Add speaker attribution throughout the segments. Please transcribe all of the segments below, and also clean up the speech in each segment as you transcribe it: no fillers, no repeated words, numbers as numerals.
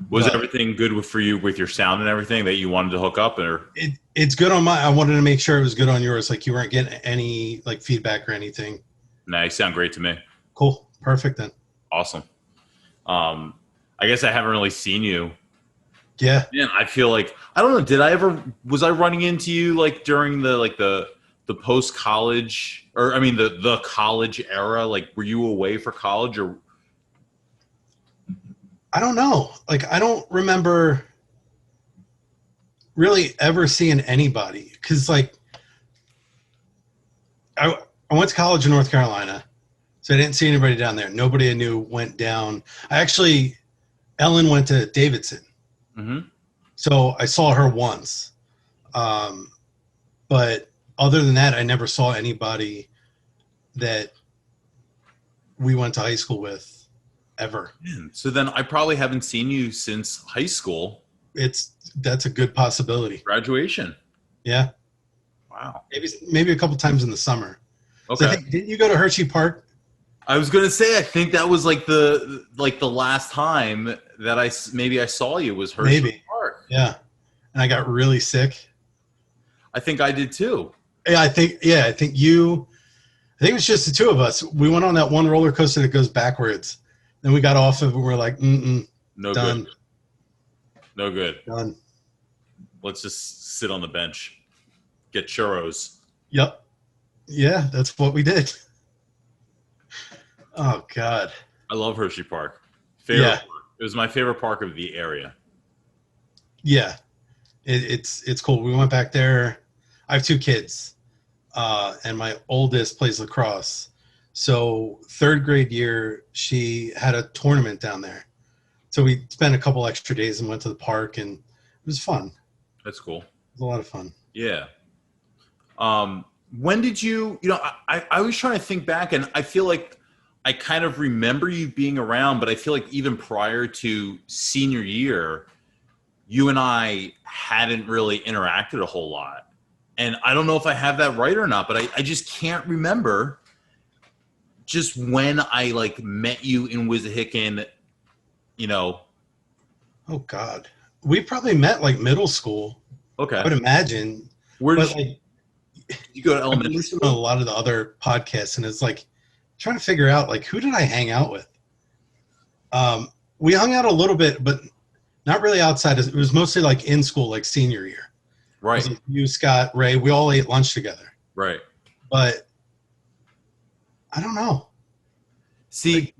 Speaker 1: Was
Speaker 2: But
Speaker 1: everything good for you with your sound and everything that you wanted to hook up? Or
Speaker 2: it's good on my. I wanted to make sure it was good on yours. Like you weren't getting any like feedback or anything.
Speaker 1: nah, you sound great to me.
Speaker 2: Cool, perfect then.
Speaker 1: Awesome. Um, I guess I haven't really seen you.
Speaker 2: Yeah.
Speaker 1: Man, I feel like I don't know. Did I ever was I running into you like during the post college or I mean the college era? Like, were you away for college or
Speaker 2: I don't know. Like I don't remember really ever seeing anybody because like I I went to college in North Carolina, so I didn't see anybody down there. Nobody I knew went down. I actually Ellen went to Davidson,
Speaker 1: hmm
Speaker 2: so I saw her once. Um, but other than that, I never saw anybody that we went to high school with ever.
Speaker 1: Man, so then I probably haven't seen you since high school
Speaker 2: It's that's a good possibility.
Speaker 1: graduation.
Speaker 2: Yeah,
Speaker 1: Wow.
Speaker 2: maybe a couple times in the summer. So I
Speaker 1: Okay.
Speaker 2: think didn't you go to Hershey Park?
Speaker 1: I was gonna say I think that was like the last time that maybe I saw you was Hershey
Speaker 2: Maybe.
Speaker 1: Park.
Speaker 2: Yeah, and I got really sick.
Speaker 1: I think I did too.
Speaker 2: Yeah, I think. Yeah, I think you. I think it was just the two of us. We went on that one roller coaster that goes backwards. Then we got off of it and we're like,
Speaker 1: No good.
Speaker 2: done,
Speaker 1: No good.
Speaker 2: done.
Speaker 1: Let's just sit on the bench, get churros.
Speaker 2: Yep. Yeah, that's what we did. Oh God.
Speaker 1: I love Hershey Park. Favorite
Speaker 2: Yeah,
Speaker 1: park. It was my favorite park of the area.
Speaker 2: yeah. It's cool. We went back there. I have two kids, and my oldest plays lacrosse. So third grade year, she had a tournament down there. So we spent a couple extra days and went to the park, and it was fun. It
Speaker 1: That's cool.
Speaker 2: was a lot of fun.
Speaker 1: Yeah. When did I was trying to think back and I feel like I kind of remember you being around, but I feel like even prior to senior year, you and I hadn't really interacted a whole lot. And I don't know if I have that right or not, but I just can't remember just when I like met you in Wissahickon, you know.
Speaker 2: Oh God, we probably met like middle school. I
Speaker 1: Okay.
Speaker 2: would imagine,
Speaker 1: Where
Speaker 2: but like
Speaker 1: did you go to
Speaker 2: I've been
Speaker 1: elementary
Speaker 2: listening to a
Speaker 1: school?
Speaker 2: lot of the other podcasts, and it's like trying to figure out like who did I hang out with. We hung out a little bit, but not really outside. It was mostly like in school, like senior year. It was
Speaker 1: Right.
Speaker 2: like you, Scott, Ray. We all ate lunch together,
Speaker 1: Right.
Speaker 2: but I don't know. Like,
Speaker 1: See,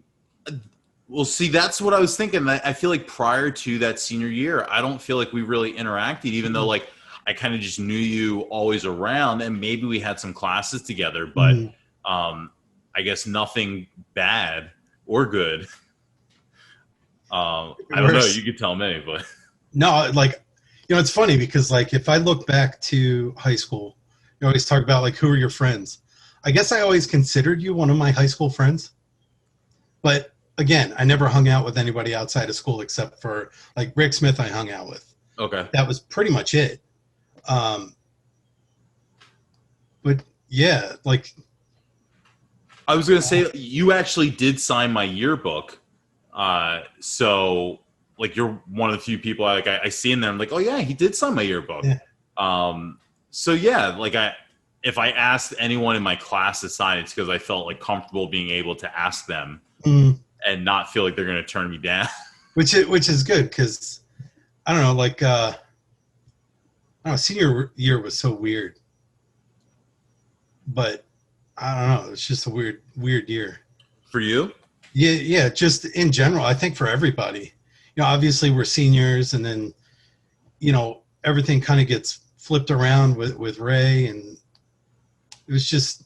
Speaker 1: well, see, that's what I was thinking. I feel like prior to that senior year, I don't feel like we really interacted, even though like I kind of just knew you always around, and maybe we had some classes together, but
Speaker 2: mm,
Speaker 1: I guess nothing bad or good. I don't know.
Speaker 2: worse.
Speaker 1: You could tell me, but
Speaker 2: No, like it's funny because like if I look back to high school, you always talk about like who are your friends. I guess I always considered you one of my high school friends, but again, I never hung out with anybody outside of school except for like Rick Smith. I hung out with.
Speaker 1: okay.
Speaker 2: That was pretty much it. Um, but yeah, like
Speaker 1: I was gonna say you actually did sign my yearbook, so like you're one of the few people I see in there. I'm like, oh yeah, he did sign my yearbook.
Speaker 2: yeah,
Speaker 1: So yeah, like if I asked anyone in my class to sign, it's because I felt like comfortable being able to ask them
Speaker 2: mm,
Speaker 1: and not feel like they're going to turn me down.
Speaker 2: which is good because I don't know, like I don't know, senior year was so weird, but I don't know, it's just a weird year.
Speaker 1: For you?
Speaker 2: Yeah, yeah, just in general, I think for everybody, obviously we're seniors, and then everything kind of gets flipped around with Ray, and it was just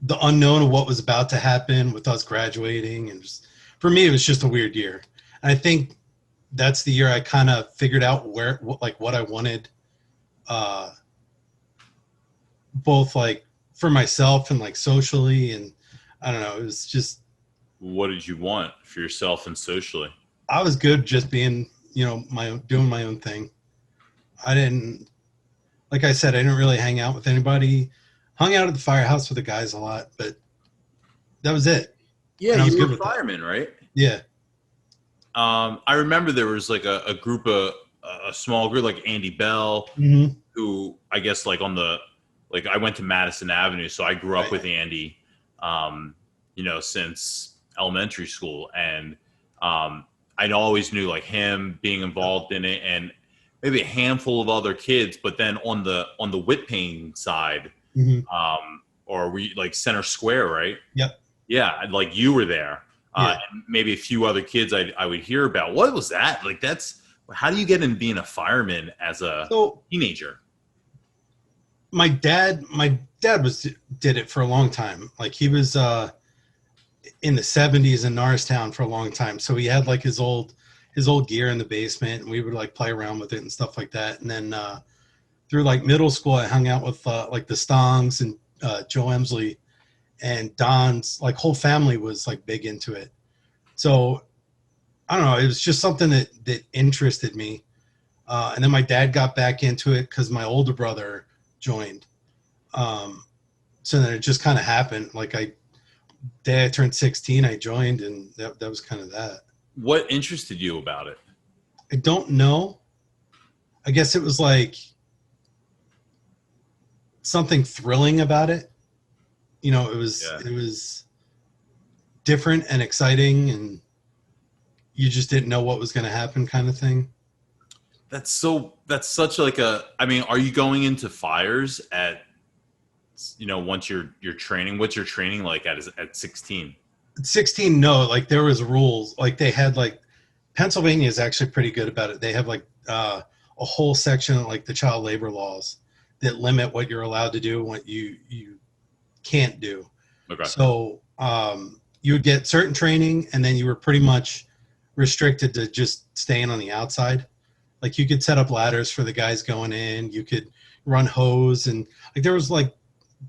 Speaker 2: the unknown of what was about to happen with us graduating, and just, for me, it was just a weird year. And I think that's the year I kind of figured out what I wanted, uh, both like for myself and like socially, and I don't know, it was just
Speaker 1: What did you want for yourself and socially?
Speaker 2: I was good just being, doing my own thing. I didn't, like I said, I didn't really hang out with anybody. Hung out at the firehouse with the guys a lot, but that was it.
Speaker 1: Yeah,
Speaker 2: And I was
Speaker 1: you
Speaker 2: good
Speaker 1: were a
Speaker 2: with that.
Speaker 1: fireman, right?
Speaker 2: Yeah.
Speaker 1: I remember there was like a group of a small group like Andy Bell,
Speaker 2: Mm-hmm.
Speaker 1: who I guess like I went to Madison Avenue, so I grew up
Speaker 2: Right.
Speaker 1: with Andy, since elementary school, and I always knew like him being involved in it, and maybe a handful of other kids. But then on the whip painting side,
Speaker 2: Mm-hmm.
Speaker 1: or we like Center Square, right?
Speaker 2: Yep.
Speaker 1: Yeah, like you were there,
Speaker 2: Yeah.
Speaker 1: and maybe a few other kids I would hear about. What was that? Like, that's how do you get in being a fireman as a
Speaker 2: So
Speaker 1: teenager?
Speaker 2: my dad did it for a long time. Like he was in the 70s in Norristown for a long time. So he had like his old gear in the basement, and we would like play around with it and stuff like that. And then through like middle school, I hung out with like the Stongs and Joe Emsley, and Don's like whole family was like big into it. So I don't know, it was just something that interested me. And then my dad got back into it because my older brother joined. Um, so then it just kind of happened. Like day I turned 16, I joined, and that was kind of that.
Speaker 1: What interested you about it?
Speaker 2: I don't know. I guess it was like something thrilling about it. It was
Speaker 1: Yeah,
Speaker 2: it was different and exciting, and you just didn't know what was going to happen, kind of thing.
Speaker 1: that's such like a. I mean, are you going into fires at once you're training? What's your training like at 16?
Speaker 2: At 16, no, like there was rules. Like they had like Pennsylvania is actually pretty good about it. They have like a whole section like the child labor laws that limit what you're allowed to do, what you can't do.
Speaker 1: Okay.
Speaker 2: So you would get certain training, and then you were pretty much restricted to just staying on the outside. Like you could set up ladders for the guys going in. You could run hose, and like there was like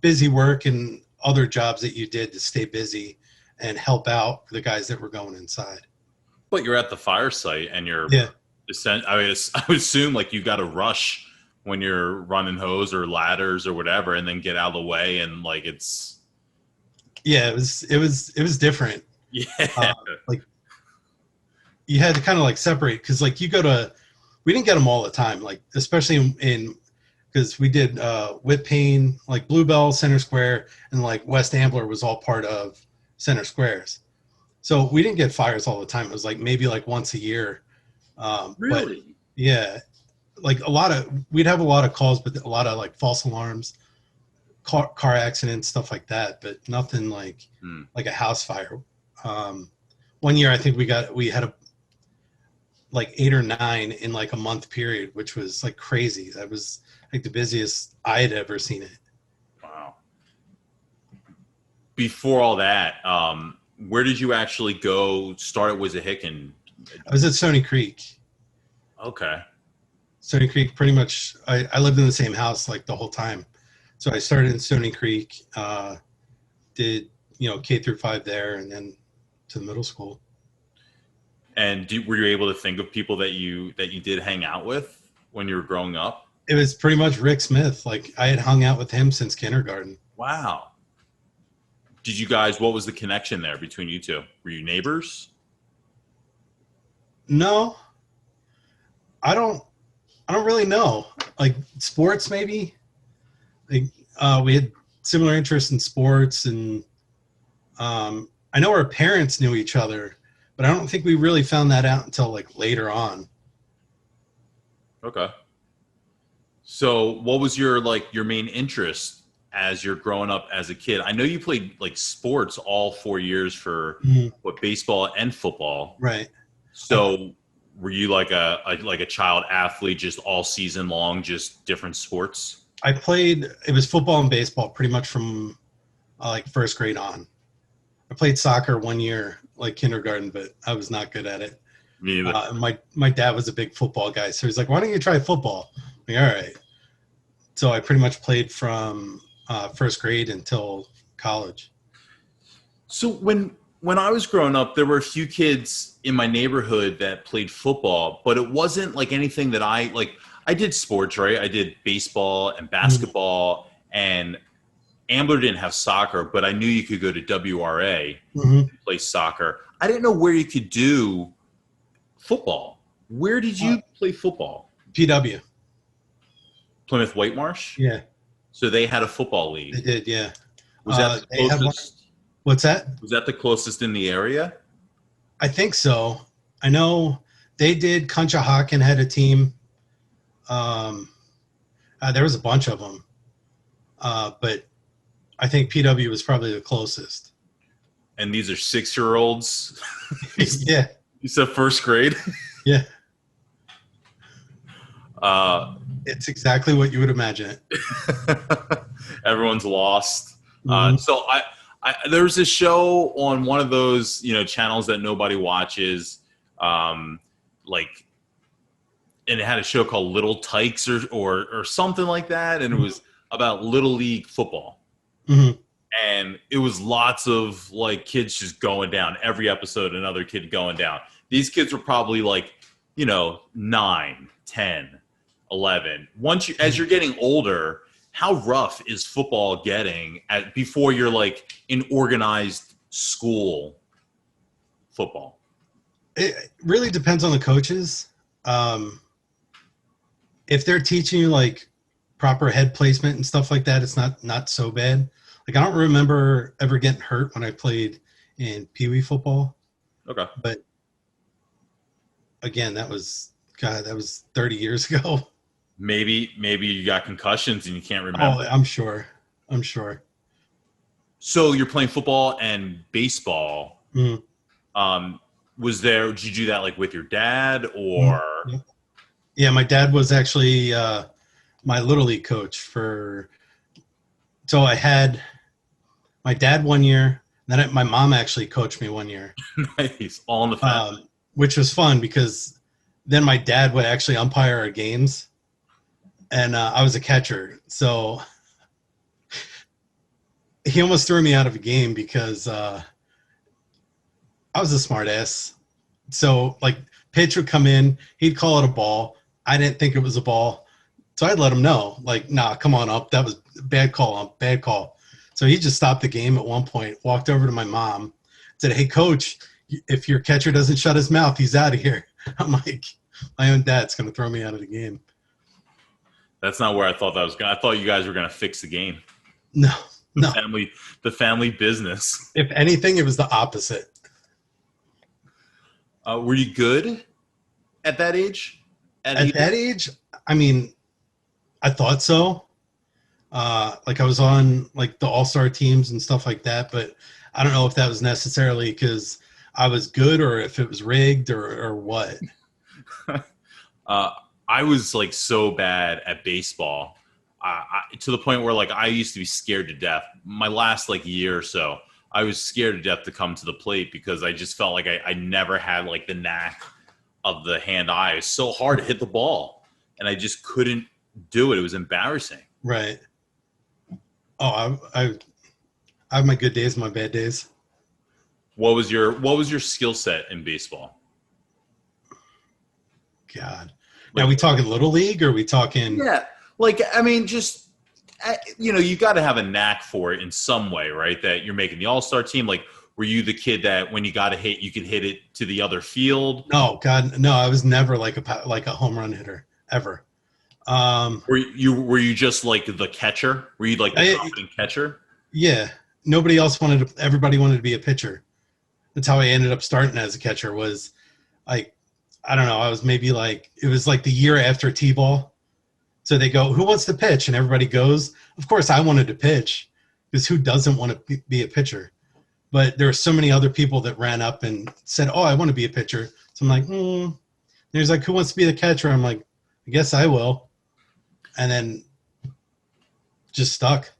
Speaker 2: busy work and other jobs that you did to stay busy and help out the guys that were going inside.
Speaker 1: But you're at the fire site and you're
Speaker 2: Yeah.
Speaker 1: I would assume like you got to rush when you're running hose or ladders or whatever, and then get out of the way, and like it's
Speaker 2: Yeah, it was different.
Speaker 1: yeah.
Speaker 2: Like you had to kind of like separate, because like we didn't get them all the time, like especially in because we did Whit Payne, like Bluebell, Center Square, and like West Ambler was all part of Center Squares. So we didn't get fires all the time. It was like maybe like once a year. But
Speaker 1: Really?
Speaker 2: yeah, like we'd have a lot of calls, but a lot of like false alarms, car accidents, stuff like that, but nothing like a house fire. One year I think we had like 8 or 9 in like a month period, which was like crazy. That was like the busiest I had ever seen it.
Speaker 1: Wow. Before all that, where did you actually go? Start at Wissahickon?
Speaker 2: I was at Stony Creek.
Speaker 1: Okay.
Speaker 2: Stony Creek, pretty much. I lived in the same house like the whole time, so I started in Stony Creek. Did K through 5 there, and then to the middle school.
Speaker 1: And were you able to think of people that you did hang out with when you were growing up?
Speaker 2: It was pretty much Rick Smith. Like I had hung out with him since kindergarten.
Speaker 1: Wow. Did you guys? What was the connection there between you two? Were you neighbors?
Speaker 2: No, I don't. I don't really know. Like sports, maybe. Like we had similar interests in sports, and I know our parents knew each other, but I don't think we really found that out until like later on.
Speaker 1: Okay. So, what was your main interest as you're growing up as a kid? I know you played like sports all 4 years for
Speaker 2: Mhm.
Speaker 1: what, baseball and football.
Speaker 2: Right.
Speaker 1: So, were you like a child athlete just all season long, just different sports?
Speaker 2: I played. It was football and baseball pretty much from like first grade on. I played soccer one year, like kindergarten, but I was not good at it.
Speaker 1: Me either.
Speaker 2: My dad was a big football guy, so he's like, "Why don't you try football?" I'm like, all right. So I pretty much played from first grade until college.
Speaker 1: So when I was growing up, there were a few kids in my neighborhood that played football, but it wasn't like anything that I like. I did sports, right? I did baseball and basketball, and Ambler didn't have soccer, but I knew you could go to WRA
Speaker 2: Mm-hmm.
Speaker 1: and play soccer. I didn't know where you could do Football. Where did you play football?
Speaker 2: PW.
Speaker 1: Plymouth Whitemarsh?
Speaker 2: Yeah,
Speaker 1: So they had a football
Speaker 2: they
Speaker 1: league.
Speaker 2: did. Yeah.
Speaker 1: Was that the
Speaker 2: They had one.
Speaker 1: closest?
Speaker 2: What's that?
Speaker 1: Was that the closest in the area?
Speaker 2: I think so. I know they did. Conshohocken had a team. Um, there was a bunch of them, but I think PW was probably the closest.
Speaker 1: And these are 6-year-olds.
Speaker 2: Yeah,
Speaker 1: You said first grade.
Speaker 2: yeah.
Speaker 1: Uh,
Speaker 2: It's exactly what you would imagine it.
Speaker 1: everyone's lost.
Speaker 2: Mhm.
Speaker 1: So there was a show on one of those channels that nobody watches, like, and it had a show called Little Tykes or something like that, and it was about Little League football.
Speaker 2: Mhm.
Speaker 1: And it was lots of like kids just going down every episode, another kid going down. These kids were probably like 9, 10, 11. As you're getting older, how rough is football getting before you're like in organized school football?
Speaker 2: It really depends on the coaches. If they're teaching you like proper head placement and stuff like that, it's not so bad. Like I don't remember ever getting hurt when I played in Pee Wee football.
Speaker 1: Okay.
Speaker 2: But again, that was 30 years ago.
Speaker 1: Maybe you got concussions and you can't
Speaker 2: Oh,
Speaker 1: remember.
Speaker 2: I'm sure.
Speaker 1: So you're playing football and baseball.
Speaker 2: Mhm.
Speaker 1: Did you do that like with your dad or?
Speaker 2: Yeah, my dad was actually my Little League coach so I had my dad one year, then my mom actually coached me one year.
Speaker 1: Nice. All in the family.
Speaker 2: Which was fun because then my dad would actually umpire our games, and I was a catcher. So he almost threw me out of a game because I was a smart ass. So like pitch would come in, he'd call it a ball. I didn't think it was a ball. So I'd let him know, like, nah, come on up. That was a bad call, bad call. So he just stopped the game at one point, walked over to my mom, said, hey, coach, if your catcher doesn't shut his mouth, he's out of here. I'm like, my own dad's going to throw me out of the game.
Speaker 1: That's not where I thought that was going. I thought you guys were going to fix the game.
Speaker 2: No.
Speaker 1: The family business.
Speaker 2: If anything, it was the opposite.
Speaker 1: Were you good at that age?
Speaker 2: At that age, I mean, I thought so. Like I was on like the all-star teams and stuff like that, but I don't know if that was necessarily because I was good or if it was rigged or what.
Speaker 1: I was like so bad at baseball to the point where like I used to be scared to death. My last like year or so, I was scared to death to come to the plate because I just felt like I never had like the knack of the hand-eye. It was so hard to hit the ball, and I just couldn't do it. It was embarrassing.
Speaker 2: Right. Oh, I have my good days, my bad days.
Speaker 1: What was your skill set in baseball?
Speaker 2: God. Now, we talking Little League or are we talking?
Speaker 1: Yeah. Like, I mean, just, you got to have a knack for it in some way, right? That you're making the all-star team. Like, were you the kid that when you got a hit, you could hit it to the other field?
Speaker 2: No, God, no. I was never like a home run hitter ever.
Speaker 1: Were you just like the catcher? Were you like the confident catcher?
Speaker 2: Yeah. Everybody wanted to be a pitcher. That's how I ended up starting as a catcher was like, I don't know. I was maybe like, it was like the year after T-ball. So they go, who wants to pitch? And everybody goes. Of course, I wanted to pitch because who doesn't want to be a pitcher? But there were so many other people that ran up and said, oh, I want to be a pitcher. So I'm like, There's like, who wants to be the catcher? I'm like, I guess I will. And then just stuck.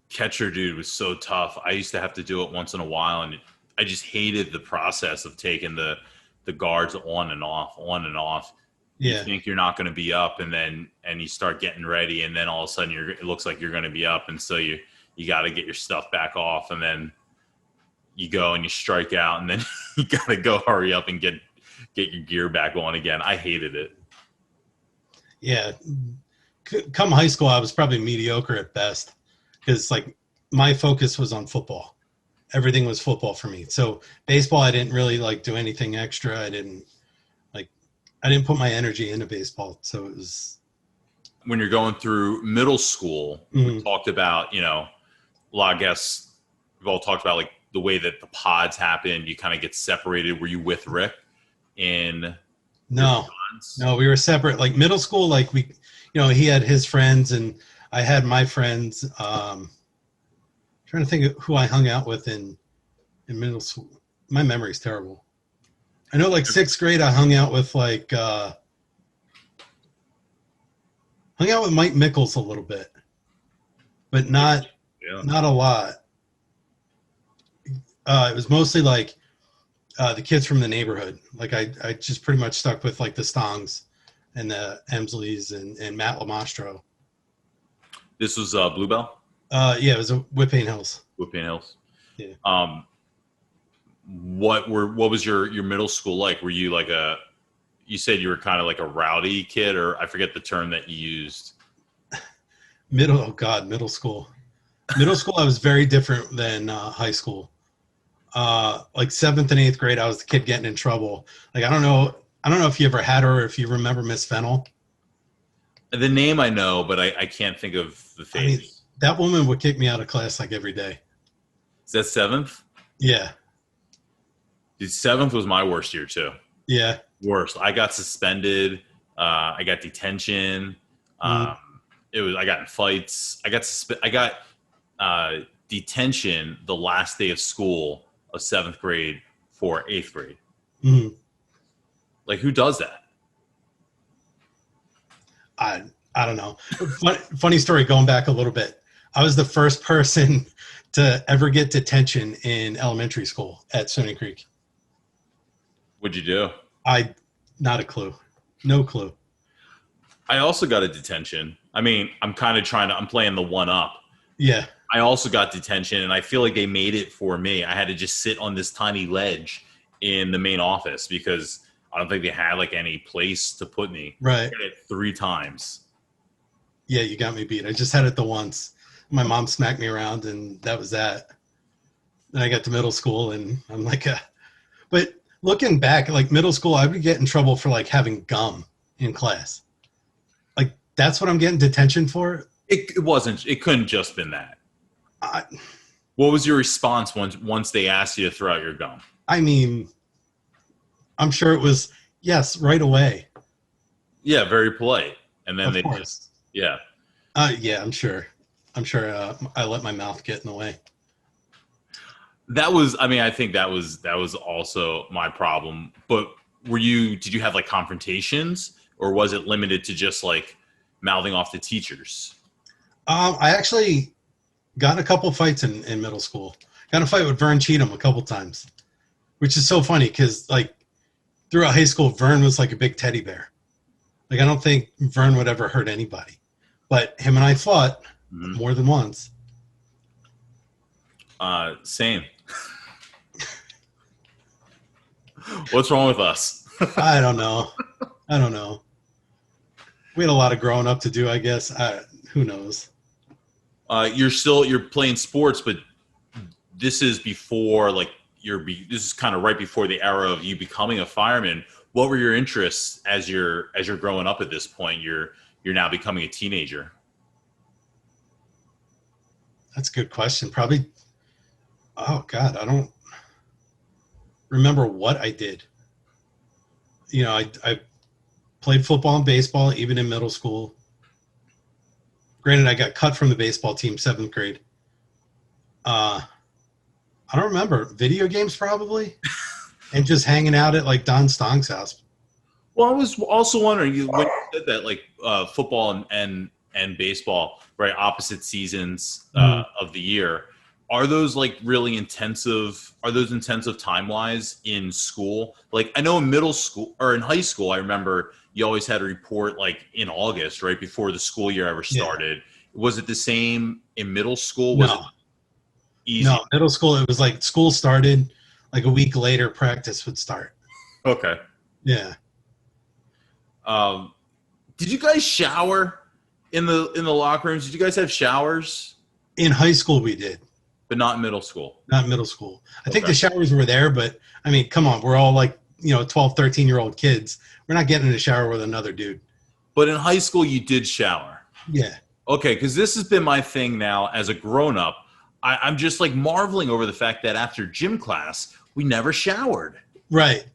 Speaker 1: Catcher, dude, was so tough. I used to have to do it once in a while, and I just hated the process of taking the guards on and off.
Speaker 2: Yeah.
Speaker 1: You think you're not going to be up, and you start getting ready, and then all of a sudden it looks like you're going to be up, and so you got to get your stuff back off, and then you go and you strike out, and then you got to go hurry up and get your gear back on again. I hated it.
Speaker 2: Yeah. Come high school, I was probably mediocre at best because like my focus was on football. Everything was football for me. So baseball, I didn't really like do anything extra. I didn't like I didn't put my energy into baseball, so it was.
Speaker 1: When you're going through middle school, we talked about, a lot of guests, we've all talked about like the way that the pods happened. You kind of get separated. Were you with Rick in your
Speaker 2: No,
Speaker 1: pods?
Speaker 2: no, we were separate. Like middle school, like he had his friends and I had my friends. Trying to think of who I hung out with in middle school. My memory's terrible. I know like sixth grade, I hung out with Mike Mickles a little bit, but not a lot. It was mostly like the kids from the neighborhood. Like I just pretty much stuck with like the Stongs and the Emsleys and Matt Lamastro.
Speaker 1: This was Bluebell?
Speaker 2: Yeah, it was a Whipping Hills.
Speaker 1: Whipping Hills.
Speaker 2: Yeah.
Speaker 1: What was your middle school like? Were you like you said you were kind of like a rowdy kid, or I forget the term that you used.
Speaker 2: Middle school. Middle school, I was very different than high school. Like 7th and 8th grade, I was the kid getting in trouble. Like, I don't know if you ever had her or if you remember Miss Fennel.
Speaker 1: The name I know, but I can't think of the face. I mean,
Speaker 2: that woman would kick me out of class like every day.
Speaker 1: Is that 7th?
Speaker 2: Yeah.
Speaker 1: Dude, 7th was my worst year too.
Speaker 2: Yeah.
Speaker 1: Worst. I got suspended. I got detention. I got in fights. I got detention the last day of school of 7th grade for 8th grade.
Speaker 2: Mm-hmm.
Speaker 1: Like, who does that?
Speaker 2: I don't know. Funny story, going back a little bit. I was the first person to ever get detention in elementary school at Stony Creek.
Speaker 1: What'd you do?
Speaker 2: Not a clue. No clue.
Speaker 1: I also got a detention. I mean, I'm playing the one up.
Speaker 2: Yeah.
Speaker 1: I also got detention, and I feel like they made it for me. I had to just sit on this tiny ledge in the main office because I don't think they had like any place to put me.
Speaker 2: Right.
Speaker 1: I did it 3 times.
Speaker 2: Yeah, you got me beat. I just had it the once. My mom smacked me around, and that was that. Then I got to middle school, and I'm like, but looking back, like middle school, I would get in trouble for like having gum in class. Like that's what I'm getting detention for.
Speaker 1: It wasn't. It couldn't just been that. What was your response once they asked you to throw out your gum?
Speaker 2: I mean, I'm sure it was yes right away.
Speaker 1: Yeah, very polite. And then
Speaker 2: of course.
Speaker 1: Yeah.
Speaker 2: Yeah, I'm sure. I let my mouth get in the way.
Speaker 1: I think that was also my problem. But did you have like confrontations, or was it limited to just like mouthing off the teachers?
Speaker 2: I actually got in a couple fights in middle school. Got in a fight with Vern Cheatham a couple times, which is so funny because like throughout high school, Vern was like a big teddy bear. Like I don't think Vern would ever hurt anybody, but him and I fought more than once.
Speaker 1: Same. What's wrong with us?
Speaker 2: I don't know. We had a lot of growing up to do, I guess. Who knows?
Speaker 1: You're playing sports, but this is before like this is kind of right before the era of you becoming a fireman. What were your interests as you're growing up at this point? You're now becoming a teenager.
Speaker 2: That's a good question. Probably. Oh God, I don't remember what I did. I played football and baseball even in middle school. Granted, I got cut from the baseball team 7th grade. I don't remember. Video games probably, and just hanging out at like Don Stong's house.
Speaker 1: Well, I was also wondering when you said that, like football and baseball, right? Opposite seasons of the year. Are those like really intensive? Are those intensive time-wise in school? Like I know in middle school or in high school, I remember you always had a report like in August, right before the school year ever started. Yeah. Was it the same in middle school? Was it easy?
Speaker 2: No, middle school, it was like school started like a week later, practice would start.
Speaker 1: Okay.
Speaker 2: Yeah.
Speaker 1: Did you guys shower in the locker rooms? Did you guys have showers?
Speaker 2: In high school, we did.
Speaker 1: But not in middle school.
Speaker 2: Not middle school. I think the showers were there, but I mean, come on, we're all like 12, 13-year-old kids. We're not getting in the shower with another dude.
Speaker 1: But in high school, you did shower.
Speaker 2: Yeah.
Speaker 1: Okay, because this has been my thing now as a grown-up. I'm just like marveling over the fact that after gym class, we never showered.
Speaker 2: Right.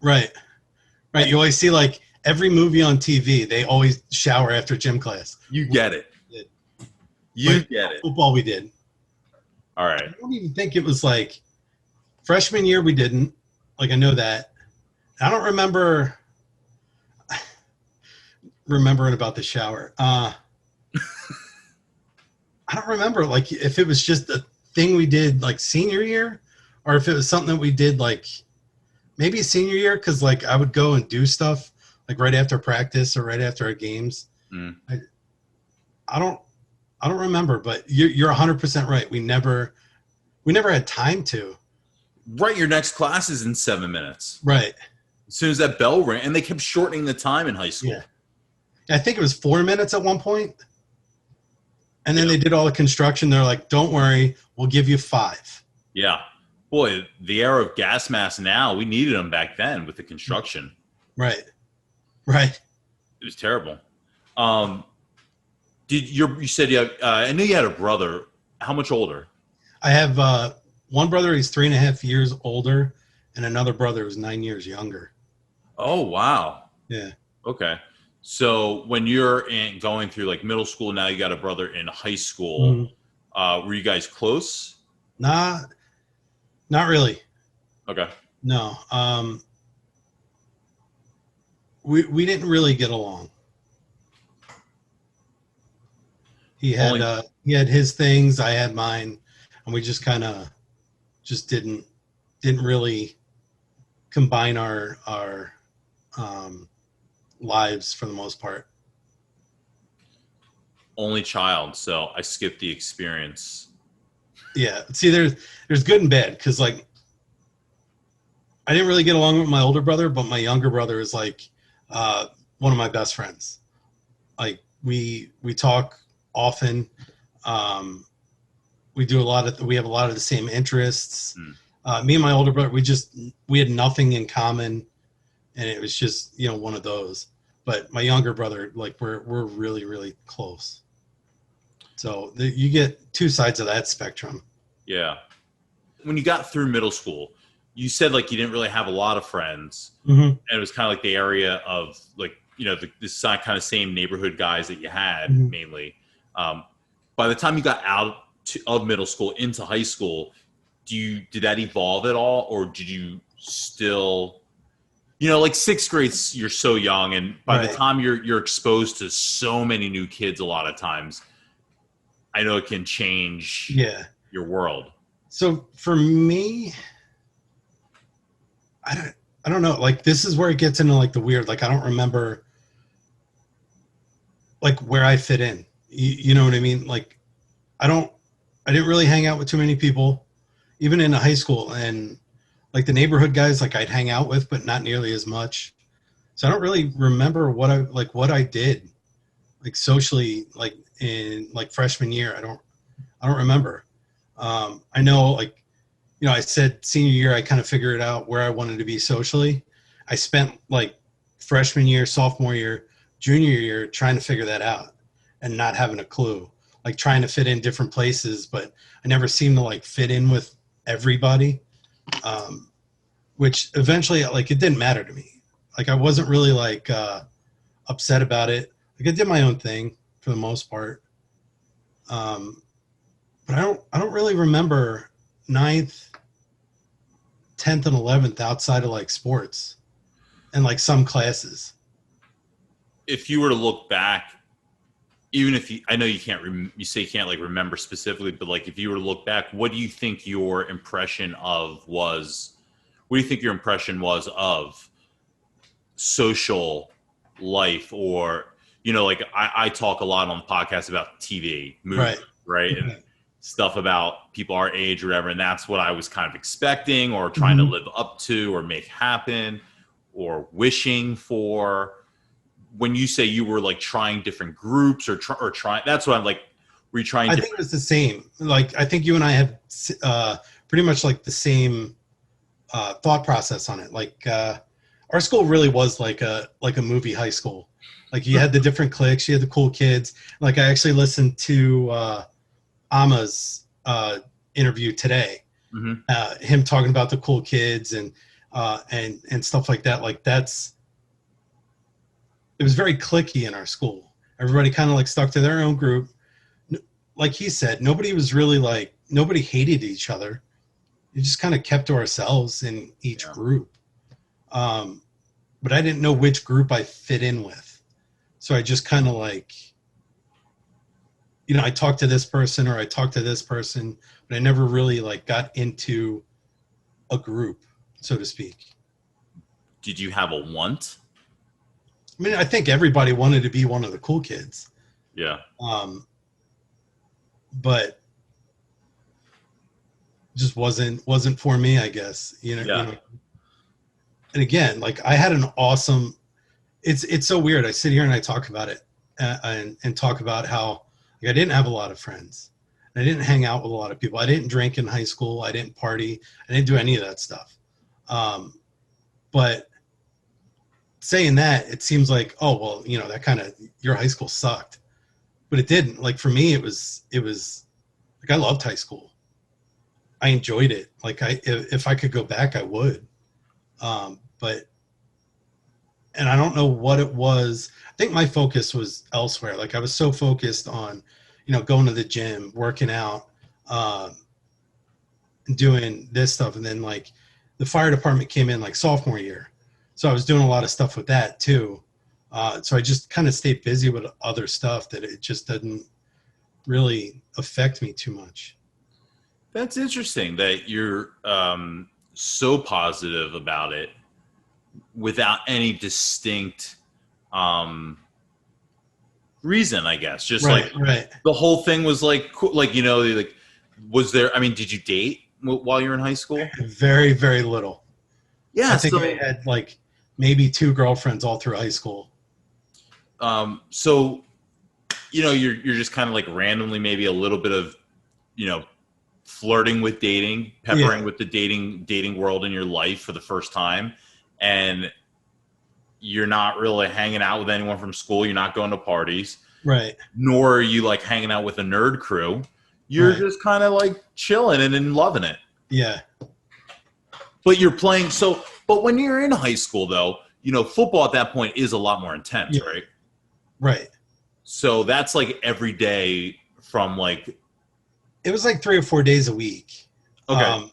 Speaker 2: You always see like every movie on TV, they always shower after gym class.
Speaker 1: You get it. You get it.
Speaker 2: Football we did.
Speaker 1: All right.
Speaker 2: I don't even think it was like freshman year we didn't. Like I know that. I don't remembering about the shower. I don't remember like if it was just a thing we did like senior year or if it was something that we did like maybe senior year because like I would go and do stuff like right after practice or right after our games. I don't remember, but you're 100% right. We never had time to.
Speaker 1: Right, your next class is in 7 minutes.
Speaker 2: Right.
Speaker 1: As soon as that bell rang, and they kept shortening the time in high school.
Speaker 2: Yeah. I think it was 4 minutes at one point. And then they did all the construction. They're like, don't worry, we'll give you 5.
Speaker 1: Yeah. Boy, the era of gas masks now, we needed them back then with the construction.
Speaker 2: Right.
Speaker 1: It was terrible. You said you have, I knew you had a brother. How much older?
Speaker 2: I have one brother, he's 3.5 years older, and another brother who's 9 years younger.
Speaker 1: Oh, wow.
Speaker 2: Yeah.
Speaker 1: Okay. So when you're going through like middle school, now you got a brother in high school. Were you guys close?
Speaker 2: Not really.
Speaker 1: Okay.
Speaker 2: No. We didn't really get along. He had his things, I had mine, and we just kind of didn't really combine our lives for the most part.
Speaker 1: Only child, so I skipped the experience.
Speaker 2: Yeah. See, there's good and bad because like I didn't really get along with my older brother, but my younger brother is like one of my best friends. Like we talk often. We have a lot of the same interests. Me and my older brother, we had nothing in common, and it was just one of those. But my younger brother, like we're really, really close. So you get two sides of that spectrum. Yeah.
Speaker 1: When you got through middle school, you said like you didn't really have a lot of friends,
Speaker 2: and
Speaker 1: it was kind of like the area of like this kind of same neighborhood guys that you had mainly. By the time you got out of middle school into high school, did that evolve at all, or did you still, like sixth grade, you're so young, and by the time you're exposed to so many new kids, a lot of times, I know it can change your world.
Speaker 2: So for me, I don't know. Like this is where it gets into like the weird. Like I don't remember like where I fit in. You know what I mean? Like I didn't really hang out with too many people, even in high school, and like the neighborhood guys like I'd hang out with, but not nearly as much. So I don't really remember what I did like socially, like in like freshman year. I don't remember. I know like, I said senior year, I kind of figured out where I wanted to be socially. I spent like freshman year, sophomore year, junior year trying to figure that out and not having a clue, like trying to fit in different places, but I never seemed to like fit in with everybody. Which eventually like, it didn't matter to me. Like I wasn't really like, upset about it. Like I did my own thing for the most part. But I don't really remember 9th, 10th, and 11th outside of like sports and like some classes.
Speaker 1: If you were to look back, even if I know you can't, you say you can't like remember specifically, but like if you were to look back, what do you think your impression was of social life? Or, like I talk a lot on the podcast about TV, movies, right? And stuff about people our age or whatever. And that's what I was kind of expecting or trying to live up to or make happen or wishing for. When you say you were like trying different groups or trying, that's what I'm like, were you trying?
Speaker 2: I think it was the same. Like, I think you and I have pretty much like the same thought process on it. Like our our school really was like a movie high school. Like you had the different cliques, you had the cool kids. Like I actually listened to Ama's interview today.
Speaker 1: Mm-hmm.
Speaker 2: Him talking about the cool kids and stuff like that. Like it was very cliquey in our school. Everybody kind of like stuck to their own group. Like he said, nobody was really like, nobody hated each other. We just kind of kept to ourselves in each group. But I didn't know which group I fit in with. So I just kind of like, I talked to this person or I talked to this person, but I never really like got into a group, so to speak.
Speaker 1: Did you have a want?
Speaker 2: I mean, I think everybody wanted to be one of the cool kids.
Speaker 1: Yeah.
Speaker 2: But just wasn't for me, I guess. And again, like I had an awesome. It's so weird. I sit here and I talk about it and talk about how like, I didn't have a lot of friends. I didn't hang out with a lot of people. I didn't drink in high school. I didn't party. I didn't do any of that stuff. But saying that, it seems like, oh, well, that kind of, your high school sucked. But it didn't. Like for me, it was like I loved high school. I enjoyed it. Like if I could go back, I would. But I don't know what it was. I think my focus was elsewhere. Like I was so focused on, going to the gym, working out, doing this stuff. And then like the fire department came in like sophomore year. So I was doing a lot of stuff with that too. So I just kind of stayed busy with other stuff that it just didn't really affect me too much.
Speaker 1: That's interesting that you're so positive about it without any distinct reason, I guess. Just right. The whole thing was like, cool. Like, was there, I mean, did you date while you were in high school?
Speaker 2: Very, very little.
Speaker 1: Yeah.
Speaker 2: I think I had like maybe 2 girlfriends all through high school.
Speaker 1: So, you're just kind of like randomly, maybe a little bit of, flirting with dating, peppering with the dating world in your life for the first time. And you're not really hanging out with anyone from school. You're not going to parties.
Speaker 2: Right.
Speaker 1: Nor are you like hanging out with a nerd crew. You're just kind of like chilling and loving it.
Speaker 2: Yeah.
Speaker 1: But you're playing. But when you're in high school though, football at that point is a lot more intense, right?
Speaker 2: Right.
Speaker 1: So that's like every day from like.
Speaker 2: It was like 3 or 4 days a week.
Speaker 1: Okay.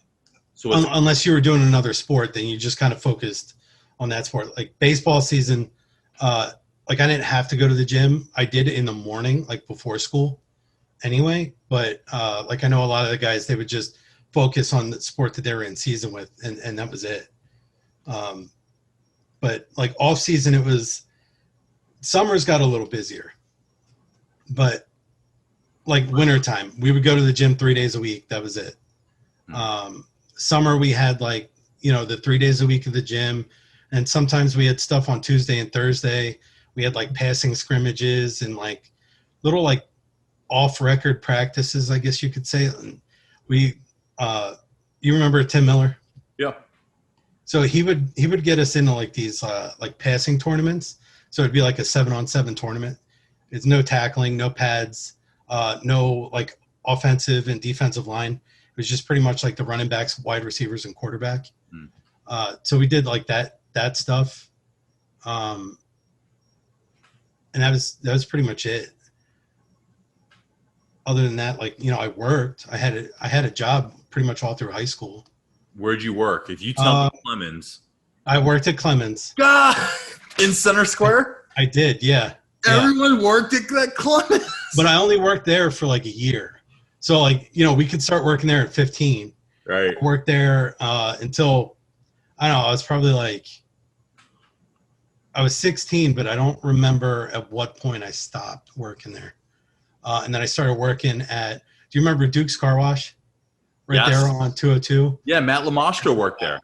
Speaker 2: So unless you were doing another sport, then you just kind of focused on that sport. Like baseball season, like I didn't have to go to the gym. I did it in the morning, like before school anyway. But like I know a lot of the guys, they would just focus on the sport that they were in season with, and that was it. But like off season, summers got a little busier. But like wintertime, we would go to the gym 3 days a week. That was it. Summer, we had like, the 3 days a week of the gym. And sometimes we had stuff on Tuesday and Thursday. We had like passing scrimmages and like little like off record practices, I guess you could say. You remember Tim Miller?
Speaker 1: Yeah. So
Speaker 2: he would get us into like these like passing tournaments. So it'd be like a 7-on-7 tournament. It's no tackling, no pads, no like offensive and defensive line. It was just pretty much like the running backs, wide receivers, and quarterback. So we did like that stuff. And that was pretty much it. Other than that, like, I worked. I had a job pretty much all through high school.
Speaker 1: Where'd you work? If you tell me Clemens.
Speaker 2: I worked at Clemens.
Speaker 1: In Center Square?
Speaker 2: I did, yeah.
Speaker 1: Everyone worked at Clemens.
Speaker 2: But I only worked there for like a year. So like, we could start working there at 15.
Speaker 1: Right.
Speaker 2: I worked there until, I don't know, I was probably like, I was 16, but I don't remember at what point I stopped working there. And then I started working do you remember Duke's Car Wash? Right there on 202?
Speaker 1: Yeah, Matt Lamostro worked there.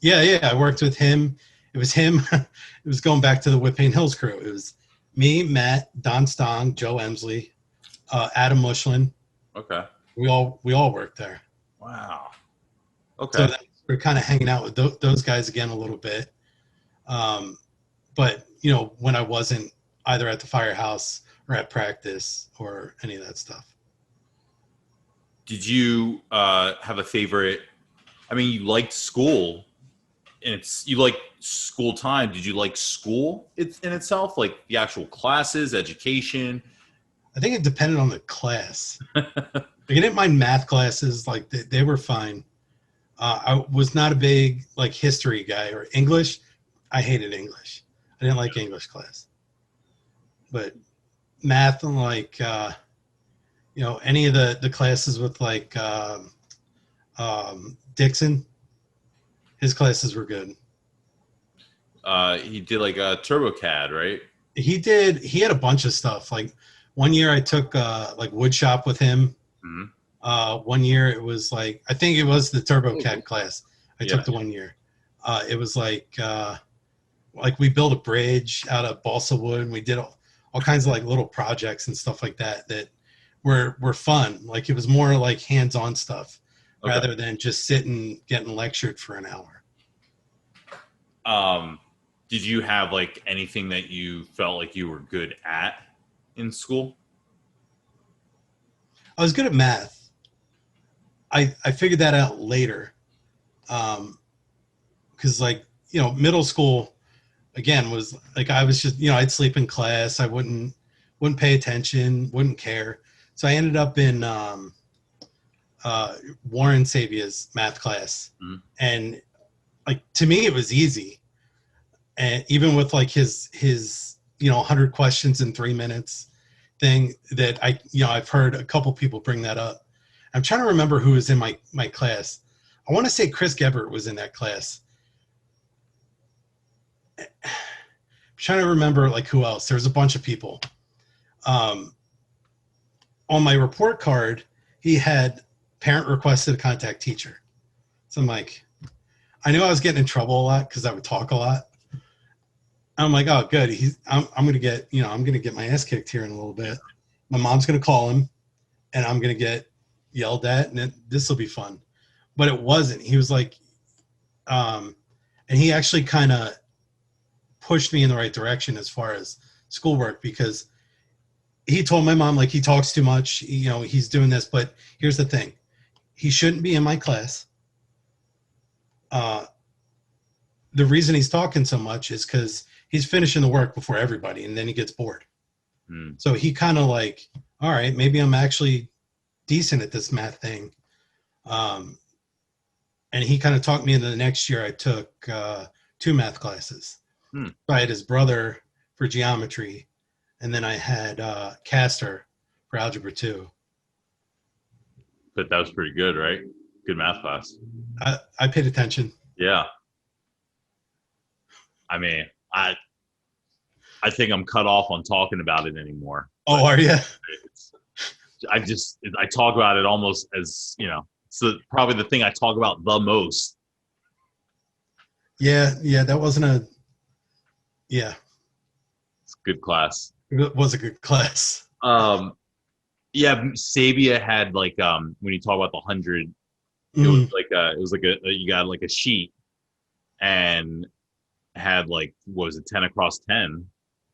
Speaker 2: Yeah, I worked with him. It was him. It was going back to the Whipping Hills crew. It was me, Matt, Don Stong, Joe Emsley, Adam Mushlin.
Speaker 1: Okay.
Speaker 2: We all worked there.
Speaker 1: Wow. Okay.
Speaker 2: So we're kind of hanging out with those guys again a little bit. But when I wasn't either at the firehouse or at practice or any of that stuff.
Speaker 1: Did you have a favorite? I mean, you liked school, and you like school time. Did you like school in itself, like the actual classes, education?
Speaker 2: I think it depended on the class. Like, I didn't mind math classes; like they were fine. I was not a big like history guy or English. I hated English. I didn't like English class, but math and like any of the classes with like Dixon, his classes were good.
Speaker 1: He did like a TurboCAD, right?
Speaker 2: He had a bunch of stuff. Like one year I took like wood shop with him.
Speaker 1: Mm-hmm.
Speaker 2: One year it was like, I think it was the TurboCAD class I
Speaker 1: Yeah.
Speaker 2: took the one year. It was like we built a bridge out of balsa wood, and we did all kinds of like little projects and stuff like that were fun. Like it was more like hands-on stuff rather than just sitting getting lectured for an hour.
Speaker 1: Did you have like anything that you felt like you were good at in school?
Speaker 2: I was good at math. I figured that out later. Because middle school again was like I was just I'd sleep in class. I wouldn't pay attention, wouldn't care. So I ended up in Warren Savia's math class, and like to me it was easy. And even with like his 100 questions in 3 minutes thing that I've heard a couple people bring that up. I'm trying to remember who was in my class. I want to say Chris Gebert was in that class. I'm trying to remember like who else. There's a bunch of people. On my report card, he had parent requested to contact teacher. So I'm like, I knew I was getting in trouble a lot because I would talk a lot. I'm like, oh, good. I'm gonna get my ass kicked here in a little bit. My mom's gonna call him, and I'm gonna get yelled at, and this will be fun. But it wasn't. He was like, and he actually kind of pushed me in the right direction as far as schoolwork, because he told my mom like he talks too much. He's doing this, but here's the thing: he shouldn't be in my class. The reason he's talking so much is because he's finishing the work before everybody, and then he gets bored. So he kind of like, all right, maybe I'm actually decent at this math thing. And he kind of talked me into the next year. I took 2 math classes. So I had his brother for geometry, and then I had Castor for algebra 2.
Speaker 1: But that was pretty good, right? Good math class.
Speaker 2: I paid attention.
Speaker 1: Yeah. I mean, I think I'm cut off on talking about it anymore.
Speaker 2: Oh, are you?
Speaker 1: I talk about it almost as, it's probably the thing I talk about the most.
Speaker 2: Yeah, that wasn't yeah.
Speaker 1: It's a good class.
Speaker 2: It was a good class.
Speaker 1: Yeah, Sabia had like, when you talk about the 100, it was like you got like a sheet and had like, what was it, 10 across 10?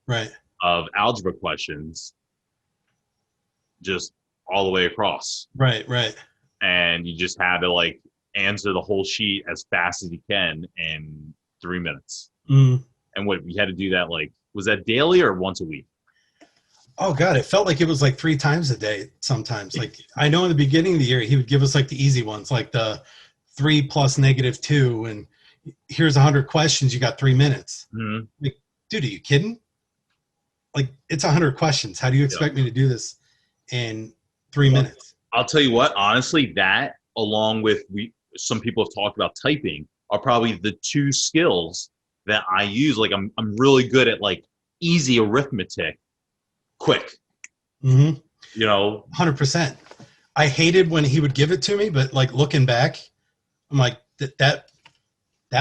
Speaker 2: Right.
Speaker 1: Of algebra questions, just all the way across.
Speaker 2: Right.
Speaker 1: And you just had to like answer the whole sheet as fast as you can in 3 minutes. And what we had to do that, like, was that daily or once a week?
Speaker 2: Oh God, it felt like it was like 3 times a day sometimes. Like I know in the beginning of the year, he would give us like the easy ones, like the 3 plus -2, and here's 100 questions. You got 3 minutes. Like, dude, are you kidding? Like it's 100 questions. How do you expect me to do this in 3 minutes?
Speaker 1: I'll tell you what, honestly, that along with some people have talked about typing are probably the 2 skills that I use. Like I'm really good at like easy arithmetic, quick.
Speaker 2: 100%. I hated when he would give it to me, but like looking back, I'm like that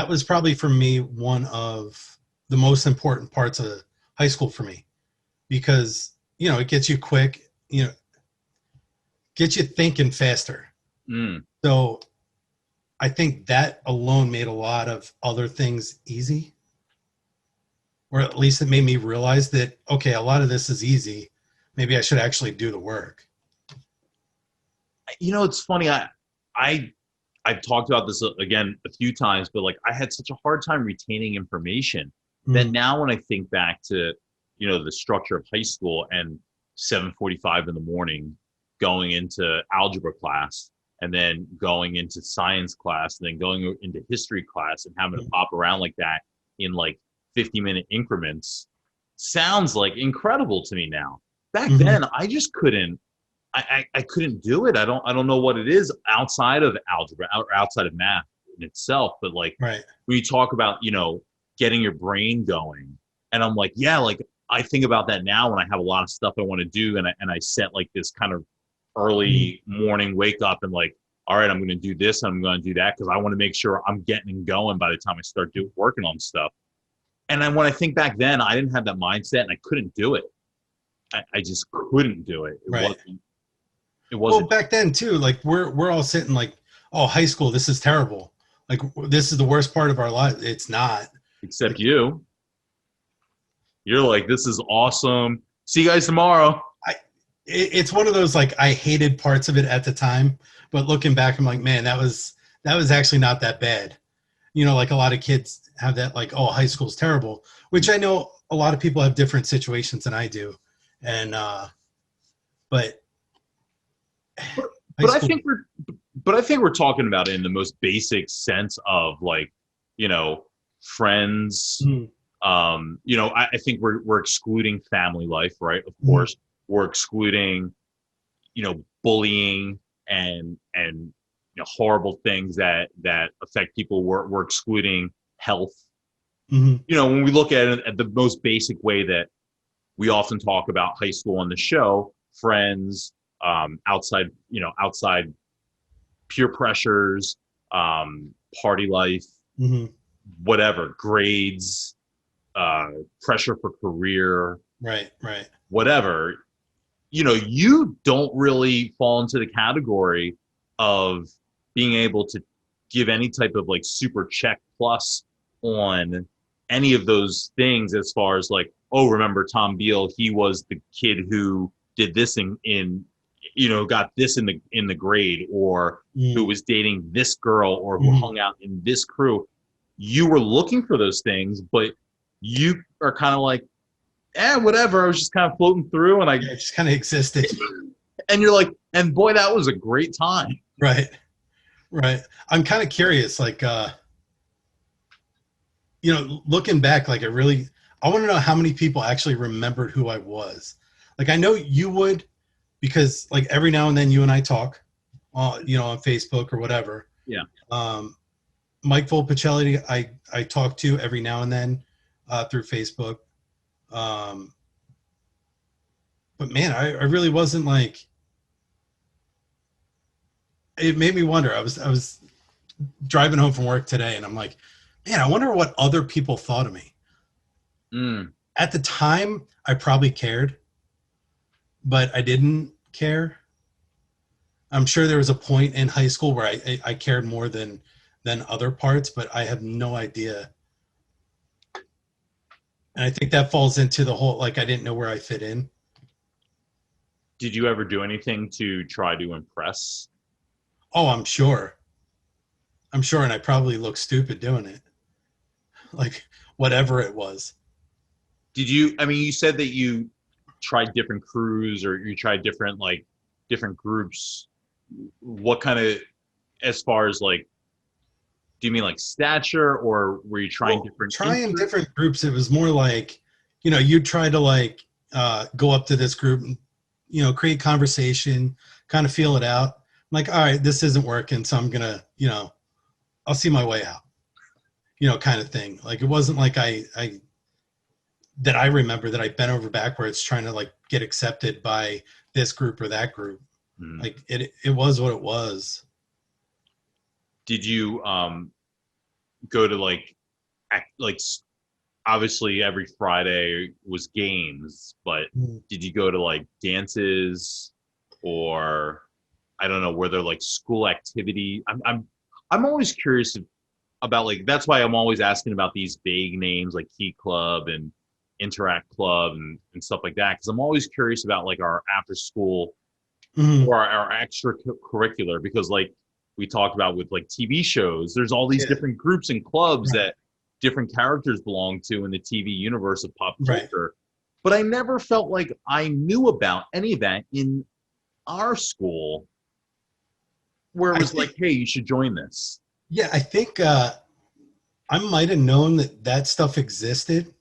Speaker 2: was probably for me one of the most important parts of high school for me, because it gets you quick, gets you thinking faster. So I think that alone made a lot of other things easy. or at least it made me realize that, okay, a lot of this is easy. Maybe I should actually do the work.
Speaker 1: You know, it's funny. I I've talked about this again a few times, but like I had such a hard time retaining information that
Speaker 2: Mm,
Speaker 1: now when I think back to, the structure of high school and 7:45 in the morning going into algebra class and then going into science class and then going into history class and having to
Speaker 2: mm,
Speaker 1: pop around like that in like 50-minute increments sounds like incredible to me now. Back
Speaker 2: mhm.
Speaker 1: then, I just couldn't I couldn't do it. I don't know what it is outside of algebra or outside of math in itself. But like
Speaker 2: Right.
Speaker 1: when you talk about, getting your brain going, and I'm like, yeah, like I think about that now when I have a lot of stuff I want to do, and I set like this kind of
Speaker 2: Mm,
Speaker 1: early morning wake up and like, all right, I'm going to do this, I'm going to do that because I want to make sure I'm getting going by the time I start working on stuff. And then when I think back then, I didn't have that mindset and I couldn't do it. I just couldn't do it. It
Speaker 2: right.
Speaker 1: wasn't. It
Speaker 2: Well,
Speaker 1: wasn't.
Speaker 2: back then too, like we're all sitting like, oh, high school, this is terrible. Like this is the worst part of our life. It's not.
Speaker 1: Except
Speaker 2: Like
Speaker 1: you. You're like, this is awesome. See you guys tomorrow.
Speaker 2: I, it's one of those like I hated parts of it at the time, but looking back, I'm like, man, that was actually not that bad. Like a lot of kids have that like, oh, high school's terrible, which I know a lot of people have different situations than I do, and but
Speaker 1: But,
Speaker 2: high
Speaker 1: but I
Speaker 2: school,
Speaker 1: think we're talking about it in the most basic sense of like, friends.
Speaker 2: mm,
Speaker 1: I think we're excluding family life, right? Of
Speaker 2: mm,
Speaker 1: course, we're excluding, bullying and horrible things that affect people. We're excluding health.
Speaker 2: mm,
Speaker 1: When we look at it at the most basic way that we often talk about high school on the show, friends, outside peer pressures, party life,
Speaker 2: mm,
Speaker 1: whatever, grades, pressure for career,
Speaker 2: right, right,
Speaker 1: whatever. You don't really fall into the category of being able to give any type of like super check plus on any of those things as far as like, oh, remember Tom Beall, he was the kid who did this got this in the grade, or who
Speaker 2: mm,
Speaker 1: was dating this girl, or who
Speaker 2: mm,
Speaker 1: hung out in this crew. You were looking for those things, but you are kind of like, whatever. I was just kind of floating through, and
Speaker 2: yeah, it just kind of existed.
Speaker 1: you're like, and boy, that was a great time.
Speaker 2: Right, right. I'm kind of curious, like looking back, like I want to know how many people actually remembered who I was. Like I know you would, because like every now and then you and I talk, on Facebook or whatever.
Speaker 1: Yeah.
Speaker 2: Um, Mike Volpicelli, I talk to every now and then through Facebook. Um, but man, I really wasn't like. It made me wonder. I was driving home from work today, and I'm like, man, I wonder what other people thought of me.
Speaker 1: Mm.
Speaker 2: At the time, I probably cared, but I didn't care. I'm sure there was a point in high school where I cared more than other parts, but I have no idea. And I think that falls into the whole like I didn't know where I fit in.
Speaker 1: Did you ever do anything to try to impress?
Speaker 2: Oh, I'm sure. I'm sure, and I probably look stupid doing it. Like whatever it was.
Speaker 1: Did you? I mean, you said that you tried different crews or you tried different like different groups. What kind of, as far as like, do you mean like stature, or were you trying
Speaker 2: Well,
Speaker 1: different
Speaker 2: trying
Speaker 1: interests?
Speaker 2: different groups, it was more like, you try to like go up to this group and, create conversation, kind of feel it out. I'm like, all right, this isn't working, so I'm gonna, I'll see my way out, kind of thing. Like it wasn't like I that I remember that I bent over backwards trying to like get accepted by this group or that group.
Speaker 1: Hmm.
Speaker 2: Like it was what it was.
Speaker 1: Did you go to like obviously every Friday was games, but
Speaker 2: Mm.
Speaker 1: did you go to like dances, or I don't know, were there like school activity? I'm always curious about like that's why I'm always asking about these vague names like Key Club and Interact Club and stuff like that because I'm always curious about like our after school
Speaker 2: Mhm.
Speaker 1: or our extracurricular because like we talked about with like TV shows, there's all these
Speaker 2: Yeah,
Speaker 1: different groups and clubs
Speaker 2: right,
Speaker 1: that different characters belong to in the TV universe of pop
Speaker 2: right.
Speaker 1: culture. But I never felt like I knew about any of that in our school where it
Speaker 2: I
Speaker 1: was like,
Speaker 2: think,
Speaker 1: hey, you should join this.
Speaker 2: yeah, I think I might have known that that stuff existed,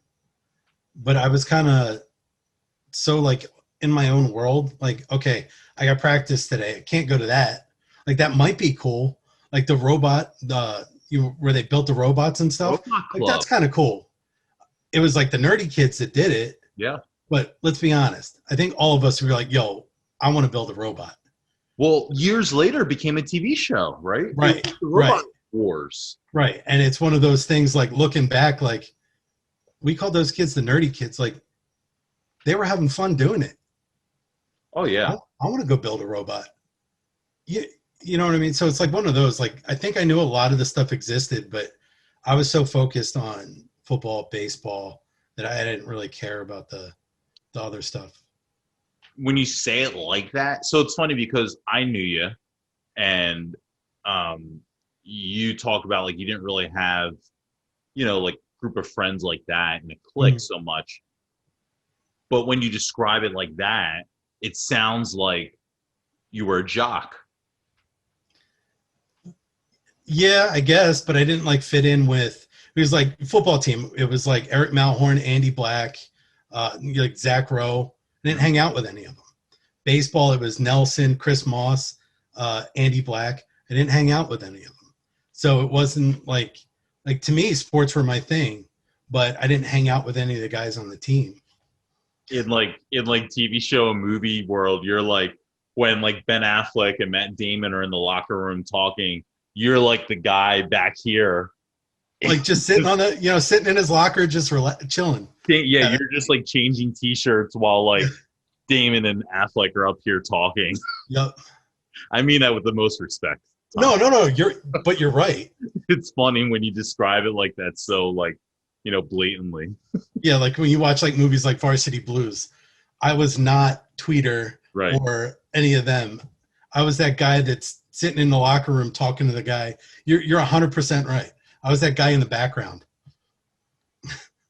Speaker 2: but I was kind of so like in my own world, like, okay, I got practice today. I can't go to that. Like that might be cool. Like the robot, where they built the robots and stuff.
Speaker 1: Robot
Speaker 2: Like that's
Speaker 1: Club.
Speaker 2: kind of cool. It was like the nerdy kids that did it.
Speaker 1: Yeah.
Speaker 2: But let's be honest. I think all of us were like, yo, I want to build a robot.
Speaker 1: Well, years later, it became a TV show, right? It was
Speaker 2: Right,
Speaker 1: the
Speaker 2: right,
Speaker 1: Robot Wars.
Speaker 2: right. And it's one of those things like looking back, like we called those kids the nerdy kids. Like they were having fun doing it.
Speaker 1: Oh
Speaker 2: I,
Speaker 1: yeah.
Speaker 2: I want to go build a robot. You, you know what I mean? So it's like one of those, like, I think I knew a lot of the stuff existed, but I was so focused on football, baseball that I didn't really care about the other stuff.
Speaker 1: When you say it like that, so it's funny because I knew you, and um, you talk about like you didn't really have, like group of friends like that and a clique
Speaker 2: Mhm.
Speaker 1: so much. But when you describe it like that, it sounds like you were a jock.
Speaker 2: Yeah, I guess, but I didn't like fit in with, it was like football team. It was like Eric Malhorn, Andy Black, like Zach Rowe. I didn't
Speaker 1: Mhm.
Speaker 2: hang out with any of them. Baseball, it was Nelson, Chris Moss, Andy Black. I didn't hang out with any of them. So it wasn't like to me, sports were my thing, but I didn't hang out with any of the guys on the team.
Speaker 1: In like TV show and movie world, you're like when like Ben Affleck and Matt Damon are in the locker room talking, you're like the guy back here.
Speaker 2: Like just sitting on sitting in his locker, just chilling.
Speaker 1: Yeah,
Speaker 2: Yeah,
Speaker 1: you're just like changing t-shirts while like Damon and Affleck are up here talking.
Speaker 2: yep.
Speaker 1: I mean that with the most respect,
Speaker 2: No,
Speaker 1: Tom.
Speaker 2: no, no. You're right.
Speaker 1: It's funny when you describe it like that so like, blatantly.
Speaker 2: Yeah, like when you watch like movies like Varsity Blues, I was not Tweeter
Speaker 1: Right.
Speaker 2: or any of them. I was that guy that's sitting in the locker room talking to the guy. You're 100% right. I was that guy in the background.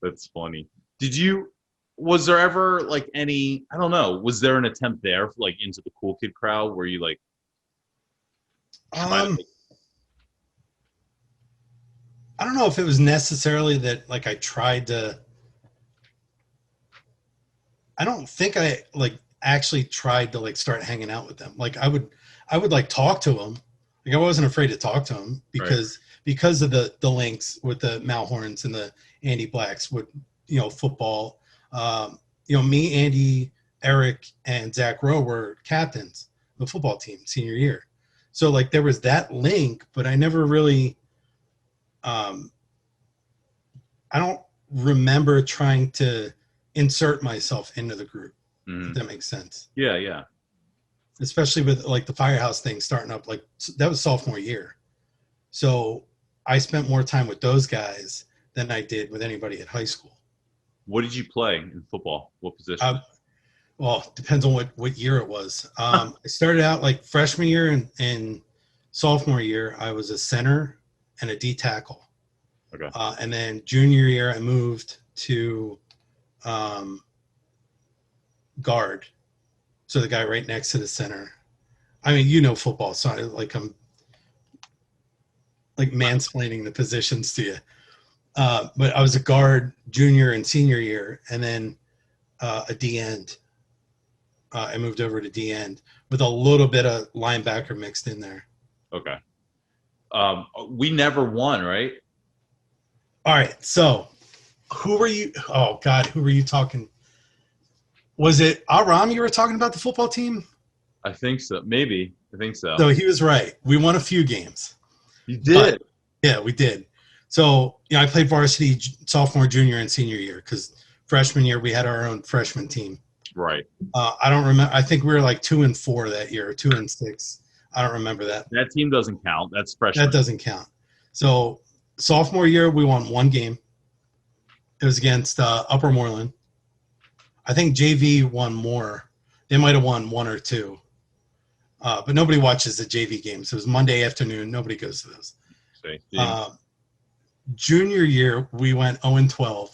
Speaker 1: That's funny. Was there ever like any, I don't know, was there an attempt there like into the cool kid crowd where you like try to
Speaker 2: Um,
Speaker 1: like,
Speaker 2: I don't know if it was necessarily that like I tried to. I don't think I like actually tried to like start hanging out with them. Like I would like talk to them. Like I wasn't afraid to talk to them
Speaker 1: right?
Speaker 2: because of the links with the Malhorns and the Andy Blacks with football. Me, Andy, Eric, and Zach Rowe were captains of the football team senior year. So like there was that link, but I never really. Um, I don't remember trying to insert myself into the group. If
Speaker 1: Mhm.
Speaker 2: that makes sense.
Speaker 1: Yeah, yeah.
Speaker 2: Especially with like the Firehouse thing starting up, like that was sophomore year. So I spent more time with those guys than I did with anybody at high school.
Speaker 1: What did you play in football? What position?
Speaker 2: Uh, well, depends on what year it was. I started out like freshman year and sophomore year, I was a center and a D tackle.
Speaker 1: Okay.
Speaker 2: And then junior year, I moved to um, guard. So the guy right next to the center. I mean, football, so I'm like mansplaining the positions to you. But I was a guard junior and senior year, and then a D end. I moved over to D end with a little bit of linebacker mixed in there.
Speaker 1: Okay. We never won, right?
Speaker 2: All right, so who were you? Oh God, who were you talking? Was it Aram you were talking about the football team?
Speaker 1: I think so. Maybe. I think so.
Speaker 2: So he was right. We won a few games.
Speaker 1: You
Speaker 2: But
Speaker 1: did.
Speaker 2: yeah, we did. So, I played varsity sophomore, junior, and senior year because freshman year we had our own freshman team.
Speaker 1: Right.
Speaker 2: I don't remember. I think we were like 2-4 that year, or 2-6. I don't remember that.
Speaker 1: That team doesn't count. That's
Speaker 2: That
Speaker 1: freshman.
Speaker 2: doesn't count. So Sophomore year, we won one game. It was against Upper Moreland. I think JV won more. They might have won one or two. But nobody watches the JV games. It was Monday afternoon. Nobody goes to those. Junior year, we went 0-12.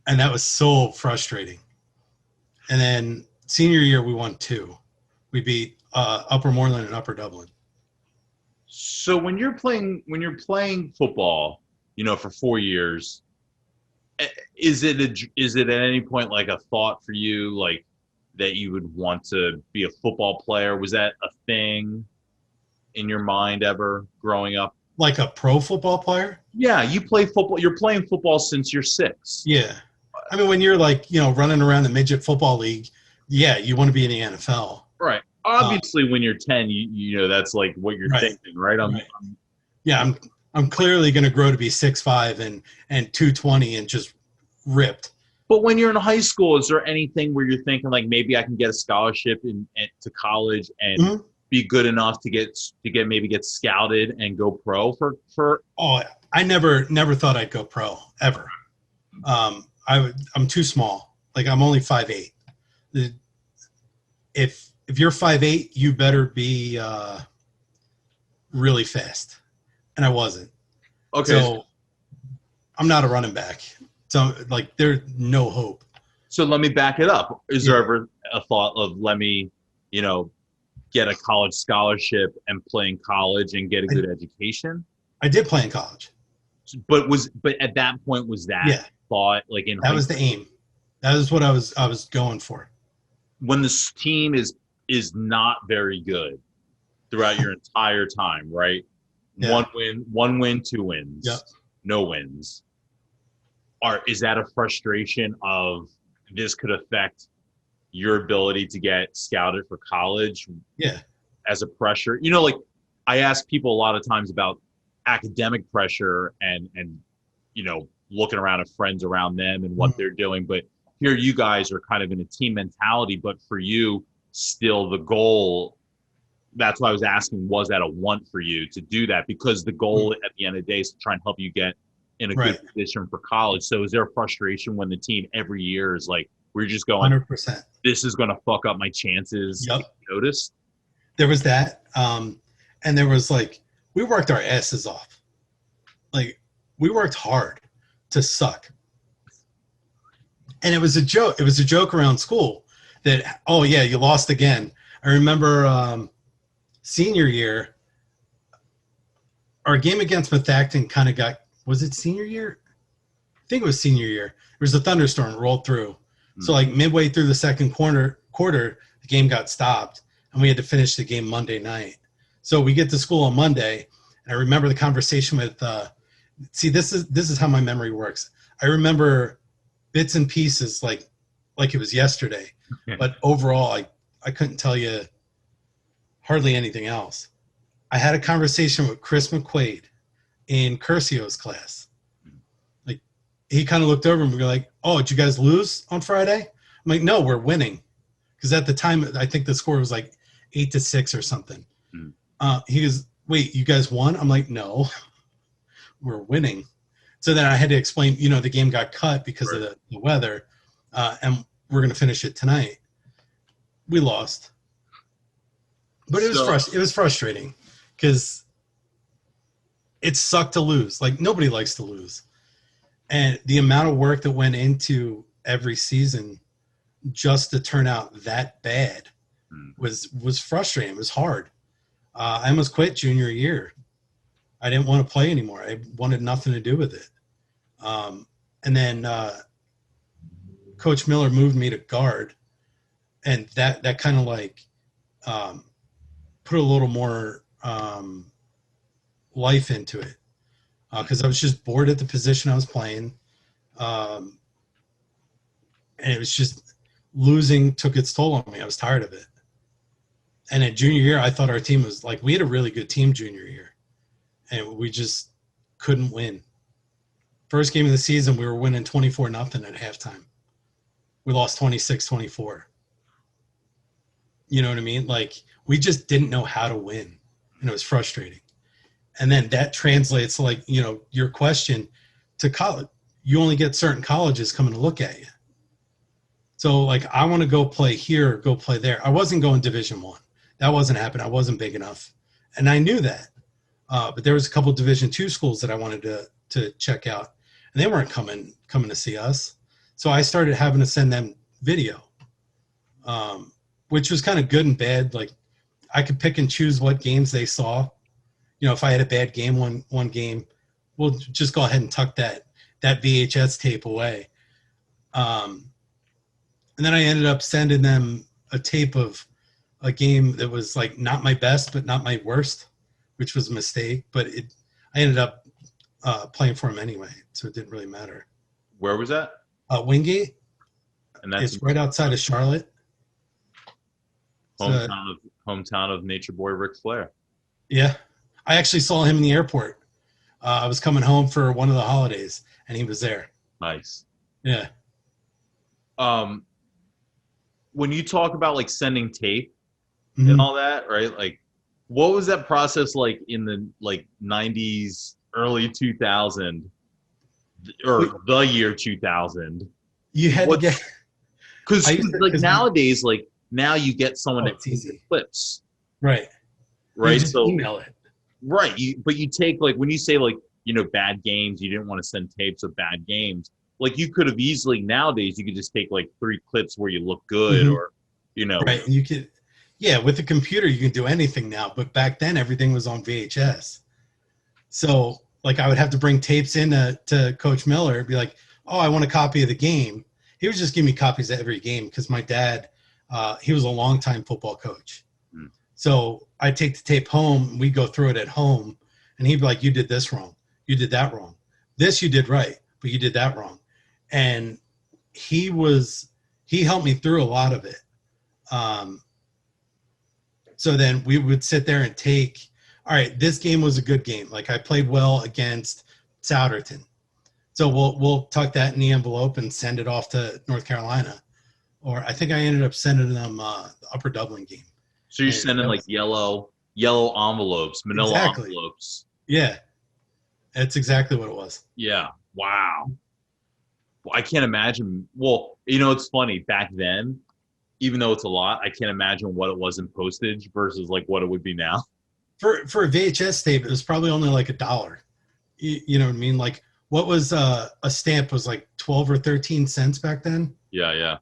Speaker 2: And that was so frustrating. And then senior year, we won two. We beat Upper Moreland and Upper Dublin.
Speaker 1: So when you're playing football, for 4 years, is it at any point like a thought for you, like that you would want to be a football player? Was that a thing in your mind ever growing up?
Speaker 2: Like a pro football player?
Speaker 1: Yeah, you play football. You're playing football since you're 6.
Speaker 2: Yeah. I mean, when you're like, running around the midget football league, yeah, you want to be in the NFL.
Speaker 1: Right. Obviously, when you're 10, that's like what you're thinking, right?
Speaker 2: I'm clearly going to grow to be 6'5" and 220 and just ripped.
Speaker 1: But when you're in high school, is there anything where you're thinking like maybe I can get a scholarship to college and be good enough to get scouted and go pro for?
Speaker 2: Oh, I never thought I'd go pro ever. I'm too small. Like I'm only 5'8". If you're 5'8", you better be really fast, and I wasn't.
Speaker 1: Okay.
Speaker 2: So I'm not a running back. So like there's no hope.
Speaker 1: So let me back it up. Is there ever a thought of let me, get a college scholarship and play in college and get a good education?
Speaker 2: I did play in college.
Speaker 1: But at that point was that thought like in
Speaker 2: that was the aim. That is what I was going for.
Speaker 1: When this team is not very good throughout your entire time, right? Yeah. One win, 2 wins, no wins. Is that a frustration of this could affect your ability to get scouted for college?
Speaker 2: Yeah.
Speaker 1: As a pressure, like I ask people a lot of times about academic pressure and looking around at friends around them and what they're doing, but here you guys are kind of in a team mentality, but for you, still the goal, that's why I was asking, was that a want for you to do that? Because the goal at the end of the day is to try and help you get in a good position for college. So is there a frustration when the team every year is like, we're just going
Speaker 2: 100%.
Speaker 1: This is going to fuck up my chances?
Speaker 2: Yep.
Speaker 1: Notice?
Speaker 2: There was that. And there was like, we worked our asses off. Like we worked hard to suck. And it was a joke. It was a joke around school that, oh yeah, you lost again. I remember senior year, our game against Methacton kind of got, was it senior year? I think it was senior year. There was a thunderstorm rolled through. So like midway through the second quarter, the game got stopped and we had to finish the game Monday night. So we get to school on Monday and I remember the conversation with, this is how my memory works. I remember bits and pieces like it was yesterday, but overall I couldn't tell you hardly anything else. I had a conversation with Chris McQuaid in Curcio's class. Like he kind of looked over and we were like, oh, did you guys lose on Friday? I'm like, no, we're winning. Because at the time, I think the score was like 8-6 or something. He goes, wait, you guys won? I'm like, no, we're winning. So then I had to explain, the game got cut because of the weather, and we're going to finish it tonight. We lost. But it was frustrating because it sucked to lose. Like nobody likes to lose. And the amount of work that went into every season just to turn out that bad was frustrating. It was hard. I almost quit junior year. I didn't want to play anymore. I wanted nothing to do with it. And then Coach Miller moved me to guard, and that kind of like put a little more life into it because I was just bored at the position I was playing, and it was just losing took its toll on me. I was tired of it. And at junior year, I thought our team was like, we had a really good team junior year, and we just couldn't win. First game of the season, we were winning 24-0 at halftime. We lost 26-24. You know what I mean? Like, we just didn't know how to win, and it was frustrating. And then that translates, like, your question to college. You only get certain colleges coming to look at you. So, like, I want to go play here, go play there. I wasn't going Division 1. That wasn't happening. I wasn't big enough. And I knew that. But there was a couple of Division 2 schools that I wanted to check out. And they weren't coming to see us. So I started having to send them video, which was kind of good and bad. Like, I could pick and choose what games they saw. If I had a bad game one game, we'll just go ahead and tuck that VHS tape away. And then I ended up sending them a tape of a game that was like not my best, but not my worst, which was a mistake. But I ended up playing for them anyway, so it didn't really matter.
Speaker 1: Where was that?
Speaker 2: Wingate.
Speaker 1: And that's
Speaker 2: it's right outside of Charlotte.
Speaker 1: Hometown of Nature Boy Ric Flair.
Speaker 2: Yeah. I actually saw him in the airport. I was coming home for one of the holidays, and he was there.
Speaker 1: Nice.
Speaker 2: Yeah.
Speaker 1: When you talk about like sending tape
Speaker 2: Mm-hmm.
Speaker 1: and all that, right? Like, what was that process like in the like 90s, early 2000, or the year 2000?
Speaker 2: You had to get
Speaker 1: because like nowadays, like now you get someone that takes
Speaker 2: easy.
Speaker 1: Clips,
Speaker 2: right?
Speaker 1: Right.
Speaker 2: So email it.
Speaker 1: Right. But you take, like, when you say, like, bad games, you didn't want to send tapes of bad games. Like, you could have easily, nowadays, you could just take, like, 3 clips where you look good, or,
Speaker 2: Right. And you could, with the computer, you can do anything now. But back then, everything was on VHS. So, like, I would have to bring tapes in to Coach Miller and be like, oh, I want a copy of the game. He would just give me copies of every game because my dad, he was a longtime football coach. Mm. So I'd take the tape home, we'd go through it at home, and he'd be like, you did this wrong. You did that wrong. This you did right, but you did that wrong. And he helped me through a lot of it. So then we would sit there and take, all right, this game was a good game. Like, I played well against Souderton. So we'll tuck that in the envelope and send it off to North Carolina. Or I think I ended up sending them the Upper Dublin game.
Speaker 1: So you're sending like yellow envelopes, manila envelopes.
Speaker 2: Yeah. That's exactly what it was.
Speaker 1: Yeah. Wow. Well, I can't imagine. Well, it's funny. Back then, even though it's a lot, I can't imagine what it was in postage versus like what it would be now.
Speaker 2: For a VHS tape, it was probably only like $1. You know what I mean? Like, what was a stamp was like 12 or 13 cents back then.
Speaker 1: Yeah, yeah.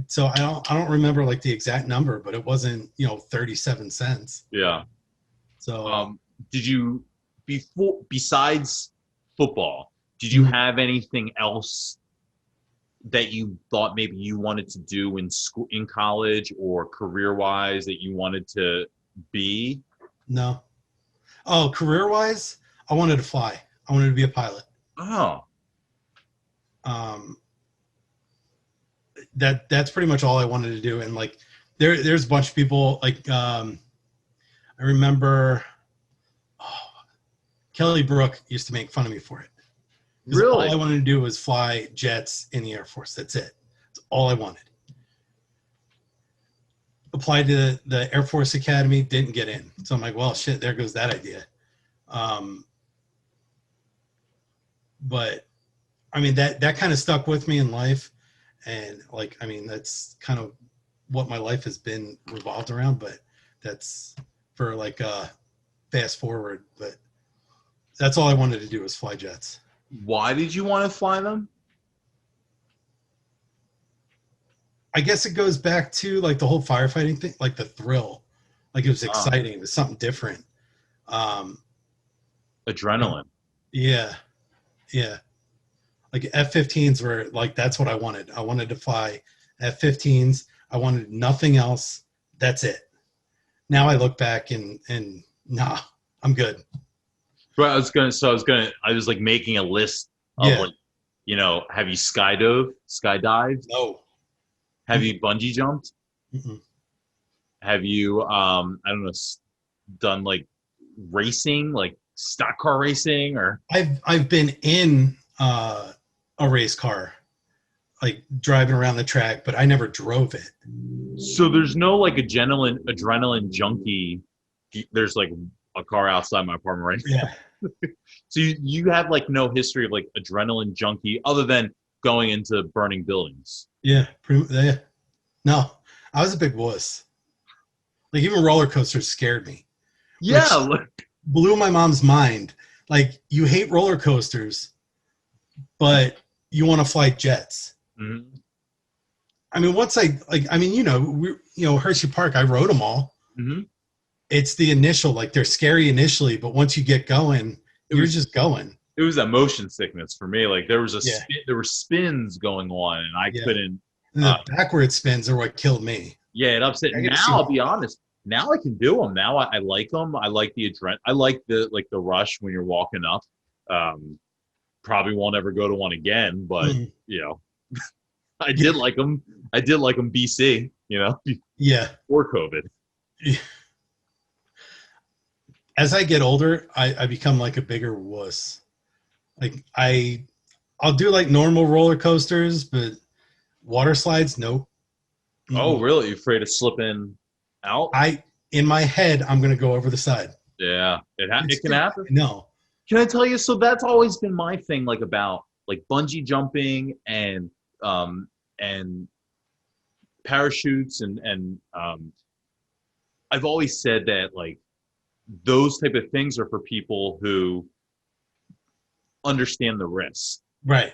Speaker 2: So I don't remember like the exact number, but it wasn't 37 cents.
Speaker 1: Yeah.
Speaker 2: So
Speaker 1: did you besides football? Did you have anything else that you thought maybe you wanted to do in school, in college, or career wise that you wanted to be?
Speaker 2: No. Oh, career wise, I wanted to fly. I wanted to be a pilot.
Speaker 1: Oh.
Speaker 2: That's pretty much all I wanted to do. And like there's a bunch of people like I remember Kelly Brook used to make fun of me for it.
Speaker 1: Really?
Speaker 2: All I wanted to do was fly jets in the Air Force. That's it. That's all I wanted. Applied to the Air Force Academy, didn't get in. So I'm like, well, shit, there goes that idea. But I mean, that kind of stuck with me in life. And like, I mean, that's kind of what my life has been revolved around, but that's for like fast forward. But that's all I wanted to do was fly jets.
Speaker 1: Why did you want to fly them?
Speaker 2: I guess it goes back to like the whole firefighting thing, like the thrill. Like, it was exciting. It was something different.
Speaker 1: Adrenaline.
Speaker 2: Yeah. Yeah. Like F-15s were like, that's what I wanted. I wanted to fly F-15s. I wanted nothing else. That's it. Now I look back and nah, I'm good.
Speaker 1: Right. I was like making a list of like, have you skydived?
Speaker 2: No.
Speaker 1: Have you bungee jumped?
Speaker 2: Mm-mm.
Speaker 1: Have you, I don't know, done like racing, like stock car racing, or?
Speaker 2: I've been in a race car, like driving around the track, but I never drove it.
Speaker 1: So there's no like adrenaline junkie. There's like a car outside my apartment right now.
Speaker 2: Yeah.
Speaker 1: So you have like no history of like adrenaline junkie other than going into burning buildings.
Speaker 2: Yeah. Yeah. No, I was a big wuss. Like even roller coasters scared me,
Speaker 1: Yeah.
Speaker 2: which blew my mom's mind. Like you hate roller coasters, but you want to fly jets.
Speaker 1: Mhm.
Speaker 2: I mean, Hershey Park, I rode them all.
Speaker 1: Mhm.
Speaker 2: It's the initial, like they're scary initially, but once you get going, you're just going.
Speaker 1: It was that motion sickness for me. Like there was
Speaker 2: Yeah.
Speaker 1: there were spins going on, and I
Speaker 2: Yeah.
Speaker 1: couldn't.
Speaker 2: And the backward spins are what killed me.
Speaker 1: Yeah, it upset.
Speaker 2: I gotta
Speaker 1: Now
Speaker 2: see
Speaker 1: I'll
Speaker 2: them.
Speaker 1: be honest. Now I can do them. Now I like them. I like the adrenaline. I like the rush when you're walking up. Probably won't ever go to one again, but
Speaker 2: Mhm.
Speaker 1: you know, I did like them. I did like them BC. You know,
Speaker 2: Yeah.
Speaker 1: before COVID.
Speaker 2: As I get older, I become like a bigger wuss. Like I'll do like normal roller coasters, but water slides, nope.
Speaker 1: Oh,
Speaker 2: Mm-mm.
Speaker 1: really? You afraid of slipping out?
Speaker 2: In my head, I'm gonna go over the side.
Speaker 1: Yeah, it can happen.
Speaker 2: No.
Speaker 1: Can I tell you? So that's always been my thing, like about like bungee jumping and parachutes and I've always said that like those type of things are for people who understand the risks,
Speaker 2: Right.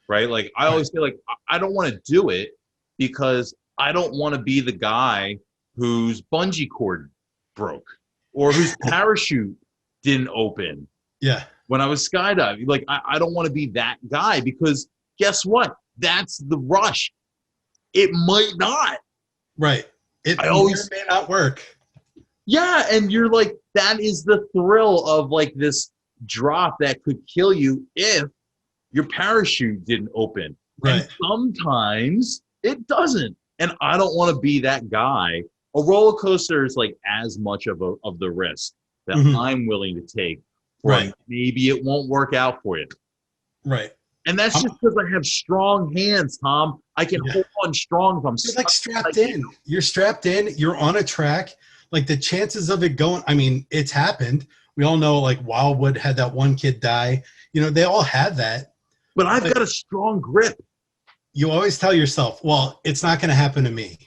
Speaker 1: right? Like I
Speaker 2: Right.
Speaker 1: always say, like I don't want to do it because I don't want to be the guy whose bungee cord broke or whose parachute didn't open
Speaker 2: Yeah.
Speaker 1: when I was skydiving. Like I don't want to be that guy because guess what? That's the rush. It might not.
Speaker 2: Right. It
Speaker 1: I always
Speaker 2: may not work.
Speaker 1: Yeah, and you're like, that is the thrill of like this drop that could kill you if your parachute didn't open.
Speaker 2: Right.
Speaker 1: And sometimes it doesn't. And I don't want to be that guy. A roller coaster is like as much of the risk that I'm willing to take.
Speaker 2: Right.
Speaker 1: Maybe it won't work out for you.
Speaker 2: Right.
Speaker 1: And that's just because I have strong hands, Tom. I can hold on strong if I'm
Speaker 2: You're like strapped in. You're strapped in. You're on a track. Like the chances of it going, I mean, it's happened. We all know like Wildwood had that one kid die. You know, they all had that.
Speaker 1: But I've got a strong grip.
Speaker 2: You always tell yourself, well, it's not going to happen to me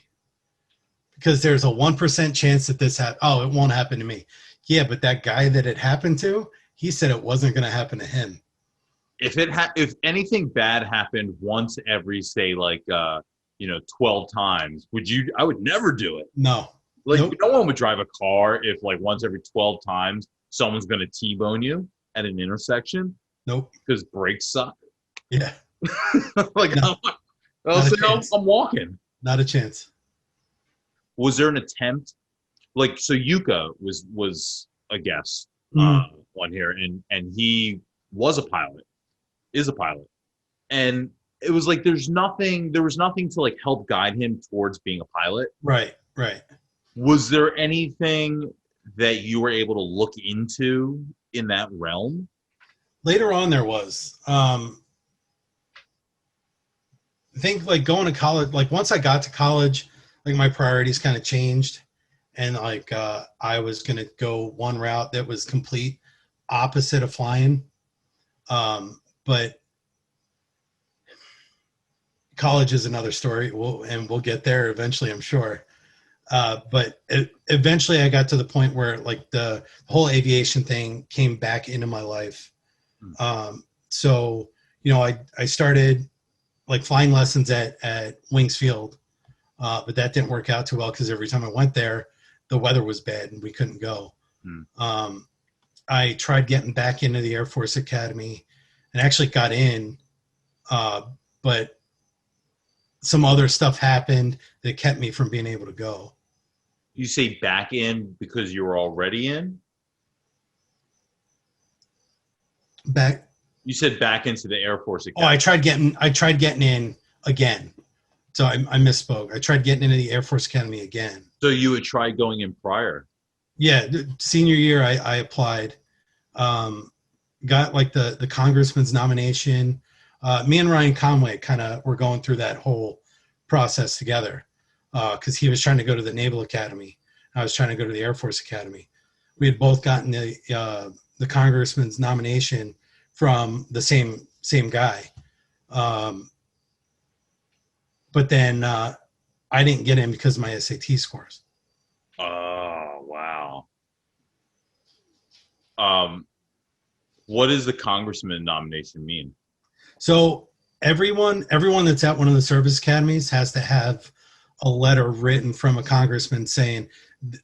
Speaker 2: because there's a 1% chance that it won't happen to me. Yeah, but that guy that it happened to, he said it wasn't going to happen to him.
Speaker 1: If anything bad happened once every say like 12 times, I would never do it.
Speaker 2: No.
Speaker 1: Like
Speaker 2: Nope.
Speaker 1: no one would drive a car if like once every 12 times someone's going to T-bone you at an intersection.
Speaker 2: Nope.
Speaker 1: Because brakes suck.
Speaker 2: Yeah.
Speaker 1: Like
Speaker 2: No.
Speaker 1: I'm walking.
Speaker 2: Not a chance.
Speaker 1: Was there an attempt? Like so Yuka was a guest on here and he was a pilot. Is a pilot. And it was like there was nothing to like help guide him towards being a pilot.
Speaker 2: Right, right.
Speaker 1: Was there anything that you were able to look into in that realm?
Speaker 2: Later on there was. I think like going to college, like once I got to college, like my priorities kind of changed. And like I was gonna go one route that was complete opposite of flying. But college is another story. We'll get there eventually, I'm sure. But eventually I got to the point where like the whole aviation thing came back into my life. So, I started like flying lessons at Wings Field, but that didn't work out too well because every time I went there, the weather was bad and we couldn't go. I tried getting back into the Air Force Academy and actually got in, but some other stuff happened that kept me from being able to go.
Speaker 1: You say back in because you were already in?
Speaker 2: Back.
Speaker 1: You said back into the Air Force Academy.
Speaker 2: Oh, I tried getting in again. So I misspoke. I tried getting into the Air Force Academy again.
Speaker 1: So you had tried going in prior?
Speaker 2: Yeah, senior year I applied. Got like the congressman's nomination. Me and Ryan Conway kind of were going through that whole process together because he was trying to go to the Naval Academy. I was trying to go to the Air Force Academy. We had both gotten the congressman's nomination from the same guy. But then I didn't get in because of my SAT scores.
Speaker 1: Oh, wow. What does the congressman nomination mean?
Speaker 2: So everyone that's at one of the service academies has to have a letter written from a congressman saying,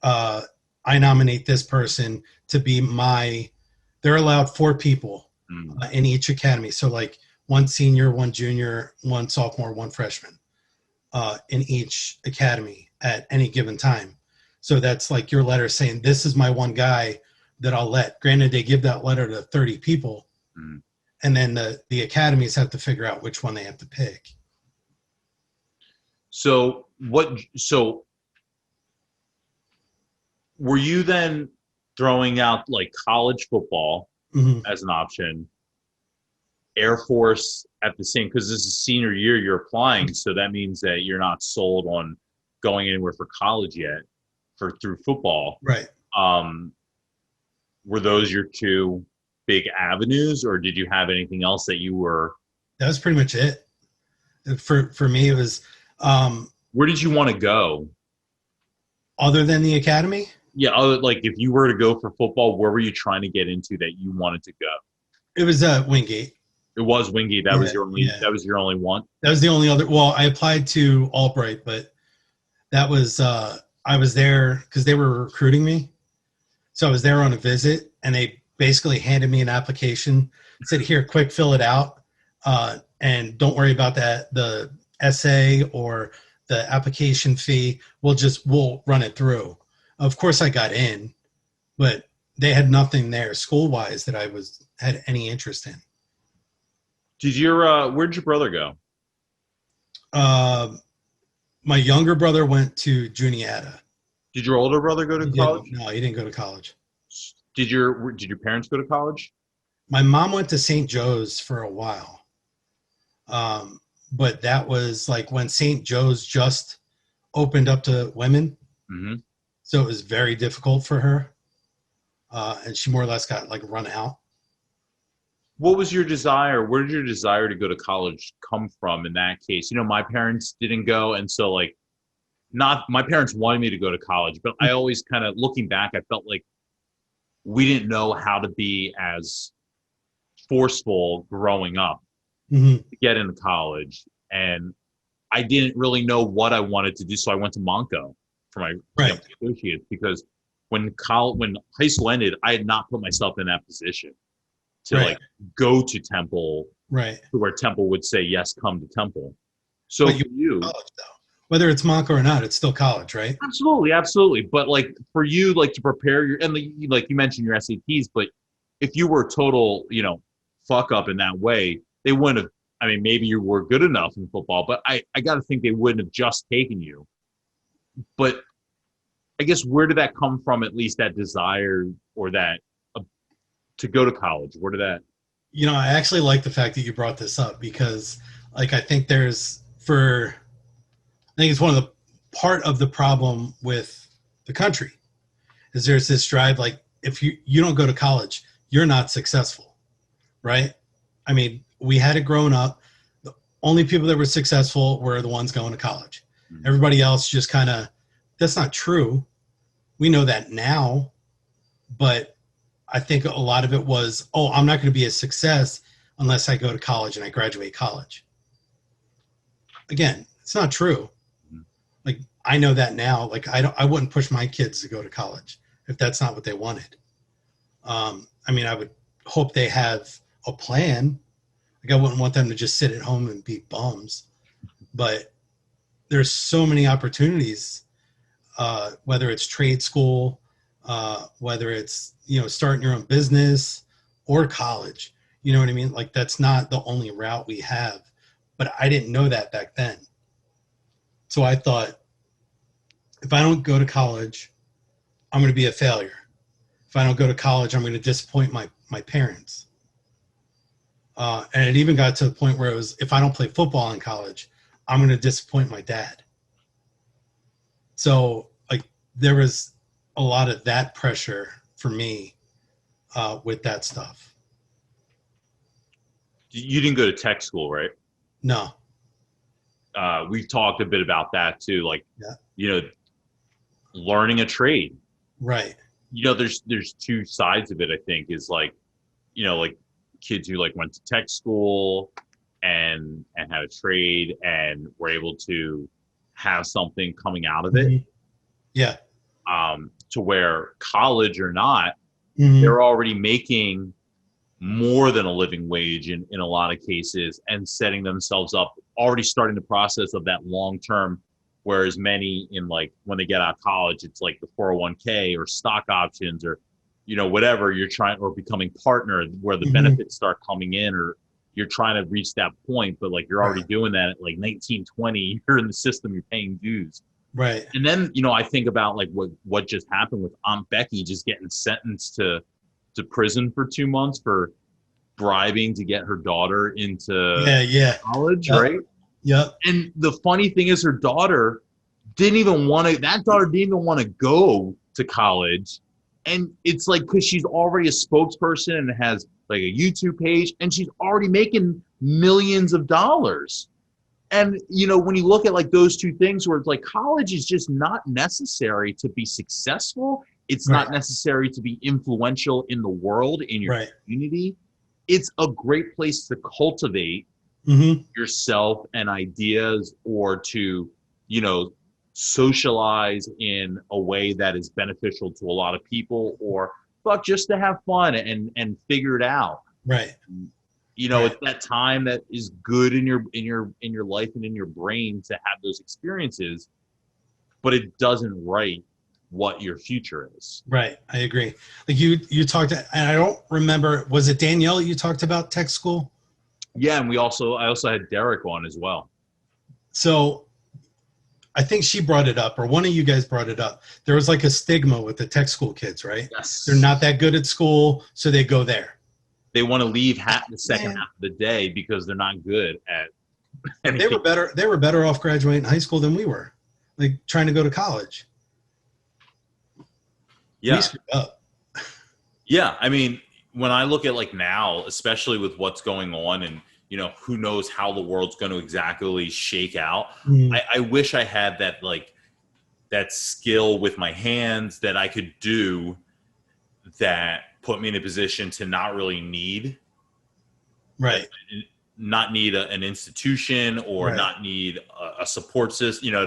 Speaker 2: I nominate this person to be they're allowed 4 people in each academy. So like 1 senior, 1 junior, 1 sophomore, 1 freshman in each academy at any given time. So that's like your letter saying, this is my one guy that I'll let. Granted, they give that letter to 30 people, and then the academies have to figure out which one they have to pick.
Speaker 1: So were you then throwing out like college football as an option, Air Force at the same, because this is senior year you're applying, so that means that you're not sold on going anywhere for college yet through football.
Speaker 2: Right.
Speaker 1: Were those your 2 big avenues, or did you have anything else that you were?
Speaker 2: That was pretty much it. For me, it was.
Speaker 1: Where did you want to go?
Speaker 2: Other than the academy?
Speaker 1: Yeah, like if you were to go for football, where were you trying to get into that you wanted to go?
Speaker 2: It was Wingate.
Speaker 1: It was Wingate. That was your only. Yeah. That was your only one.
Speaker 2: That was the only other. Well, I applied to Albright, but that was I was there because they were recruiting me. So I was there on a visit, and they basically handed me an application, said, "Here, quick, fill it out, and don't worry about the essay or the application fee. We'll run it through." Of course, I got in, but they had nothing there school-wise that I had any interest in.
Speaker 1: Where'd your brother go?
Speaker 2: My younger brother went to Juniata.
Speaker 1: Did your older brother go to college?
Speaker 2: No, he didn't go to college.
Speaker 1: Did your parents go to college?
Speaker 2: My mom went to St. Joe's for a while. But that was like when St. Joe's just opened up to women. Mm-hmm. So it was very difficult for her. And she more or less got like run out.
Speaker 1: What was your desire? Where did your desire to go to college come from in that case? My parents didn't go. And so like, my parents wanted me to go to college, but I always kind of, looking back, I felt like we didn't know how to be as forceful growing up to get into college. And I didn't really know what I wanted to do. So I went to Monco for my associates, because when high school ended, I had not put myself in that position to like go to Temple, to where Temple would say, yes, come to Temple. So for you,
Speaker 2: college, though. Whether it's Monco or not, it's still college, right?
Speaker 1: Absolutely. But like for you, like to prepare like you mentioned your SATs, but if you were a total, fuck up in that way, they wouldn't have. I mean, maybe you were good enough in football, but I got to think they wouldn't have just taken you. But I guess where did that come from? At least that desire or that to go to college. Where did that?
Speaker 2: I actually like the fact that you brought this up, because like I think it's one of the part of the problem with the country is there's this drive, like if you don't go to college, you're not successful, right? I mean, we had it growing up. The only people that were successful were the ones going to college. Mm-hmm. Everybody else just that's not true. We know that now, but I think a lot of it was, I'm not going to be a success unless I go to college and I graduate college. Again, it's not true. Like, I know that now. Like, I wouldn't push my kids to go to college if that's not what they wanted. I mean, I would hope they have a plan. Like, I wouldn't want them to just sit at home and be bums. But there's so many opportunities, whether it's trade school, whether it's, starting your own business or college. You know what I mean? Like, that's not the only route we have. But I didn't know that back then. So I thought, if I don't go to college, I'm going to be a failure. If I don't go to college, I'm going to disappoint my parents. And it even got to the point where it was, if I don't play football in college, I'm going to disappoint my dad. So like there was a lot of that pressure for me with that stuff.
Speaker 1: You didn't go to tech school, right?
Speaker 2: No.
Speaker 1: We've talked a bit about that too. Like,
Speaker 2: Yeah.
Speaker 1: you know, learning a trade.
Speaker 2: Right.
Speaker 1: You know, there's two sides of it. I think is like, you know, like kids who like went to tech school and had a trade and were able to have something coming out of it.
Speaker 2: Mm-hmm. Yeah.
Speaker 1: To where college or not,
Speaker 2: Mm-hmm.
Speaker 1: they're already making more than a living wage in a lot of cases and setting themselves up, already starting the process of that long term. Whereas many in like when they get out of college, it's like the 401k or stock options or, you know, whatever you're trying, or becoming partner where the
Speaker 2: Mm-hmm.
Speaker 1: benefits start coming in, or you're trying to reach that point, but like you're already
Speaker 2: Right.
Speaker 1: doing that at like 19, 20, you're in the system, you're paying dues.
Speaker 2: Right.
Speaker 1: And then, you know, I think about like what just happened with Aunt Becky just getting sentenced to prison for 2 months for bribing to get her daughter into
Speaker 2: Yeah.
Speaker 1: college,
Speaker 2: Yep.
Speaker 1: right?
Speaker 2: Yep.
Speaker 1: And the funny thing is her daughter didn't even want to go to college. And it's like, because she's already a spokesperson and has like a YouTube page and she's already making millions of dollars. And, you know, when you look at like those two things where it's like college is just not necessary to be successful. It's
Speaker 2: Right.
Speaker 1: not necessary to be influential in the world, in your
Speaker 2: Right.
Speaker 1: community. It's a great place to cultivate
Speaker 2: Mm-hmm.
Speaker 1: yourself and ideas, or to, you know, socialize in a way that is beneficial to a lot of people, or but just to have fun and figure it out.
Speaker 2: Right.
Speaker 1: You know,
Speaker 2: Right.
Speaker 1: it's that time that is good in your life and in your brain to have those experiences, but it doesn't write what your future is.
Speaker 2: Right. I agree. Like you talked, and I don't remember, was it Danielle you talked about tech school?
Speaker 1: Yeah, and I also had Derek on as well.
Speaker 2: So I think she brought it up, or one of you guys brought it up. There was like a stigma with the tech school kids, right?
Speaker 1: Yes.
Speaker 2: They're not that good at school, so they go there.
Speaker 1: They want to leave the second half of the day because they're not good at anything.
Speaker 2: They were better off graduating high school than we were, like trying to go to college.
Speaker 1: Yeah.
Speaker 2: We screwed up.
Speaker 1: Yeah. I mean, when I look at like now, especially with what's going on and, you know, who knows how the world's going to exactly shake out. I wish I had that, like that skill with my hands that I could do that put me in a position to not really need,
Speaker 2: Right.
Speaker 1: not need an institution or
Speaker 2: Right.
Speaker 1: not need a support system, you know,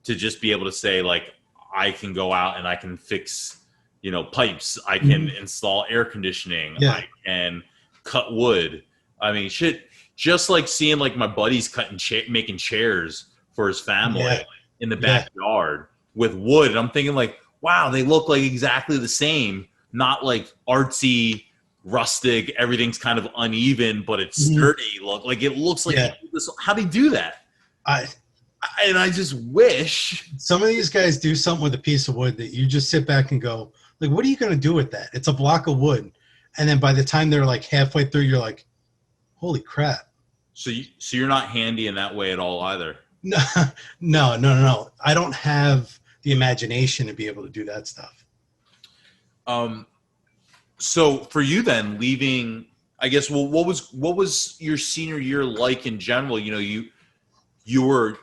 Speaker 1: to just be able to say like, I can go out and I can fix, you know, pipes. I can install air conditioning.
Speaker 2: Yeah.
Speaker 1: I can cut wood. I mean, shit, just like seeing like my buddies making chairs for his family in the backyard with wood. And I'm thinking like, wow, they look like exactly the same, not like artsy, rustic, everything's kind of uneven, but it's sturdy. Look like it looks like how do you do that? And I just wish
Speaker 2: some of these guys do something with a piece of wood that you just sit back and go, like, what are you going to do with that? It's a block of wood. And then by the time they're like halfway through, you're like, holy crap.
Speaker 1: So you're not handy in that way at all either.
Speaker 2: No. I don't have the imagination to be able to do that stuff.
Speaker 1: So for you then, leaving, I guess, well, what was your senior year like in general? You know, you were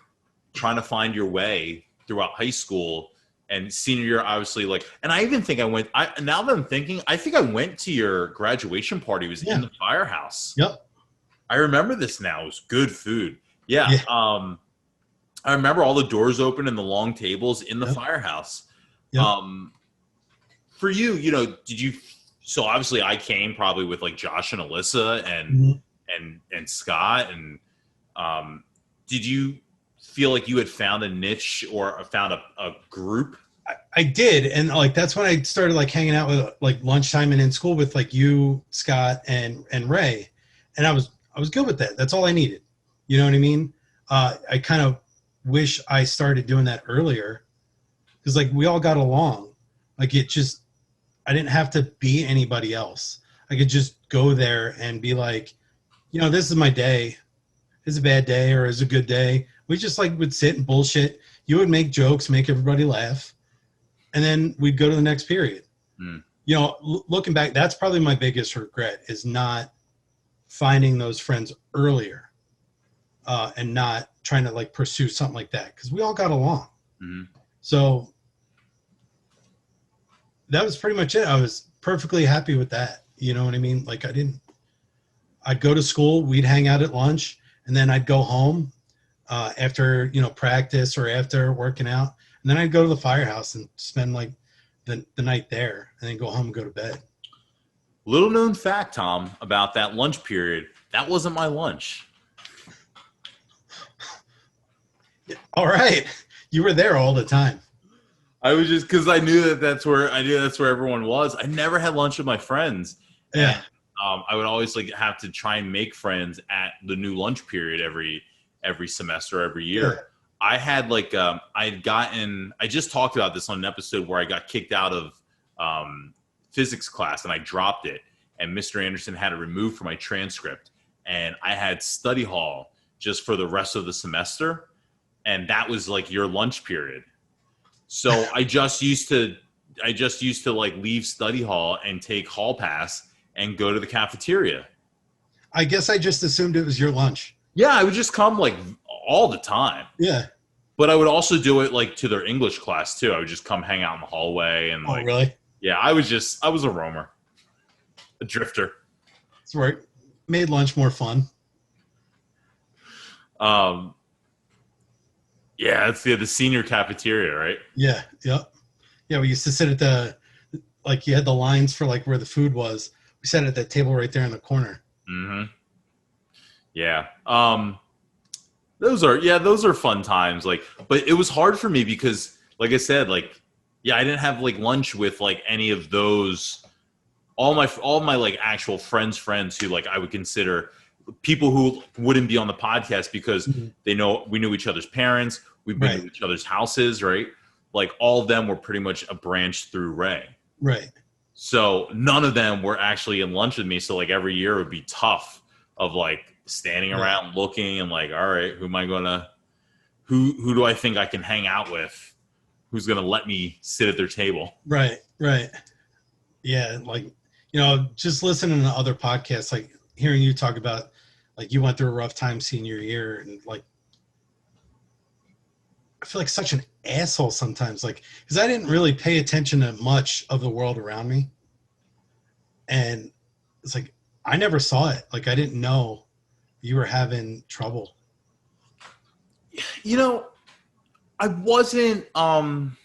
Speaker 1: trying to find your way throughout high school, and senior year, obviously, like, and I even think now that I'm thinking, I think I went to your graduation party. It was in the firehouse.
Speaker 2: Yep.
Speaker 1: I remember this now. It was good food. Yeah. I remember all the doors open and the long tables in the firehouse.
Speaker 2: Yep.
Speaker 1: For you, you know, so obviously I came probably with like Josh and Alyssa and Scott, and did you feel like you had found a niche or found a group?
Speaker 2: I did, and like that's when I started like hanging out with like lunchtime and in school with like you, Scott, and Ray, and I was good with that. That's all I needed. You know what I mean? I kind of wish I started doing that earlier, because like we all got along. Like I didn't have to be anybody else. I could just go there and be like, you know, this is my day. It's a bad day or it's a good day. We just like would sit and bullshit. You would make jokes, make everybody laugh. And then we'd go to the next period. looking back, that's probably my biggest regret is not finding those friends earlier, and not trying to like pursue something like that, because we all got along.
Speaker 1: Mm-hmm.
Speaker 2: So that was pretty much it. I was perfectly happy with that. You know what I mean? Like I'd go to school, we'd hang out at lunch, and then I'd go home after, practice or after working out. And then I'd go to the firehouse and spend like the night there, and then go home and go to bed.
Speaker 1: Little known fact, Tom, about that lunch period. That wasn't my lunch.
Speaker 2: All right. You were there all the time.
Speaker 1: I was just, because I knew that's where everyone was. I never had lunch with my friends.
Speaker 2: Yeah.
Speaker 1: And, I would always like have to try and make friends at the new lunch period every semester, every year.
Speaker 2: Yeah.
Speaker 1: I had like I just talked about this on an episode where I got kicked out of physics class and I dropped it, and Mr. Anderson had it removed from my transcript, and I had study hall just for the rest of the semester, and that was like your lunch period. So I just used to like leave study hall and take hall pass and go to the cafeteria.
Speaker 2: I guess I just assumed it was your lunch.
Speaker 1: Yeah, I would just come like all the time.
Speaker 2: Yeah.
Speaker 1: But I would also do it like to their English class too. I would just come hang out in the hallway and like.
Speaker 2: Oh, really?
Speaker 1: Yeah, I was a roamer, a drifter.
Speaker 2: That's right. Made lunch more fun.
Speaker 1: Yeah, it's the senior cafeteria, right?
Speaker 2: Yeah. Yep. Yeah, we used to sit at you had the lines for like where the food was. We sat at that table right there in the corner.
Speaker 1: Mm-hmm. Yeah. Those are fun times. Like, but it was hard for me because, like I said, like, yeah, I didn't have like lunch with like any of those, all my like actual friends who like I would consider people who wouldn't be on the podcast because we knew each other's parents. We've been to each other's houses, right? Like all of them were pretty much a branch through Ray.
Speaker 2: Right.
Speaker 1: So none of them were actually in lunch with me. So like every year it would be tough of like standing around looking and like, all right, who do I think I can hang out with? Who's going to let me sit at their table?
Speaker 2: Right. Right. Yeah. Like, just listening to other podcasts, like hearing you talk about, like you went through a rough time senior year, and like, I feel like such an asshole sometimes, like, because I didn't really pay attention to much of the world around me. And it's like, I never saw it. Like, I didn't know you were having trouble.
Speaker 1: I wasn't, and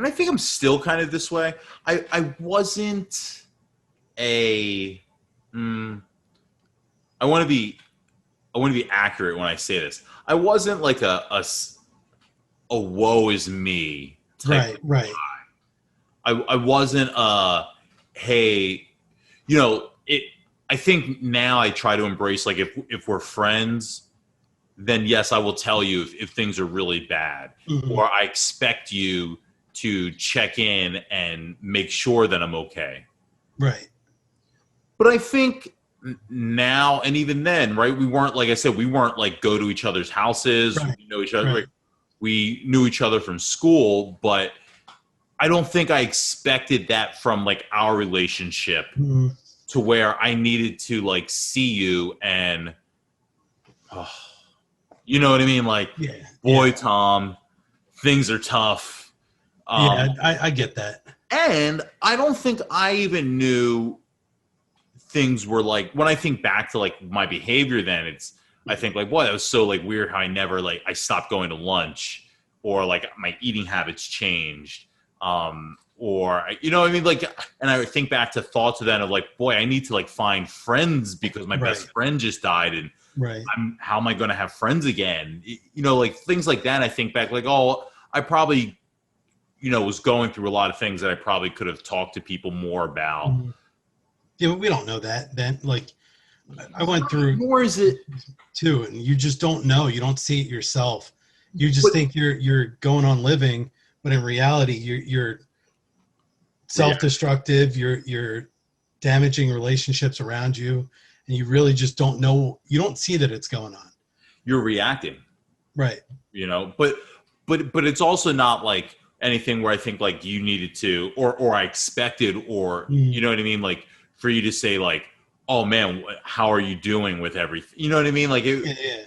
Speaker 1: I think I'm still kind of this way. I wasn't I want to be accurate when I say this. I wasn't like a woe is me type.
Speaker 2: Right.
Speaker 1: I wasn't hey, I think now I try to embrace, like, if we're friends, then yes, I will tell you if things are really bad, or I expect you to check in and make sure that I'm okay.
Speaker 2: Right.
Speaker 1: But I think now, and even then, right, we weren't, like I said, we weren't like go to each other's houses.
Speaker 2: Right.
Speaker 1: We know each other.
Speaker 2: Right.
Speaker 1: Like, we knew each other from school, but I don't think I expected that from like our relationship to where I needed to like see you and, you know what I mean? Like, Tom, things are tough.
Speaker 2: I get that.
Speaker 1: And I don't think I even knew things were like, when I think back to like my behavior then, I think like, boy, that was so like weird how I stopped going to lunch, or like my eating habits changed. Or, you know what I mean? Like, and I think back to thoughts of that of like, boy, I need to like find friends because my best friend just died, and how am I going to have friends again? Like things like that. I think back like, oh, I probably, was going through a lot of things that I probably could have talked to people more about.
Speaker 2: Yeah, but we don't know that then. Like, I went through
Speaker 1: more is it
Speaker 2: too, and you just don't know. You don't see it yourself. You just think you're going on living, but in reality, you're self-destructive. You're damaging relationships around you, and you really just don't know. You don't see that it's going on.
Speaker 1: You're reacting,
Speaker 2: right?
Speaker 1: But it's also not like anything where I think like you needed to, or I expected, or you know what I mean, like for you to say like, oh man, how are you doing with everything? You know what I mean? Like
Speaker 2: Yeah, yeah.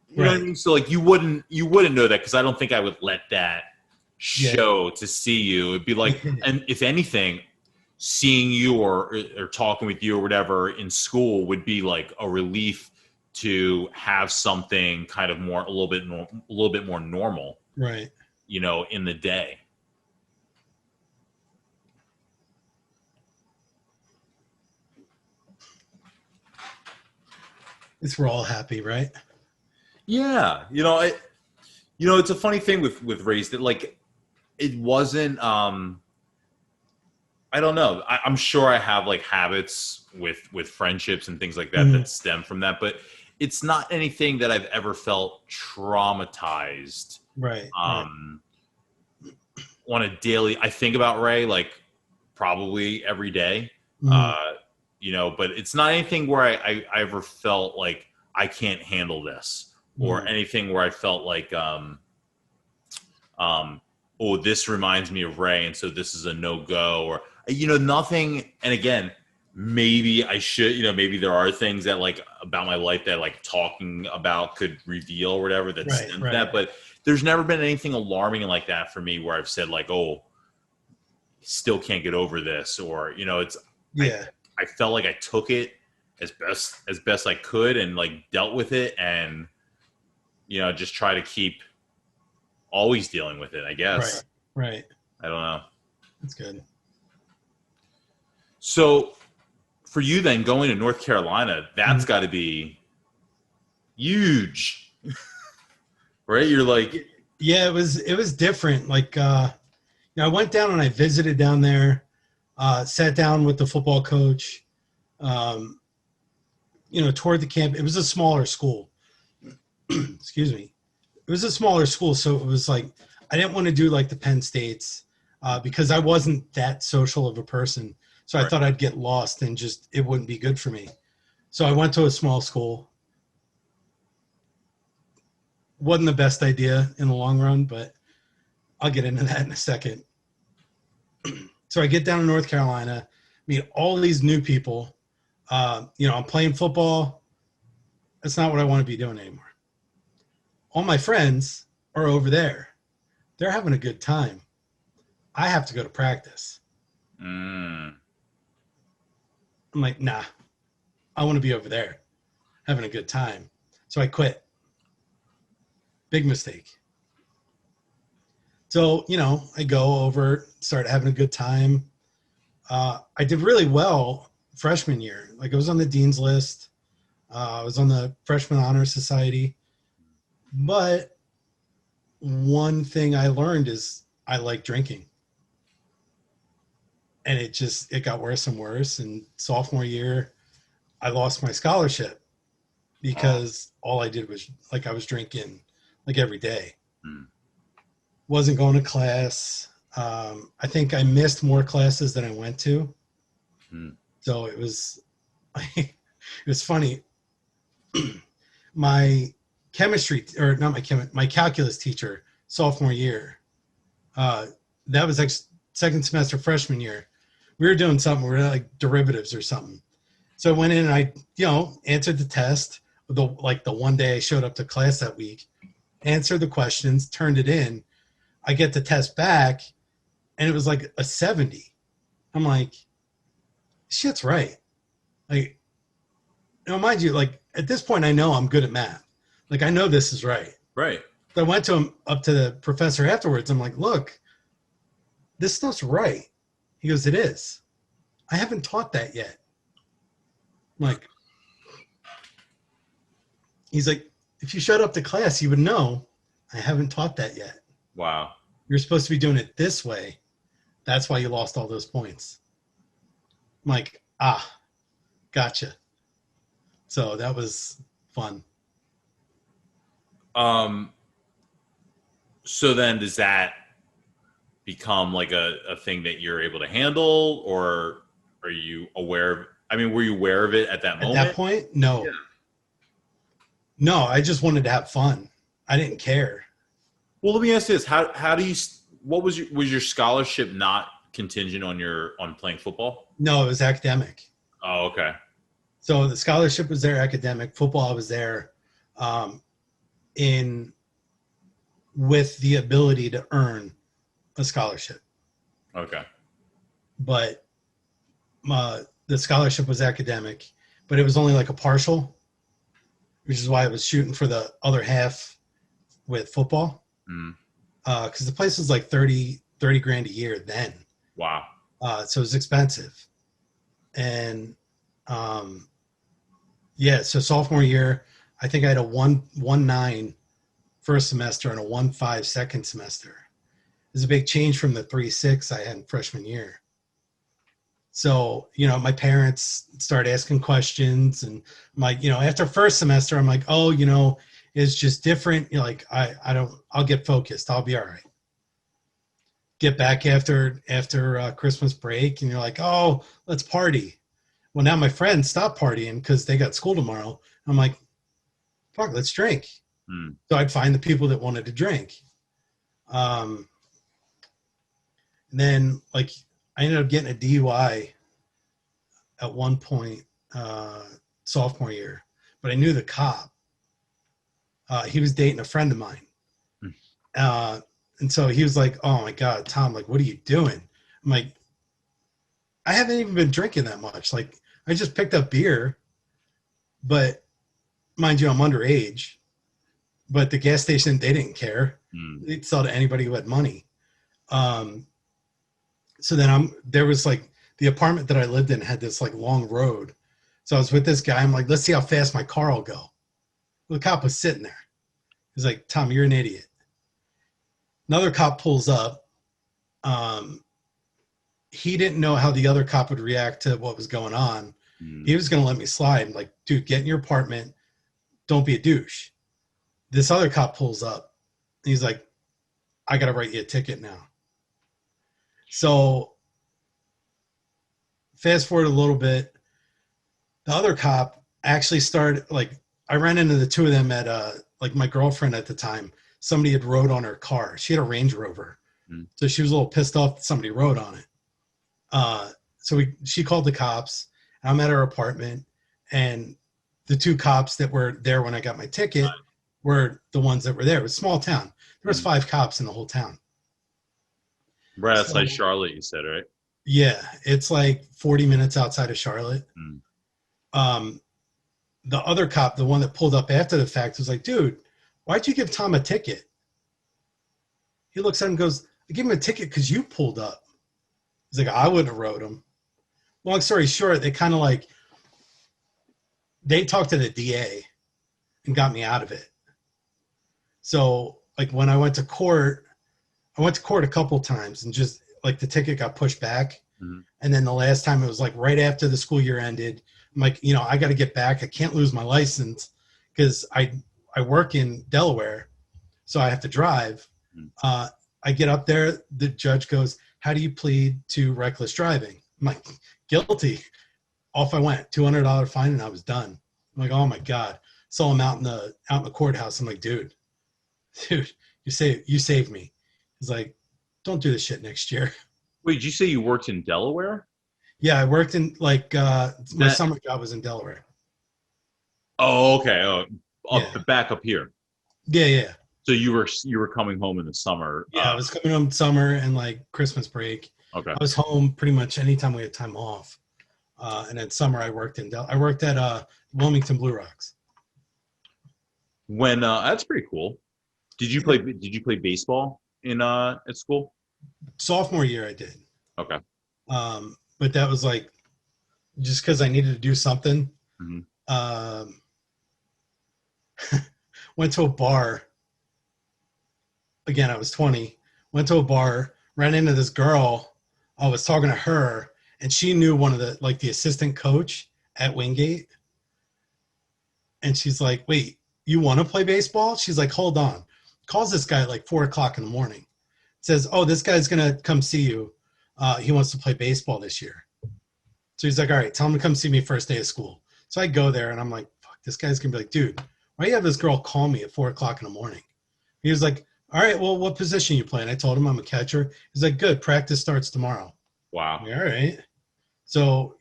Speaker 1: you know what I mean? So like you wouldn't know that, because I don't think I would let that
Speaker 2: Yeah.
Speaker 1: show to see you. It'd be like, and if anything, seeing you or talking with you or whatever in school would be like a relief to have something kind of more a little bit more normal,
Speaker 2: Right.
Speaker 1: you know, in the day.
Speaker 2: It's we're all happy, right?
Speaker 1: Yeah, it's a funny thing with race that like it wasn't. I don't know. I'm sure I have like habits with friendships and things like that that stem from that, but it's not anything that I've ever felt traumatized.
Speaker 2: Right. Right.
Speaker 1: On a daily, I think about Ray like probably every day, but it's not anything where I ever felt like I can't handle this, or anything where I felt like oh, this reminds me of Ray, and so this is a no-go, or nothing. And again, maybe I should, maybe there are things that like about my life that like talking about could reveal or whatever that stems that, but there's never been anything alarming like that for me where I've said like, oh, still can't get over this, or it's I felt like I took it as best I could and like dealt with it, and just try to keep always dealing with it, I guess.
Speaker 2: Right.
Speaker 1: I don't know.
Speaker 2: That's good.
Speaker 1: So for you then, going to North Carolina, that's got to be huge. Right? You're like,
Speaker 2: yeah, it was different. Like, I went down and I visited down there, sat down with the football coach, toured the camp. It was a smaller school. Excuse me. It was a smaller school. So it was like, I didn't want to do like the Penn States because I wasn't that social of a person. So I thought I'd get lost and just, it wouldn't be good for me. So I went to a small school. Wasn't the best idea in the long run, but I'll get into that in a second. So I get down to North Carolina, meet all these new people. I'm playing football. That's not what I want to be doing anymore. All my friends are over there. They're having a good time. I have to go to practice. I'm like, nah, I want to be over there having a good time. So I quit. Big mistake. So, I go over, start having a good time. I did really well freshman year. Like I was on the dean's list. I was on the freshman honor society. But one thing I learned is I like drinking. And it got worse and worse. And sophomore year, I lost my scholarship because all I did was like I was drinking like every day. Wasn't going to class. I think I missed more classes than I went to. So it was funny. My my calculus teacher sophomore year, that was like second semester freshman year. We were doing something, we were like derivatives or something. So I went in and I, answered the test. The one day I showed up to class that week, answered the questions, turned it in. I get the test back and it was like a 70. I'm like, shit's right. Like, mind you, like at this point, I know I'm good at math. Like I know this is right.
Speaker 1: Right.
Speaker 2: So I went up to the professor afterwards. I'm like, look, this stuff's right. He goes, it is. I haven't taught that yet. I'm like, he's like, if you showed up to class, you would know I haven't taught that yet.
Speaker 1: Wow.
Speaker 2: You're supposed to be doing it this way. That's why you lost all those points. I'm like, gotcha. So that was fun.
Speaker 1: So then does that become like a thing that you're able to handle, or are you aware of, were you aware of it at that moment?
Speaker 2: At that point? No. Yeah. No, I just wanted to have fun. I didn't care.
Speaker 1: Well, let me ask you this. How do you, was your scholarship not contingent on playing football?
Speaker 2: No, it was academic.
Speaker 1: Oh, okay.
Speaker 2: So the scholarship was there, academic. Football, I was there um, in with the ability to earn a scholarship.
Speaker 1: Okay.
Speaker 2: But the scholarship was academic, but it was only like a partial, which is why I was shooting for the other half with football.
Speaker 1: Mm.
Speaker 2: Because the place was like 30 grand a year then.
Speaker 1: Wow.
Speaker 2: So it was expensive. And yeah, so sophomore year, I think I had a 1.9 first semester and a 1.5 second semester. It was a big change from the 3.6 I had in freshman year. So, my parents started asking questions, and I'm like, after first semester, I'm like, oh, it's just different. Like, I'll get focused. I'll be all right. Get back after Christmas break, and you're like, oh, let's party. Well, now my friends stopped partying because they got school tomorrow. I'm like, fuck, let's drink.
Speaker 1: Mm.
Speaker 2: So I'd find the people that wanted to drink. And then, like, I ended up getting a DUI at one point, sophomore year, but I knew the cop. He was dating a friend of mine. And so he was like, oh my God, Tom, like, what are you doing? I'm like, I haven't even been drinking that much. Like, I just picked up beer, but mind you, I'm underage. But the gas station, they didn't care.
Speaker 1: Mm.
Speaker 2: They'd sell to anybody who had money. So then there was like the apartment that I lived in had this like long road. So I was with this guy. I'm like, let's see how fast my car will go. Well, the cop was sitting there. He's like, Tom, you're an idiot. Another cop pulls up. He didn't know how the other cop would react to what was going on.
Speaker 1: Mm.
Speaker 2: He was going to let me slide. I'm like, dude, get in your apartment. Don't be a douche. This other cop pulls up. He's like, I got to write you a ticket now. So fast forward a little bit. The other cop actually started, like, I ran into the two of them at, like, my girlfriend at the time. Somebody had rode on her car. She had a Range Rover.
Speaker 1: Mm.
Speaker 2: So she was a little pissed off that somebody rode on it. She called the cops. I'm at her apartment, and the two cops that were there when I got my ticket were the ones that were there. It was a small town. There was 5 cops in the whole town.
Speaker 1: Right outside Charlotte, you said, right?
Speaker 2: Yeah, it's like 40 minutes outside of Charlotte.
Speaker 1: Mm.
Speaker 2: The other cop, the one that pulled up after the fact, was like, dude, why'd you give Tom a ticket? He looks at him and goes, I gave him a ticket because you pulled up. He's like, I wouldn't have rode him. Long story short, they kind of like, they talked to the DA and got me out of it. So like when I went to court a couple times, and just like the ticket got pushed back.
Speaker 1: Mm-hmm.
Speaker 2: And then the last time it was like right after the school year ended. I'm like, I got to get back. I can't lose my license because I work in Delaware, so I have to drive.
Speaker 1: Mm-hmm.
Speaker 2: I get up there. The judge goes, how do you plead to reckless driving? I'm like, guilty. Off I went, $200 fine, and I was done. I'm like, oh my God. Saw him out in the courthouse. I'm like, dude, you saved me. He's like, don't do this shit next year.
Speaker 1: Wait, did you say you worked in Delaware?
Speaker 2: Yeah, I worked in like my summer job was in Delaware.
Speaker 1: Oh, okay.
Speaker 2: Yeah.
Speaker 1: Back up here.
Speaker 2: Yeah.
Speaker 1: So you were coming home in the summer.
Speaker 2: Yeah, I was coming home summer and like Christmas break.
Speaker 1: Okay.
Speaker 2: I was home pretty much anytime we had time off. And then summer I worked at Wilmington Blue Rocks.
Speaker 1: When that's pretty cool. Did you play baseball at school?
Speaker 2: Sophomore year I did.
Speaker 1: Okay.
Speaker 2: But that was like just because I needed to do something.
Speaker 1: Mm-hmm.
Speaker 2: Went to a bar. Again, I was 20. Went to a bar, ran into this girl. I was talking to her, and she knew one of the assistant coach at Wingate. And she's like, wait, you want to play baseball? She's like, hold on. Calls this guy at like 4:00 in the morning. Says, oh, this guy's going to come see you. He wants to play baseball this year. So he's like, all right, tell him to come see me first day of school. So I go there, and I'm like, fuck, this guy's going to be like, dude, why do you have this girl call me at 4:00 in the morning? He was like, all right, well, what position you play? And I told him I'm a catcher. He's like, good, practice starts tomorrow.
Speaker 1: Wow.
Speaker 2: I'm like, all right. So,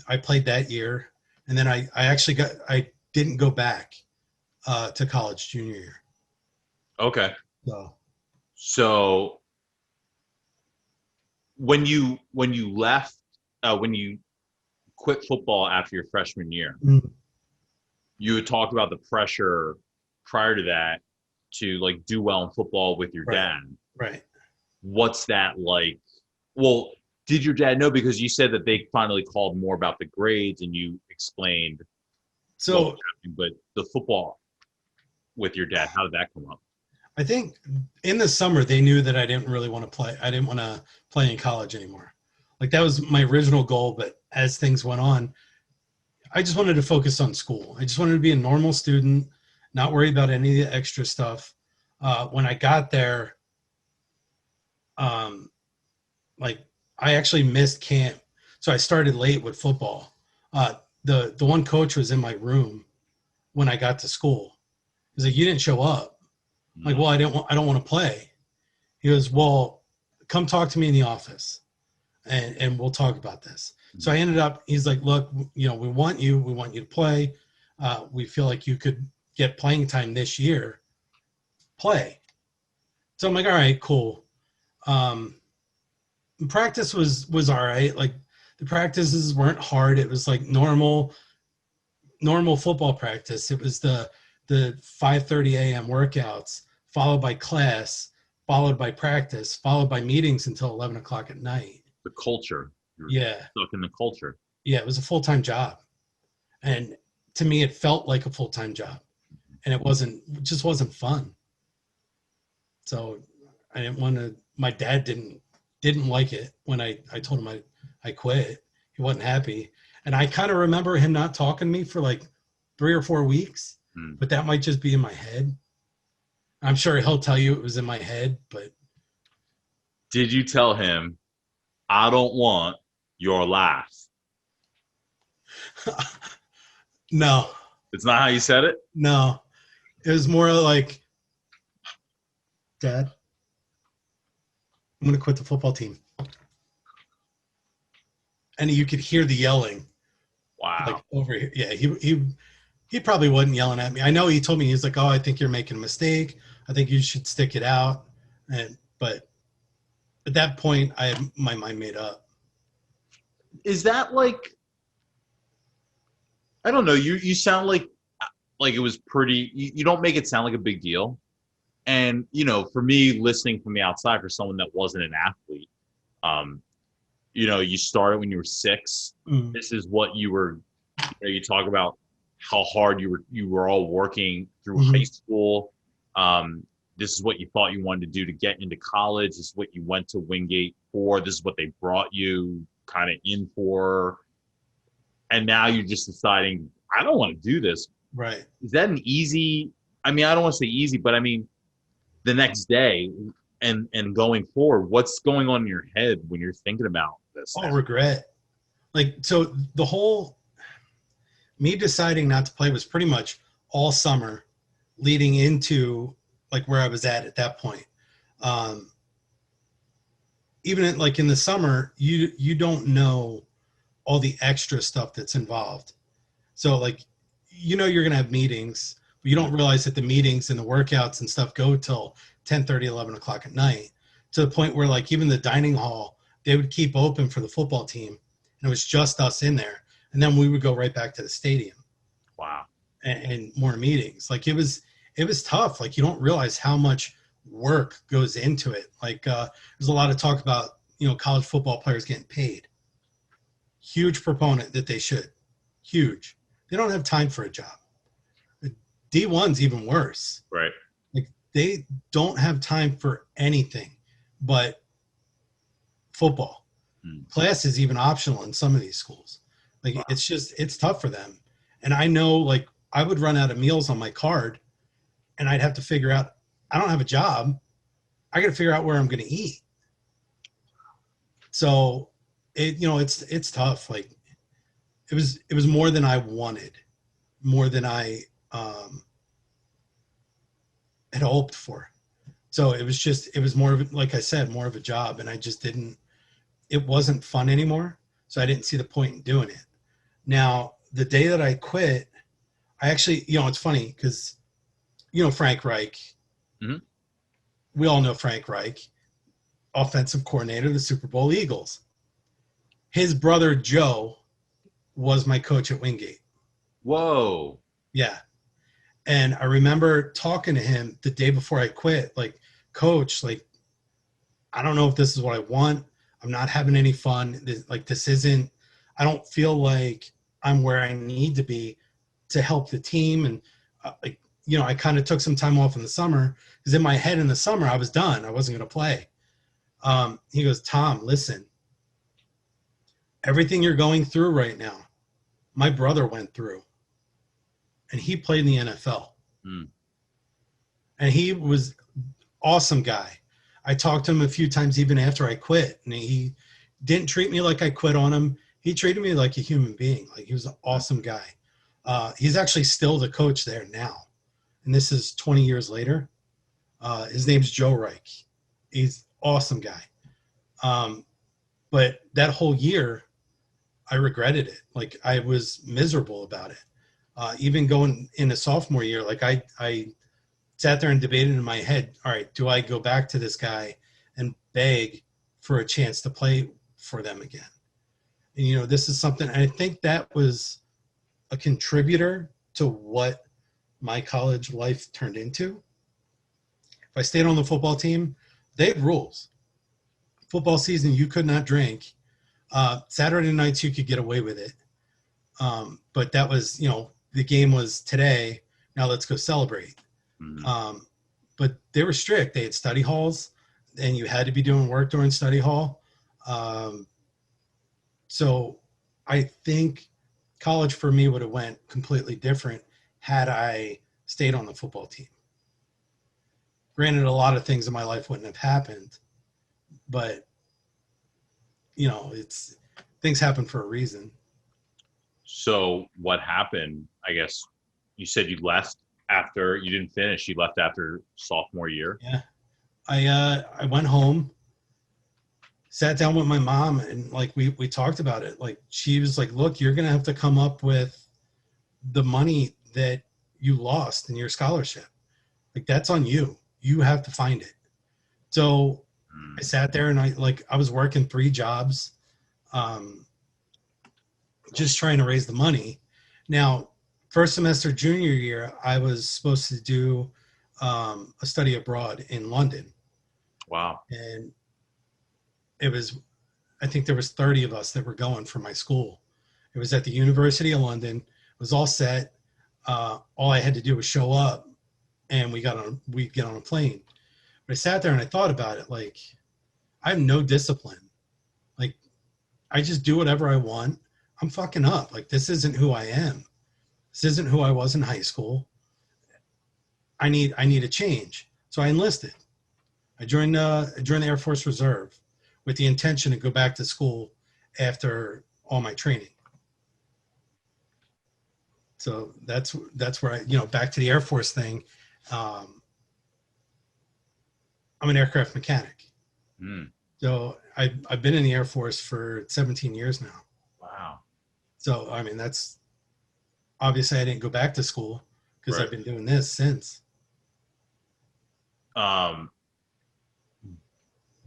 Speaker 2: I played that year, and then I didn't go back to college junior year.
Speaker 1: Okay.
Speaker 2: So,
Speaker 1: So when you quit football after your freshman year,
Speaker 2: mm,
Speaker 1: you had talked about the pressure prior to that to like do well in football with your
Speaker 2: right,
Speaker 1: dad.
Speaker 2: right.
Speaker 1: What's that like? Well, did your dad know? Because you said that they finally called more about the grades and you explained what was
Speaker 2: So
Speaker 1: happening, but the football with your dad, how did that come up?
Speaker 2: I think in the summer they knew that I didn't really want to play. I didn't want to play in college anymore. Like that was my original goal, but as things went on, I just wanted to focus on school. I just wanted to be a normal student, not worry about any of the extra stuff. When I got there, um, like I actually missed camp, so I started late with football. Uh, the one coach was in my room when I got to school. He's like, "You didn't show up." I'm like,
Speaker 1: Mm.
Speaker 2: well, I don't want to play. He goes, well, come talk to me in the office, and we'll talk about this. So I ended up. He's like, look, we want you. We want you to play. We feel like you could get playing time this year. Play. So I'm like, all right, cool. Um, Practice was all right. Like the practices weren't hard. It was like normal football practice. It was the 5:30 a.m. workouts followed by class, followed by practice, followed by meetings until 11 o'clock at night.
Speaker 1: The culture. You're
Speaker 2: Yeah,
Speaker 1: stuck in the culture.
Speaker 2: yeah, it was a full-time job, and to me, it felt like a full-time job, and it just wasn't fun. So I didn't want to. My dad didn't like it when I told him I quit. He wasn't happy, and I kind of remember him not talking to me for like 3 or 4 weeks,
Speaker 1: Hmm.
Speaker 2: but that might just be in my head. I'm sure he'll tell you it was in my head, but
Speaker 1: Did you tell him, I don't want your life?
Speaker 2: no,
Speaker 1: It's not how you said it?
Speaker 2: no. It was more like, Dad, I'm going to quit the football team. And you could hear the yelling like
Speaker 1: Wow.
Speaker 2: over here. Yeah, he probably wasn't yelling at me. I know he told me, he's like, oh, I think you're making a mistake. I think you should stick it out. But at that point, I had my mind made up.
Speaker 1: Is that like, I don't know, you sound like it was pretty, you don't make it sound like a big deal. And, for me, listening from the outside, for someone that wasn't an athlete, um, you started when you were 6.
Speaker 2: Mm,
Speaker 1: This is what you talk about how hard you were all working through high
Speaker 2: mhm.
Speaker 1: school. Um, this is what you thought you wanted to do to get into college. This is what you went to Wingate for. This is what they brought you kind of in for. And now you're just deciding, I don't want to do this.
Speaker 2: Right.
Speaker 1: Is that an easy? I mean, I don't want to say easy, but I mean, the next day and going forward, what's going on in your head when you're thinking about this
Speaker 2: All
Speaker 1: now?
Speaker 2: regret. Like, so the whole me deciding not to play was pretty much all summer leading into like where I was at that point. Um, Even like in the summer, you don't know all the extra stuff that's involved. So like, you're gonna have meetings, but you don't realize that the meetings and the workouts and stuff go till 10:30, 11 o'clock at night, to the point where like even the dining hall, they would keep open for the football team, and it was just us in there, and then we would go right back to the stadium
Speaker 1: Wow.
Speaker 2: and more meetings. Like it was tough. Like you don't realize how much work goes into it. Like there's a lot of talk about college football players getting paid. Huge proponent that they should. Huge. They don't have time for a job. D1's even worse.
Speaker 1: Right.
Speaker 2: Like they don't have time for anything but football.
Speaker 1: Hmm.
Speaker 2: Class is even optional in some of these schools. Like it's tough for them. And I know like I would run out of meals on my card and I'd have to figure out I don't have a job. I got to figure out where I'm going to eat. So it's tough. Like it was more than I wanted, more than I had hoped for. So it was more of, like I said, more of a job. And I just didn't, it wasn't fun anymore. So I didn't see the point in doing it. Now, the day that I quit, I actually, it's funny because, Frank Reich,
Speaker 1: Mhm.
Speaker 2: we all know Frank Reich, offensive coordinator of the Super Bowl Eagles. His brother, Joe, was my coach at Wingate.
Speaker 1: Whoa.
Speaker 2: Yeah. And I remember talking to him the day before I quit, like, Coach, like, I don't know if this is what I want. I'm not having any fun. This isn't, I don't feel like I'm where I need to be to help the team. And I kind of took some time off in the summer because in my head in the summer, I was done. I wasn't going to play. He goes, Tom, listen, everything you're going through right now, my brother went through, and he played in the NFL.
Speaker 1: Mm.
Speaker 2: And he was awesome guy. I talked to him a few times even after I quit, and he didn't treat me like I quit on him. He treated me like a human being. Like, he was an awesome guy. He's actually still the coach there now, and this is 20 years later. His name's Joe Reich. He's an awesome guy. But that whole year, I regretted it. Like, I was miserable about it. Even going into sophomore year, like I sat there and debated in my head, all right, do I go back to this guy and beg for a chance to play for them again? And, this is something, I think that was a contributor to what my college life turned into. If I stayed on the football team, they had rules. Football season, you could not drink. Saturday nights, you could get away with it. But that was, the game was today. Now let's go celebrate.
Speaker 1: Mm-hmm.
Speaker 2: But they were strict. They had study halls, and you had to be doing work during study hall. So I think college for me would have went completely different had I stayed on the football team. Granted, a lot of things in my life wouldn't have happened, but it's things happen for a reason.
Speaker 1: So what happened? I guess you said you left after you didn't finish. You left after sophomore year.
Speaker 2: Yeah. I went home, sat down with my mom, and like we talked about it. Like, she was like, look, you're gonna have to come up with the money that you lost in your scholarship. Like, that's on you. You have to find it. So I sat there and I was working 3 jobs, just trying to raise the money. Now, first semester junior year, I was supposed to do a study abroad in London.
Speaker 1: Wow.
Speaker 2: And I think there was 30 of us that were going from my school. It was at the University of London. It was all set. All I had to do was show up, and we'd get on a plane. But I sat there and I thought about it. Like, I have no discipline. Like, I just do whatever I want. I'm fucking up. Like, this isn't who I am. This isn't who I was in high school. I need a change. So I enlisted. I joined the Air Force Reserve with the intention to go back to school after all my training. So that's where I, back to the Air Force thing. I'm an aircraft mechanic.
Speaker 1: Mm.
Speaker 2: So I've been in the Air Force for 17 years now.
Speaker 1: Wow.
Speaker 2: So, I mean, that's obviously I didn't go back to school because I've been doing this since.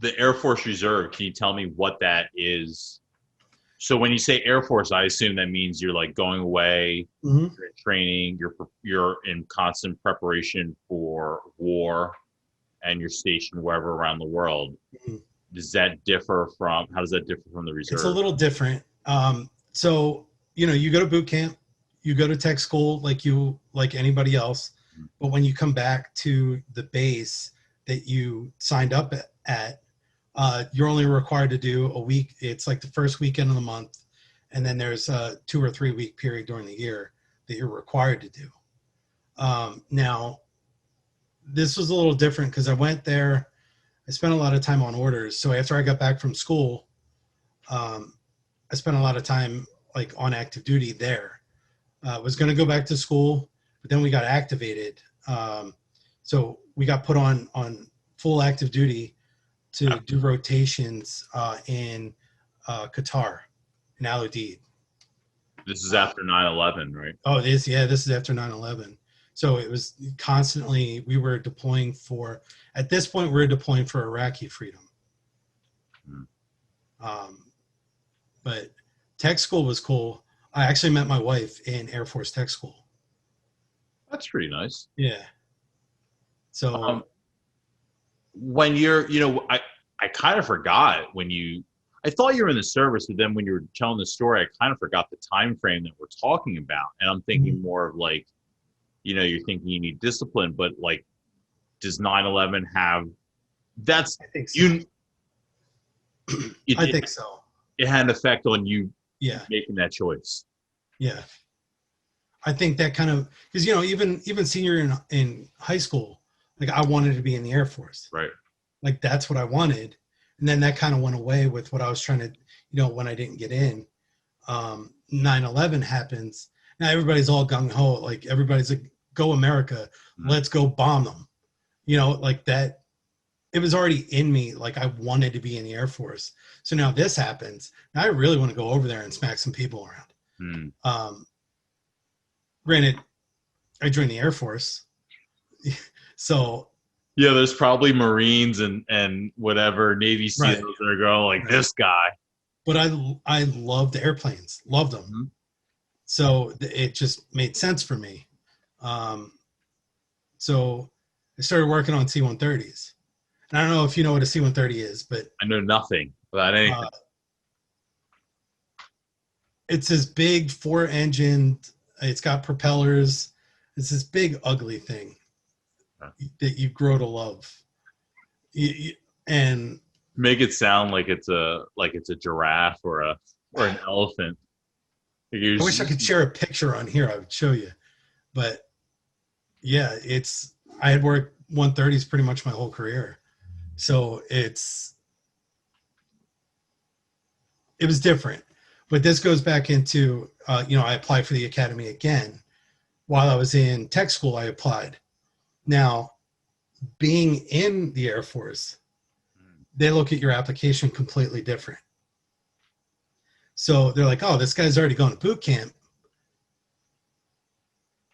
Speaker 1: The Air Force Reserve, can you tell me what that is? So when you say Air Force, I assume that means you're like going away, you're in training, you're in constant preparation for war, and you're stationed wherever around the world.
Speaker 2: Mm-hmm.
Speaker 1: How does that differ from the reserve?
Speaker 2: It's a little different. So, you go to boot camp, you go to tech school like anybody else. Mm-hmm. But when you come back to the base that you signed up at, you're only required to do a week. It's like the first weekend of the month. And then there's a 2 or 3 week period during the year that you're required to do. Now, this was a little different because I went there. I spent a lot of time on orders. So after I got back from school, I spent a lot of time like on active duty there. I was going to go back to school, but then we got activated. So we got put on full active duty to do rotations in Qatar, in Al Udeid.
Speaker 1: This is after 9/11, right?
Speaker 2: Oh, it is. Yeah, this is after 9/11. So it was constantly, we were deploying for, at this point, we were deploying for Iraqi freedom. But tech school was cool. I actually met my wife in Air Force Tech School.
Speaker 1: That's pretty nice.
Speaker 2: Yeah. So
Speaker 1: when you're, I kind of forgot I thought you were in the service, but then when you were telling the story, I kind of forgot the time frame that we're talking about. And I'm thinking more of like, you're thinking you need discipline, but like, does 9/11 have, that's,
Speaker 2: I think so. I think so.
Speaker 1: It had an effect on you
Speaker 2: making
Speaker 1: that choice.
Speaker 2: Yeah. I think that kind of, because, even senior in high school, like I wanted to be in the Air Force.
Speaker 1: Right.
Speaker 2: Like that's what I wanted. And then that kind of went away with what I was trying to, when I didn't get in. 9/11 happens. Now everybody's all gung ho. Like everybody's like, go America. Let's go bomb them. Like that. It was already in me. Like I wanted to be in the Air Force. So now this happens. Now I really want to go over there and smack some people around. Granted, I joined the Air Force. So
Speaker 1: yeah, there's probably Marines and whatever Navy SEALs that are going like this guy.
Speaker 2: But I loved airplanes, loved them. Mm-hmm. So it just made sense for me. So I started working on C-130s. And I don't know if you know what a C-130 is, but
Speaker 1: I know nothing about anything.
Speaker 2: It's this big 4-engined. It's got propellers. It's this big ugly thing that you grow to love. And
Speaker 1: make it sound like it's a giraffe or an elephant.
Speaker 2: I wish I could share a picture on here. I would show you, but yeah, I had worked 130s pretty much my whole career, so it was different. But this goes back into I applied for the academy again. While I was in tech school, I applied. Now, being in the Air Force, they look at your application completely different. So they're like, oh, this guy's already gone to boot camp.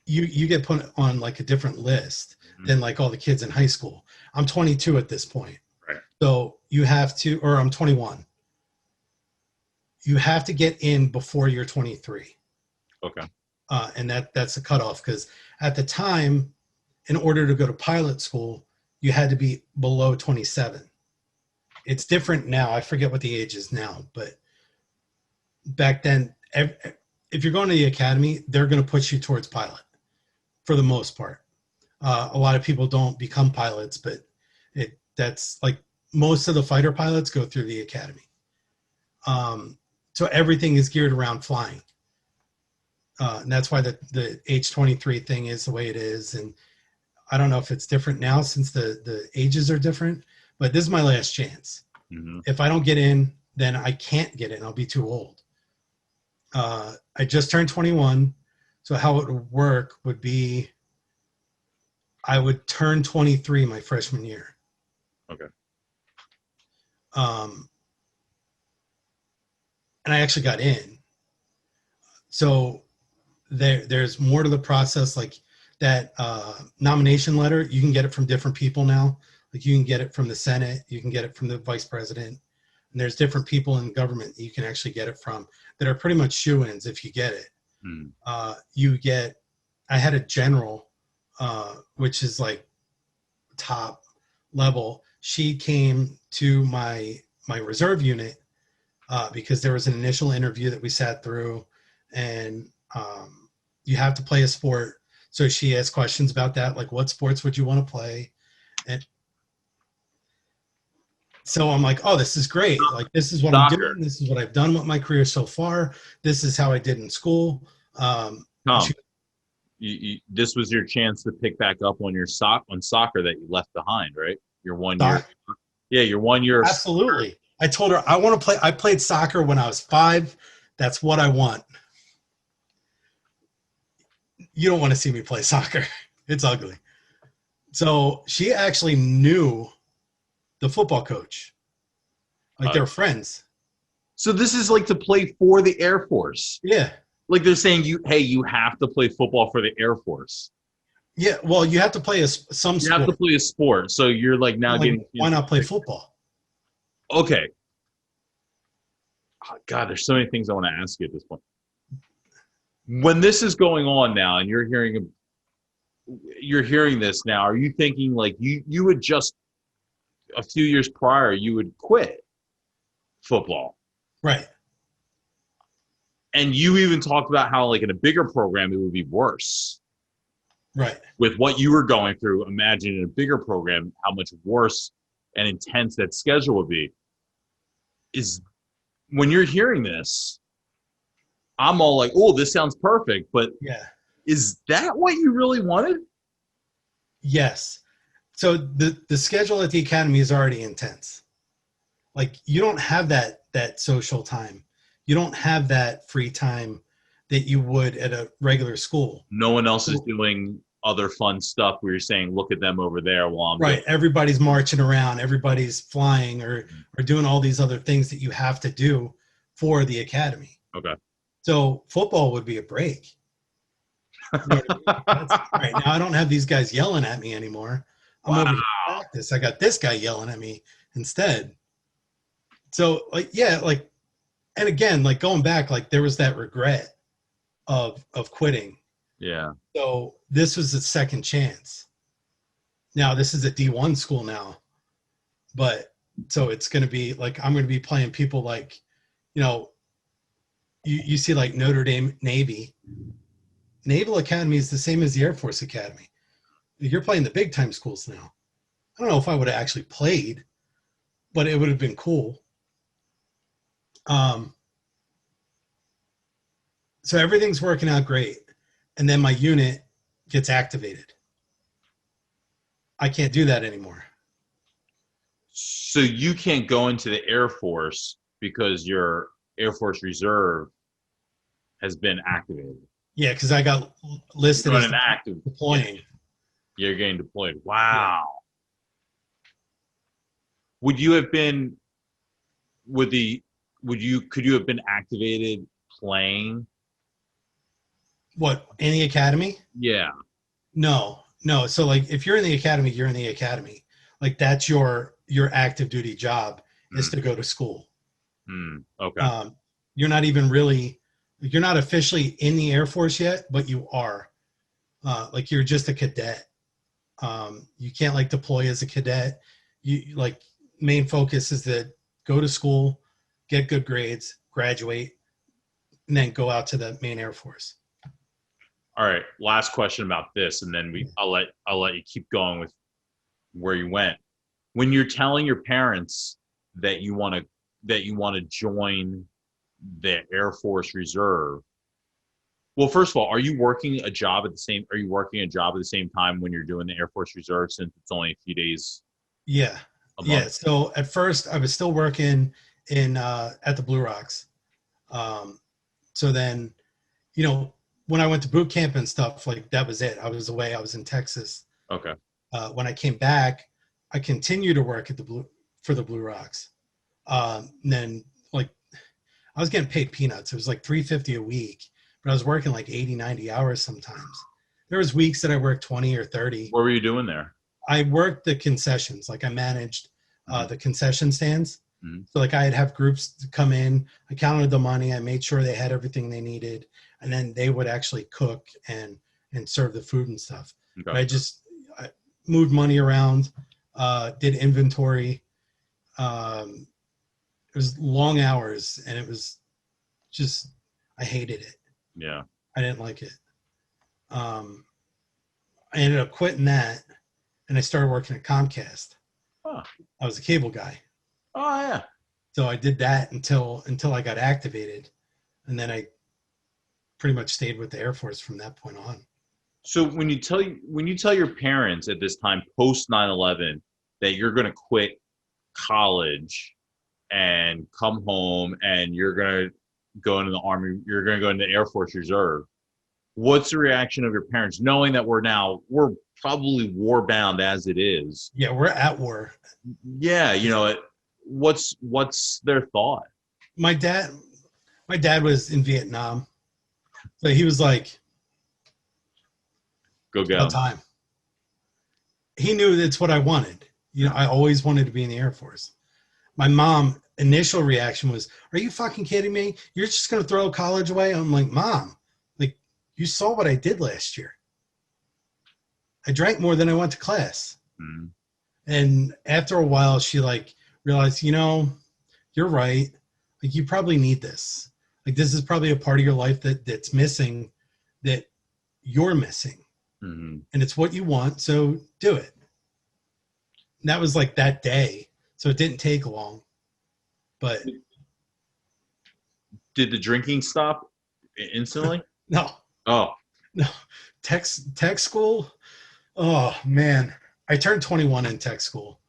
Speaker 2: You get put on like a different list than like all the kids in high school. I'm 22 at this point.
Speaker 1: Right.
Speaker 2: So you have to, or I'm 21. You have to get in before you're 23.
Speaker 1: Okay.
Speaker 2: And that's a cutoff, because at the time, in order to go to pilot school, you had to be below 27. It's different now. I forget what the age is now, but back then, if you're going to the academy, they're going to push you towards pilot for the most part. A lot of people don't become pilots, but that's like most of the fighter pilots go through the academy. So everything is geared around flying. And that's why the H-23 thing is the way it is. And I don't know if it's different now since the ages are different, but this is my last chance. Mm-hmm. If I don't get in, then I can't get in. I'll be too old. I just turned 21. So how it would work would be I would turn 23 my freshman year.
Speaker 1: Okay.
Speaker 2: And I actually got in. So there's more to the process, like that nomination letter. You can get it from different people now. Like you can get it from the Senate, you can get it from the vice president, and there's different people in government that you can actually get it from that are pretty much shoo-ins if you get it. I had a general, which is like top level. She came to my reserve unit because there was an initial interview that we sat through, and you have to play a sport. So she asked questions about that, like what sports would you want to play? And so I'm like, oh, this is great. Like, this is what I'm doing. This is what I've done with my career so far. This is how I did in school.
Speaker 1: This was your chance to pick back up on your soccer that you left behind, right? Your 1 year. Yeah, your 1 year.
Speaker 2: Absolutely. I told her I want to play. I played soccer when I was 5. That's what I want. You don't want to see me play soccer. It's ugly. So she actually knew the football coach. Like
Speaker 1: Uh,
Speaker 2: they were friends.
Speaker 1: so this is like to play for the Air Force.
Speaker 2: Yeah.
Speaker 1: Like they're saying you have to play football for the Air Force.
Speaker 2: Yeah. Well, you have to play some
Speaker 1: You have to
Speaker 2: sport.
Speaker 1: play a sport. So you're like now
Speaker 2: Like,
Speaker 1: getting
Speaker 2: why not play football?
Speaker 1: okay. Oh, God, there's so many things I want to ask you at this point. When this is going on now, and you're hearing this now, are you thinking like you would just a few years prior you would quit football?
Speaker 2: Right.
Speaker 1: And you even talked about how like in a bigger program it would be worse.
Speaker 2: Right.
Speaker 1: With what you were going through, imagine in a bigger program how much worse and intense that schedule would be. Is when you're hearing this, I'm all like, oh, this sounds perfect. But
Speaker 2: Yeah.
Speaker 1: is that what you really wanted?
Speaker 2: Yes. So the schedule at the academy is already intense. Like you don't have that social time. You don't have that free time that you would at a regular school.
Speaker 1: No one else is doing other fun stuff where you're saying, look at them over there while I'm
Speaker 2: Right.
Speaker 1: doing.
Speaker 2: Everybody's marching around, everybody's flying or doing all these other things that you have to do for the academy.
Speaker 1: Okay.
Speaker 2: So football would be a break. You know what I mean? That's, right now I don't have these guys yelling at me anymore. I'm over
Speaker 1: Wow.
Speaker 2: here to practice. I got this guy yelling at me instead. So like yeah, like and again, like going back, like there was that regret of quitting.
Speaker 1: Yeah.
Speaker 2: So this was a second chance. Now this is a D1 school now, but so it's going to be like I'm going to be playing people like, you know, you see like Notre Dame Navy. Naval Academy is the same as the Air Force Academy. You're playing the big time schools now. I don't know if I would have actually played, but it would have been cool. So everything's working out great. And then my unit gets activated. I can't do that anymore.
Speaker 1: So you can't go into the Air Force because your Air Force Reserve has been activated.
Speaker 2: Yeah, because I got listed
Speaker 1: You're
Speaker 2: as
Speaker 1: on an active
Speaker 2: deploying.
Speaker 1: You're getting deployed. Wow. Yeah. Would you have been could you have been activated playing?
Speaker 2: What, in the academy?
Speaker 1: Yeah.
Speaker 2: No. So like if you're in the academy, you're in the academy. Like that's your active duty job is to go to school.
Speaker 1: Okay.
Speaker 2: You're not even really, you're not officially in the Air Force yet, but you are. Like you're just a cadet. You can't like deploy as a cadet. You like main focus is to go to school, get good grades, graduate, and then go out to the main Air Force.
Speaker 1: All right. Last question about this, and then I'll let you keep going with where you went. When you're telling your parents that you want to join the Air Force Reserve, well, first of all, are you working a job at the same time when you're doing the Air Force Reserve, since it's only a few days?
Speaker 2: Yeah. Yeah. So at first I was still working in at the Blue Rocks. So then, you know, when I went to boot camp and stuff, like that was it. I was away. I was in Texas.
Speaker 1: Okay.
Speaker 2: When I came back, I continued to work at for the Blue Rocks. And then like I was getting paid peanuts. It was like $350 a week, but I was working like 80, 90 hours sometimes. There was weeks that I worked 20 or 30.
Speaker 1: What were you doing there?
Speaker 2: I worked the concessions. Like I managed the concession stands.
Speaker 1: Mm-hmm.
Speaker 2: So like I'd have groups to come in, I counted the money, I made sure they had everything they needed, and then they would actually cook and serve the food and stuff.
Speaker 1: Okay.
Speaker 2: I moved money around, did inventory. It was long hours, and it was just, I hated it.
Speaker 1: Yeah.
Speaker 2: I didn't like it. I ended up quitting that, and I started working at Comcast.
Speaker 1: Huh.
Speaker 2: I was a cable guy.
Speaker 1: Oh yeah.
Speaker 2: So I did that until I got activated, and then I pretty much stayed with the Air Force from that point on.
Speaker 1: So when you tell your parents at this time post 9/11 that you're going to quit college and come home and you're going to go into the Army, you're going to go into the Air Force Reserve, What's the reaction of your parents, knowing that we're probably war bound as it is?
Speaker 2: Yeah, we're at war.
Speaker 1: Yeah, what's their thought?
Speaker 2: My dad, my dad was in Vietnam, so he was like,
Speaker 1: Go
Speaker 2: "About
Speaker 1: go.
Speaker 2: time." He knew that's what I wanted. I always wanted to be in the Air Force. My mom initial reaction was, "Are you fucking kidding me? You're just going to throw college away?" I'm like, "Mom, like you saw what I did last year. I drank more than I went to class."
Speaker 1: Mm,
Speaker 2: And after a while, she like realized, you're right. Like you probably need this. Like this is probably a part of your life that's missing, that you're missing,
Speaker 1: mm.
Speaker 2: and it's what you want. So do it. And that was like that day. So it didn't take long, but
Speaker 1: Did the drinking stop instantly?
Speaker 2: no,
Speaker 1: Oh,
Speaker 2: no. Tech school. Oh man, I turned 21 in tech school,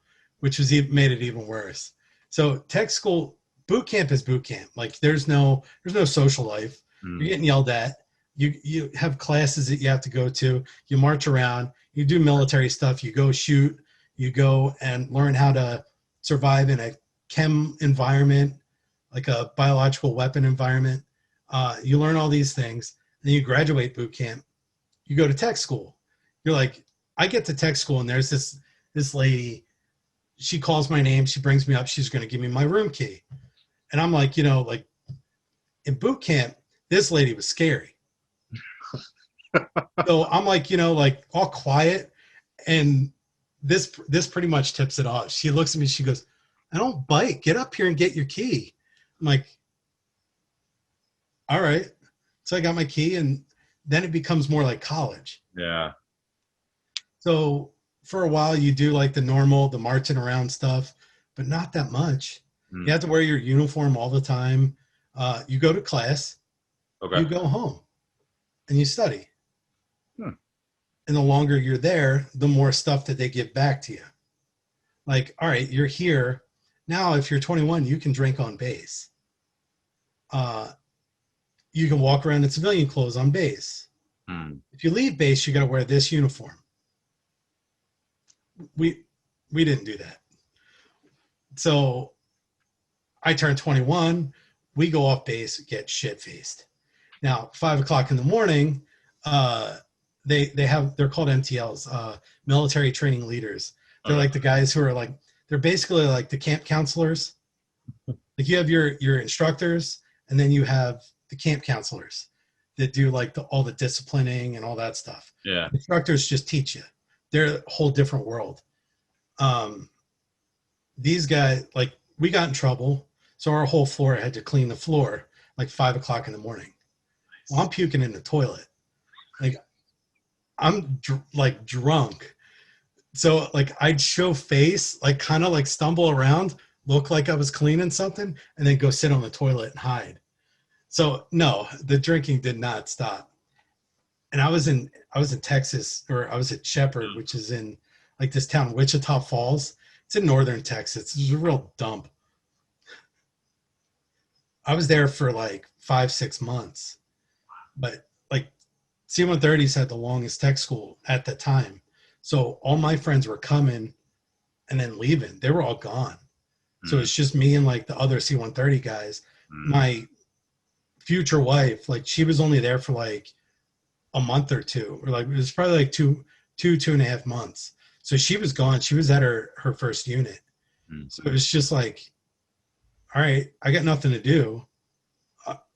Speaker 2: which made it even worse. So tech school boot camp is boot camp. Like there's no social life. You're
Speaker 1: mm,
Speaker 2: getting yelled at. You have classes that you have to go to. You march around. You do military stuff. You go shoot. You go and learn how to survive in a chem environment, like a biological weapon environment. You learn all these things. Then you graduate boot camp. You go to tech school. You're like, I get to tech school and there's this lady. She calls my name. She brings me up. She's going to give me my room key. And I'm like, like in boot camp, this lady was scary. So I'm like, like all quiet. And this pretty much tips it off. She looks at me. She goes, "I don't bite. Get up here and get your key." I'm like, all right. So I got my key, and then it becomes more like college.
Speaker 1: yeah.
Speaker 2: So for a while, you do like the marching around stuff, but not that much. You
Speaker 1: Mm,
Speaker 2: have to wear your uniform all the time. You go to class,
Speaker 1: okay.
Speaker 2: you go home, and you study.
Speaker 1: Hmm.
Speaker 2: And the longer you're there, the more stuff that they give back to you. Like, all right, you're here. Now, if you're 21, you can drink on base. You can walk around in civilian clothes on base.
Speaker 1: Mm,
Speaker 2: If you leave base, you got to wear this uniform. We didn't do that. So I turned 21. We go off base, get shit faced. Now, 5 o'clock in the morning, they're called MTLs, military training leaders. They're
Speaker 1: okay.
Speaker 2: like the guys who are like, they're basically like the camp counselors. Like you have your instructors, and then you have the camp counselors that do like all the disciplining and all that stuff.
Speaker 1: Yeah.
Speaker 2: Instructors just teach you. They're a whole different world. These guys, like we got in trouble, so our whole floor had to clean the floor like 5 o'clock in the morning. Well, I'm puking in the toilet. Like I'm like drunk. So like I'd show face, like kind of like stumble around, look like I was cleaning something, and then go sit on the toilet and hide. So no, the drinking did not stop. And I was in Texas, or I was at Shepherd, which is in like this town, Wichita Falls. It's in northern Texas. It's a real dump. I was there for like 5-6 months, but like C-130s had the longest tech school at the time. So all my friends were coming and then leaving. They were all gone. So
Speaker 1: Mm,
Speaker 2: it's just me and like the other C-130 guys.
Speaker 1: mm,
Speaker 2: My future wife, like she was only there for like a month or two, or like it was probably like two and a half months. So she was gone. She was at her first unit.
Speaker 1: mm,
Speaker 2: So it was just like, all right, I got nothing to do.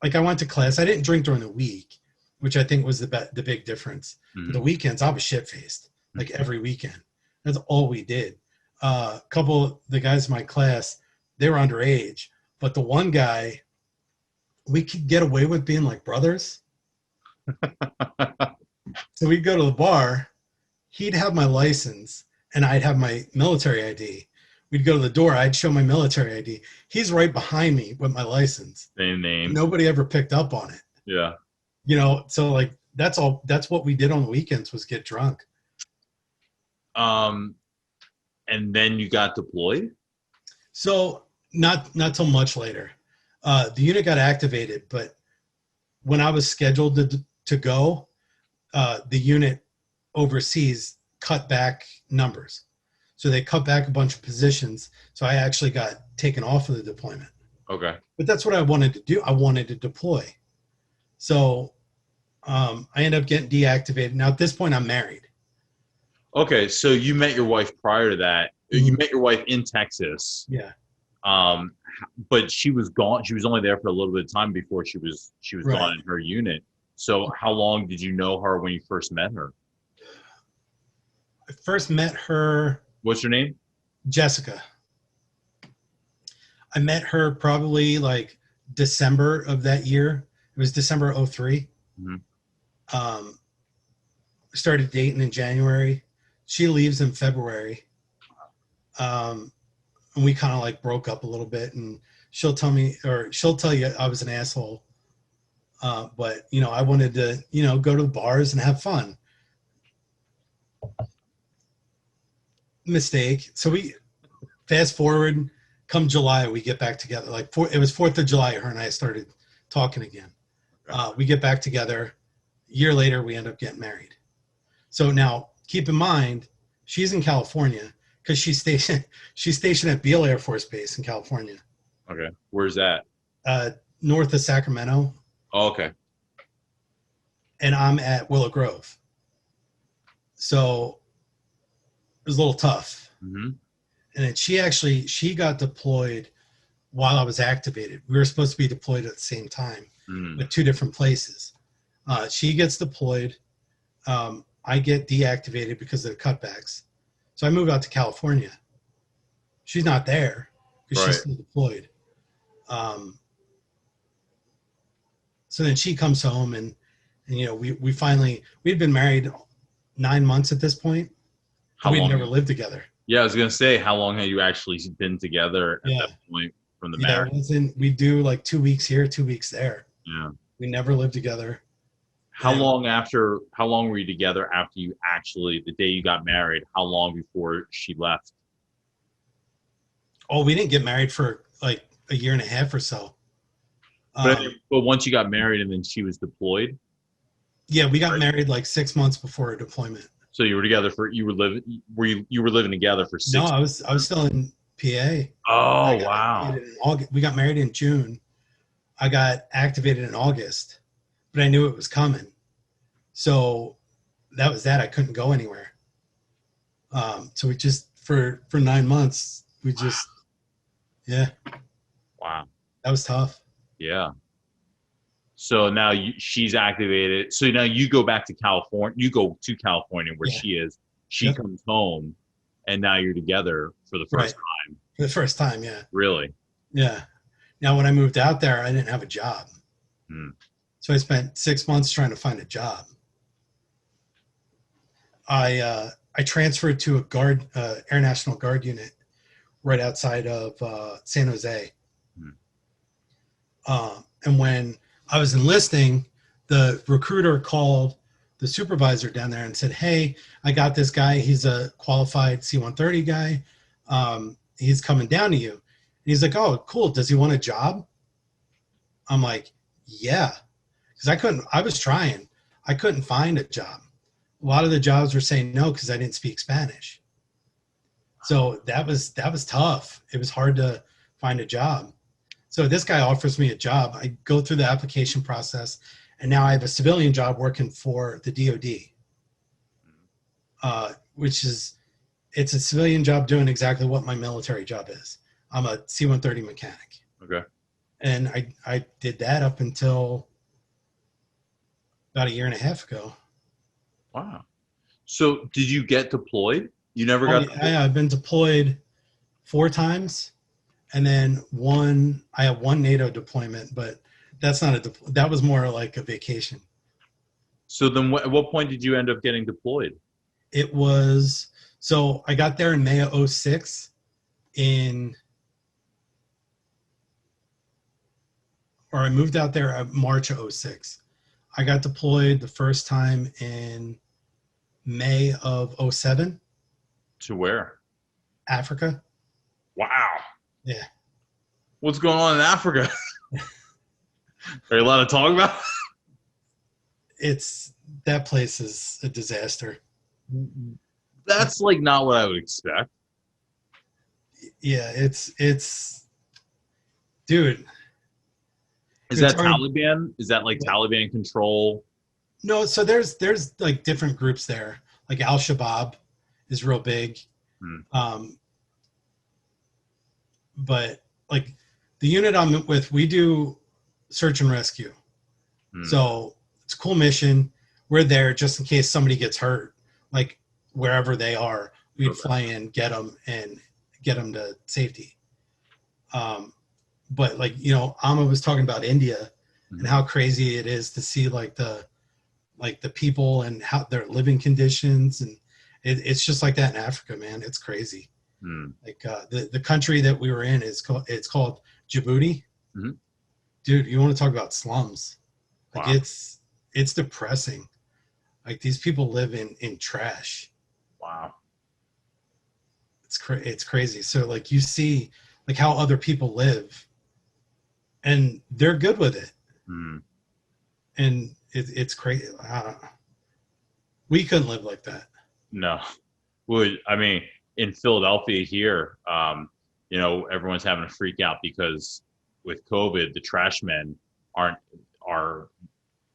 Speaker 2: Like I went to class. I didn't drink during the week, which I think was the big difference. But
Speaker 1: mm,
Speaker 2: the weekends, I was shit faced like every weekend. That's all we did. A couple of the guys in my class, they were underage, but the one guy, we could get away with being like brothers. So we'd go to the bar. He'd have my license, and I'd have my military ID. We'd go to the door. I'd show my military ID. He's right behind me with my license.
Speaker 1: Same name.
Speaker 2: Nobody ever picked up on it.
Speaker 1: Yeah.
Speaker 2: So like that's all. That's what we did on the weekends, was get drunk.
Speaker 1: And then you got deployed?
Speaker 2: So not till much later. The unit got activated, but when I was scheduled to go, the unit overseas cut back numbers. So they cut back a bunch of positions. So I actually got taken off of the deployment.
Speaker 1: Okay.
Speaker 2: But that's what I wanted to do. I wanted to deploy. So I ended up getting deactivated. Now at this point, I'm married.
Speaker 1: Okay. So you met your wife prior to that. You met your wife in Texas.
Speaker 2: Yeah.
Speaker 1: Um, but she was gone. She was only there for a little bit of time before she was
Speaker 2: Right.
Speaker 1: gone in her unit. So how long did you know her when you first met her?
Speaker 2: I first met her,
Speaker 1: What's her name?
Speaker 2: Jessica. I met her probably like December of that year. It was December of 03.
Speaker 1: Mm-hmm.
Speaker 2: Started dating in January. She leaves in February. And we kind of like broke up a little bit, and she'll tell you I was an asshole. But you know, I wanted to, you know, go to the bars and have fun. Mistake. So we fast forward, come July, we get back together. Like it was 4th of July, her and I started talking again. We get back together. A year later, we end up getting married. So now keep in mind, she's in California because she's stationed at Beall Air Force Base in California.
Speaker 1: Okay. Where's that?
Speaker 2: North of Sacramento.
Speaker 1: Oh, okay.
Speaker 2: And I'm at Willow Grove. So it was a little tough.
Speaker 1: Mm-hmm.
Speaker 2: And then she got deployed while I was activated. We were supposed to be deployed at the same time, but 2 different places. She gets deployed. I get deactivated because of the cutbacks. So I move out to California. She's not there because she's still deployed. So then she comes home, and you know, we'd been married 9 months at this point.
Speaker 1: How long?
Speaker 2: We'd never lived together.
Speaker 1: Yeah, I was gonna say, how long have you actually been together at that point from the marriage?
Speaker 2: We do like 2 weeks here, 2 weeks there.
Speaker 1: Yeah.
Speaker 2: We never lived together.
Speaker 1: How long were you together after you actually, the day you got married? How long before she left?
Speaker 2: Oh, we didn't get married for like a year and a half or so.
Speaker 1: But once you got married and then she was deployed?
Speaker 2: Yeah, we got married like 6 months before our deployment.
Speaker 1: So you were together you were living together for 6 months?
Speaker 2: No, I was still in PA.
Speaker 1: Oh, wow.
Speaker 2: We got married in June. I got activated in August, but I knew it was coming. So that was that. I couldn't go anywhere. So we just, for 9 months, we just, yeah.
Speaker 1: Wow.
Speaker 2: That was tough.
Speaker 1: Yeah. So now she's activated. So now you go back to California. You go to California where she is. She comes home, and now you're together for the first time.
Speaker 2: For the first time, yeah.
Speaker 1: Really?
Speaker 2: Yeah. Now, when I moved out there, I didn't have a job. So I spent 6 months trying to find a job. I transferred to a Air National Guard unit right outside of San Jose. And when I was enlisting, the recruiter called the supervisor down there and said, "Hey, I got this guy. He's a qualified C-130 guy. He's coming down to you." And he's like, "Oh, cool. Does he want a job?" I'm like, "Yeah." Because I was trying. I couldn't find a job. A lot of the jobs were saying no because I didn't speak Spanish. So that was tough. It was hard to find a job. So this guy offers me a job. I go through the application process, and now I have a civilian job working for the DOD, it's a civilian job doing exactly what my military job is. I'm a C-130 mechanic.
Speaker 1: Okay.
Speaker 2: And I did that up until about a year and a half ago.
Speaker 1: Wow. So did you get deployed? You never got deployed?
Speaker 2: Yeah, I've been deployed 4 times. And then I have one NATO deployment, but that's not that was more like a vacation.
Speaker 1: So then at what point did you end up getting deployed?
Speaker 2: So I got there in May of 06 I moved out there in March of 06. I got deployed the first time in May of 07.
Speaker 1: To where?
Speaker 2: Africa.
Speaker 1: Wow.
Speaker 2: Yeah.
Speaker 1: What's going on in Africa? Are you allowed to talk about?
Speaker 2: that place is a disaster.
Speaker 1: That's like not what I would expect.
Speaker 2: Yeah, it's dude.
Speaker 1: Is
Speaker 2: You're
Speaker 1: that
Speaker 2: talking
Speaker 1: Taliban? Is that like
Speaker 2: what?
Speaker 1: Taliban control?
Speaker 2: No, so there's like different groups there. Like Al Shabaab is real big.
Speaker 1: Hmm.
Speaker 2: Um, but like the unit I'm with, we do search and rescue.
Speaker 1: Hmm.
Speaker 2: So it's a cool mission. We're there just in case somebody gets hurt, like wherever they are. We'd
Speaker 1: Okay.
Speaker 2: fly in, get them, and get them to safety. Um, but like Amma was talking about India and
Speaker 1: Hmm.
Speaker 2: how crazy it is to see like the people and how their living conditions, and it's just like that in Africa, man. It's crazy.
Speaker 1: Hmm.
Speaker 2: Like the country that we were in is called Djibouti.
Speaker 1: Hmm.
Speaker 2: Dude, you want to talk about slums? Like
Speaker 1: Wow.
Speaker 2: it's depressing. Like these people live in trash.
Speaker 1: Wow.
Speaker 2: It's crazy. So like you see like how other people live, and they're good with it,
Speaker 1: Hmm.
Speaker 2: and it's crazy. We couldn't live like that.
Speaker 1: No. Would I mean in Philadelphia here, everyone's having a freak out because with COVID, the trash men are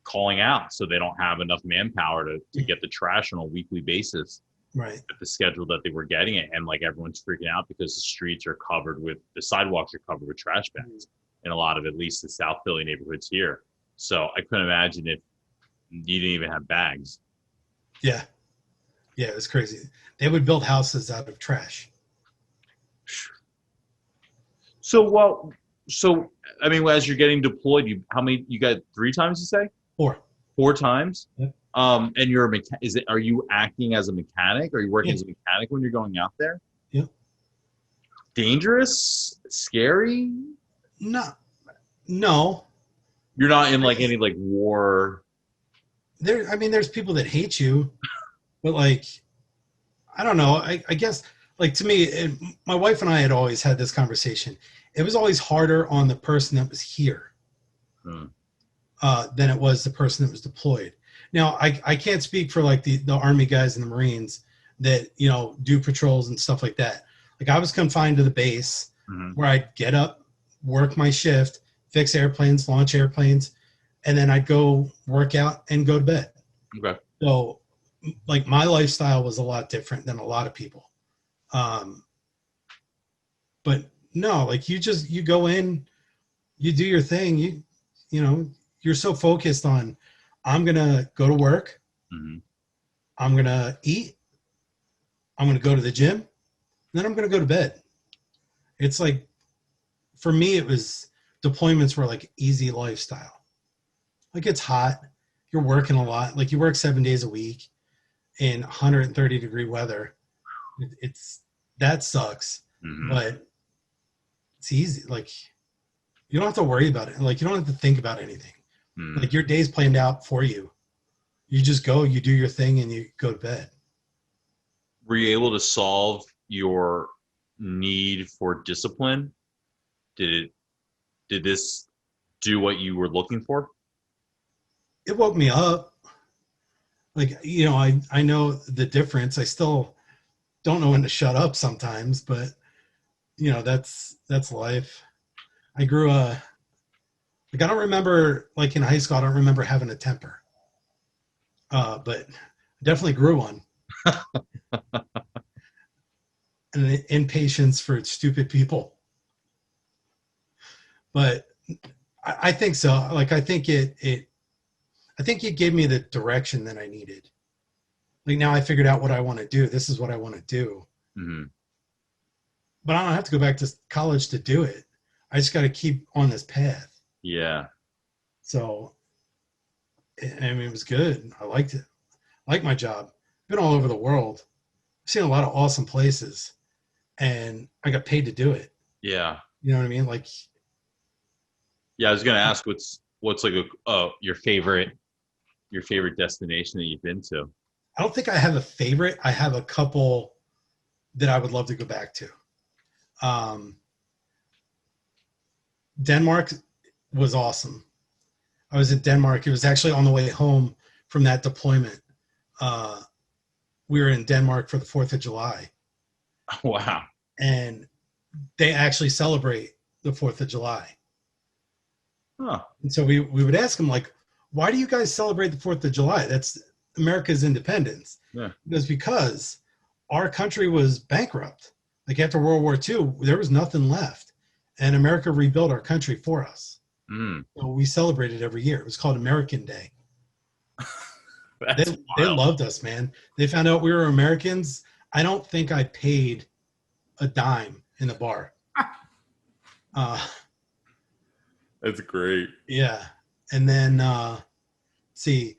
Speaker 1: calling out, so they don't have enough manpower to get the trash on a weekly basis
Speaker 2: Right.
Speaker 1: at the schedule that they were getting it, and like everyone's freaking out because the sidewalks are covered with trash bags in a lot of at least the South Philly neighborhoods here. So I couldn't imagine if you didn't even have bags.
Speaker 2: Yeah. Yeah, it was crazy. They would build houses out of trash.
Speaker 1: So well, so I mean, as you're getting deployed, how many you got? 3 times, you say?
Speaker 2: Or
Speaker 1: 4 times?
Speaker 2: Yep.
Speaker 1: And you're a are you acting as a mechanic? Are you working
Speaker 2: Yeah.
Speaker 1: as a mechanic when you're going out there?
Speaker 2: Yeah.
Speaker 1: Dangerous? Scary?
Speaker 2: No. No.
Speaker 1: You're not in
Speaker 2: I
Speaker 1: like
Speaker 2: guess
Speaker 1: any like war.
Speaker 2: there's people that hate you, but like I don't know. I guess like to me, my wife and I had always had this conversation. It was always harder on the person that was here
Speaker 1: Hmm.
Speaker 2: than it was the person that was deployed. Now, I can't speak for like the Army guys and the Marines that, do patrols and stuff like that. Like I was confined to the base
Speaker 1: Hmm.
Speaker 2: where I'd get up, work my shift, fix airplanes, launch airplanes, and then I'd go work out and go to bed.
Speaker 1: Okay.
Speaker 2: So like my lifestyle was a lot different than a lot of people. Um, but no, like you go in, you do your thing, you're so focused on I'm gonna go to work,
Speaker 1: Hmm.
Speaker 2: I'm gonna eat, I'm gonna go to the gym, and then I'm gonna go to bed. It's like for me it was deployments were like easy lifestyle. Like it's hot, you're working a lot, like you work 7 days a week in 130-degree weather. It's that sucks,
Speaker 1: Hmm.
Speaker 2: but it's easy. Like you don't have to worry about it. Like you don't have to think about anything.
Speaker 1: Hmm.
Speaker 2: Like your day's planned out for you. You just go, you do your thing, and you go to bed.
Speaker 1: Were you able to solve your need for discipline? Did it? Did this do what you were looking for?
Speaker 2: It woke me up. Like, I know the difference. I still don't know when to shut up sometimes, but that's life. I grew like I don't remember like in high school, I don't remember having a temper. But I definitely grew one. And impatience for stupid people. But I think so. Like I think it gave me the direction that I needed. Like now I figured out what I want to do. This is what I want to do.
Speaker 1: Hmm.
Speaker 2: But I don't have to go back to college to do it. I just got to keep on this path.
Speaker 1: Yeah.
Speaker 2: So I mean, it was good. I liked it. I like my job. Been all over the world. I've seen a lot of awesome places, and I got paid to do it.
Speaker 1: Yeah.
Speaker 2: You know what I mean? Like,
Speaker 1: Yeah. I was gonna ask what's like your favorite destination that you've been to.
Speaker 2: I don't think I have a favorite. I have a couple that I would love to go back to. Um, Denmark was awesome. I was in Denmark. It was actually on the way home from that deployment, we were in Denmark for the 4th of July.
Speaker 1: Wow.
Speaker 2: And they actually celebrate the 4th of July.
Speaker 1: Huh.
Speaker 2: And so we would ask them, like, why do you guys celebrate the 4th of July? That's America's independence.
Speaker 1: Yeah.
Speaker 2: It was because our country was bankrupt. Like after World War II, there was nothing left. And America rebuilt our country for us. So we celebrated every year. It was called American Day. They loved us, man. They found out we were Americans. I don't think I paid a dime in the bar.
Speaker 1: That's great.
Speaker 2: Yeah. And then, see,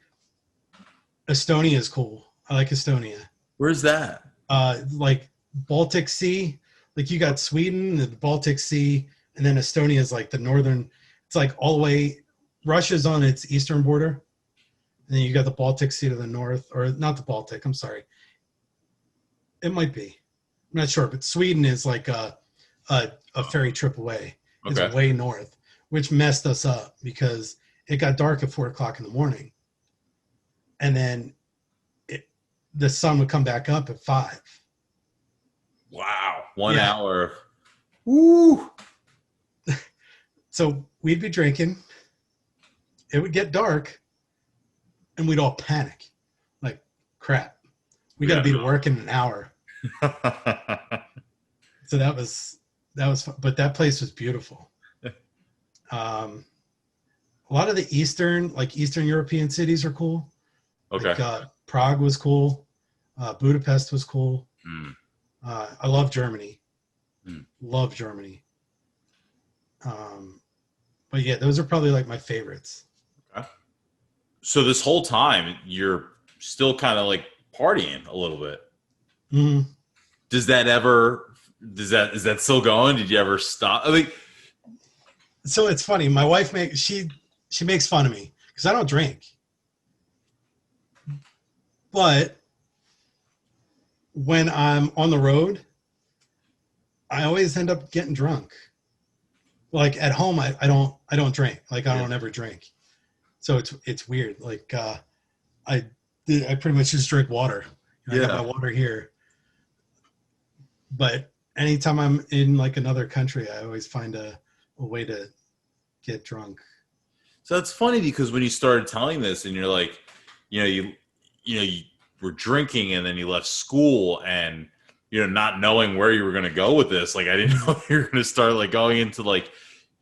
Speaker 2: Estonia is cool. I like Estonia.
Speaker 1: Where's that?
Speaker 2: Like Baltic Sea. Like you got Sweden, the Baltic Sea, and then Estonia is like the northern. It's like all the way. Russia's on its eastern border, and then you got the Baltic Sea to the north, or not the Baltic. I'm sorry. It might be. I'm not sure, but Sweden is like a ferry trip away. It's way north, which messed us up because it got dark at 4:00 in the morning, and then the sun would come back up at 5.
Speaker 1: Wow, 1 hour. Woo!
Speaker 2: So we'd be drinking. It would get dark, and we'd all panic, like, crap. We got to be to work in an hour. So that was fun. But that place was beautiful. A lot of the Eastern European cities are cool.
Speaker 1: Okay.
Speaker 2: Like, Prague was cool. Budapest was cool. I love Germany. Love Germany. But yeah, those are probably like my favorites.
Speaker 1: Okay. So this whole time you're still kind of like partying a little bit.
Speaker 2: Mm-hmm.
Speaker 1: Is that still going? Did you ever stop? I mean,
Speaker 2: so it's funny. My wife she makes fun of me because I don't drink. But when I'm on the road, I always end up getting drunk. Like at home, I don't drink. Like I don't ever drink. So it's weird. Like I pretty much just drink water. I got my water here. But anytime I'm in like another country, I always find a way to get drunk.
Speaker 1: So that's funny because when you started telling this and you're like, you were drinking and then you left school and, not knowing where you were going to go with this. Like, I didn't know you were going to start like going into like,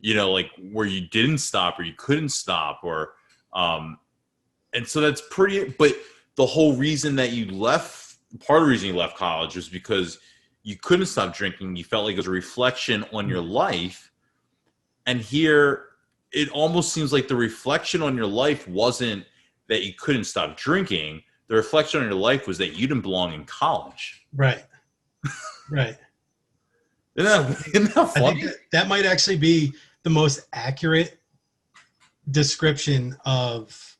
Speaker 1: like where you didn't stop or you couldn't stop or, and so that's pretty, but the whole reason that you left, part of the reason you left college was because you couldn't stop drinking. You felt like it was a reflection on your life. And here it almost seems like the reflection on your life wasn't that you couldn't stop drinking. The reflection on your life was that you didn't belong in college.
Speaker 2: Right. Right.
Speaker 1: Isn't that funny?
Speaker 2: I think that might actually be the most accurate description of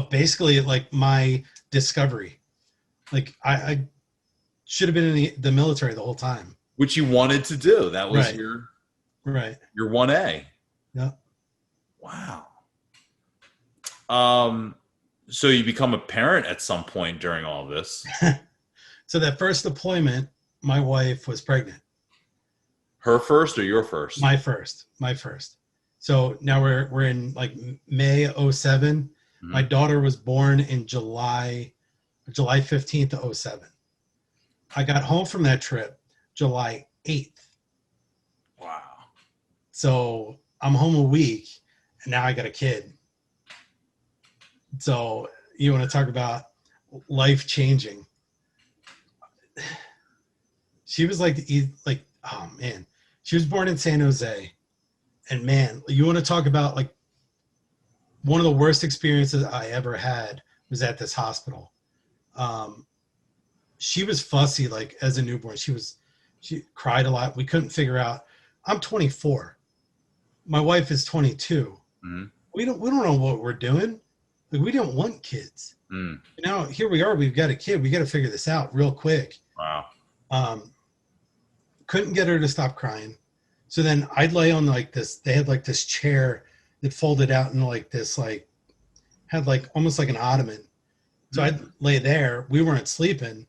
Speaker 2: basically like my discovery. Like I should have been in the military the whole time.
Speaker 1: Which you wanted to do. That was your 1A.
Speaker 2: Yeah.
Speaker 1: Wow. So you become a parent at some point during all this.
Speaker 2: So that first deployment, my wife was pregnant.
Speaker 1: Her first or your first?
Speaker 2: My first. So now we're in like May 07. Mm-hmm. My daughter was born in July 15th of 07. I got home from that trip July 8th.
Speaker 1: Wow.
Speaker 2: So I'm home a week and now I got a kid. So you want to talk about life changing. She was like, oh man, she was born in San Jose. And man, you want to talk about like one of the worst experiences I ever had was at this hospital. She was fussy, like as a newborn. She cried a lot. We couldn't figure out. I'm 24. My wife is 22. Mm-hmm. We don't know what we're doing. Like we didn't want kids. Mm. Now here we are. We've got a kid. We got to figure this out real quick.
Speaker 1: Wow.
Speaker 2: Couldn't get her to stop crying. So then I'd lay on like this. They had like this chair that folded out into like this, like had like almost like an ottoman. So I'd lay there. We weren't sleeping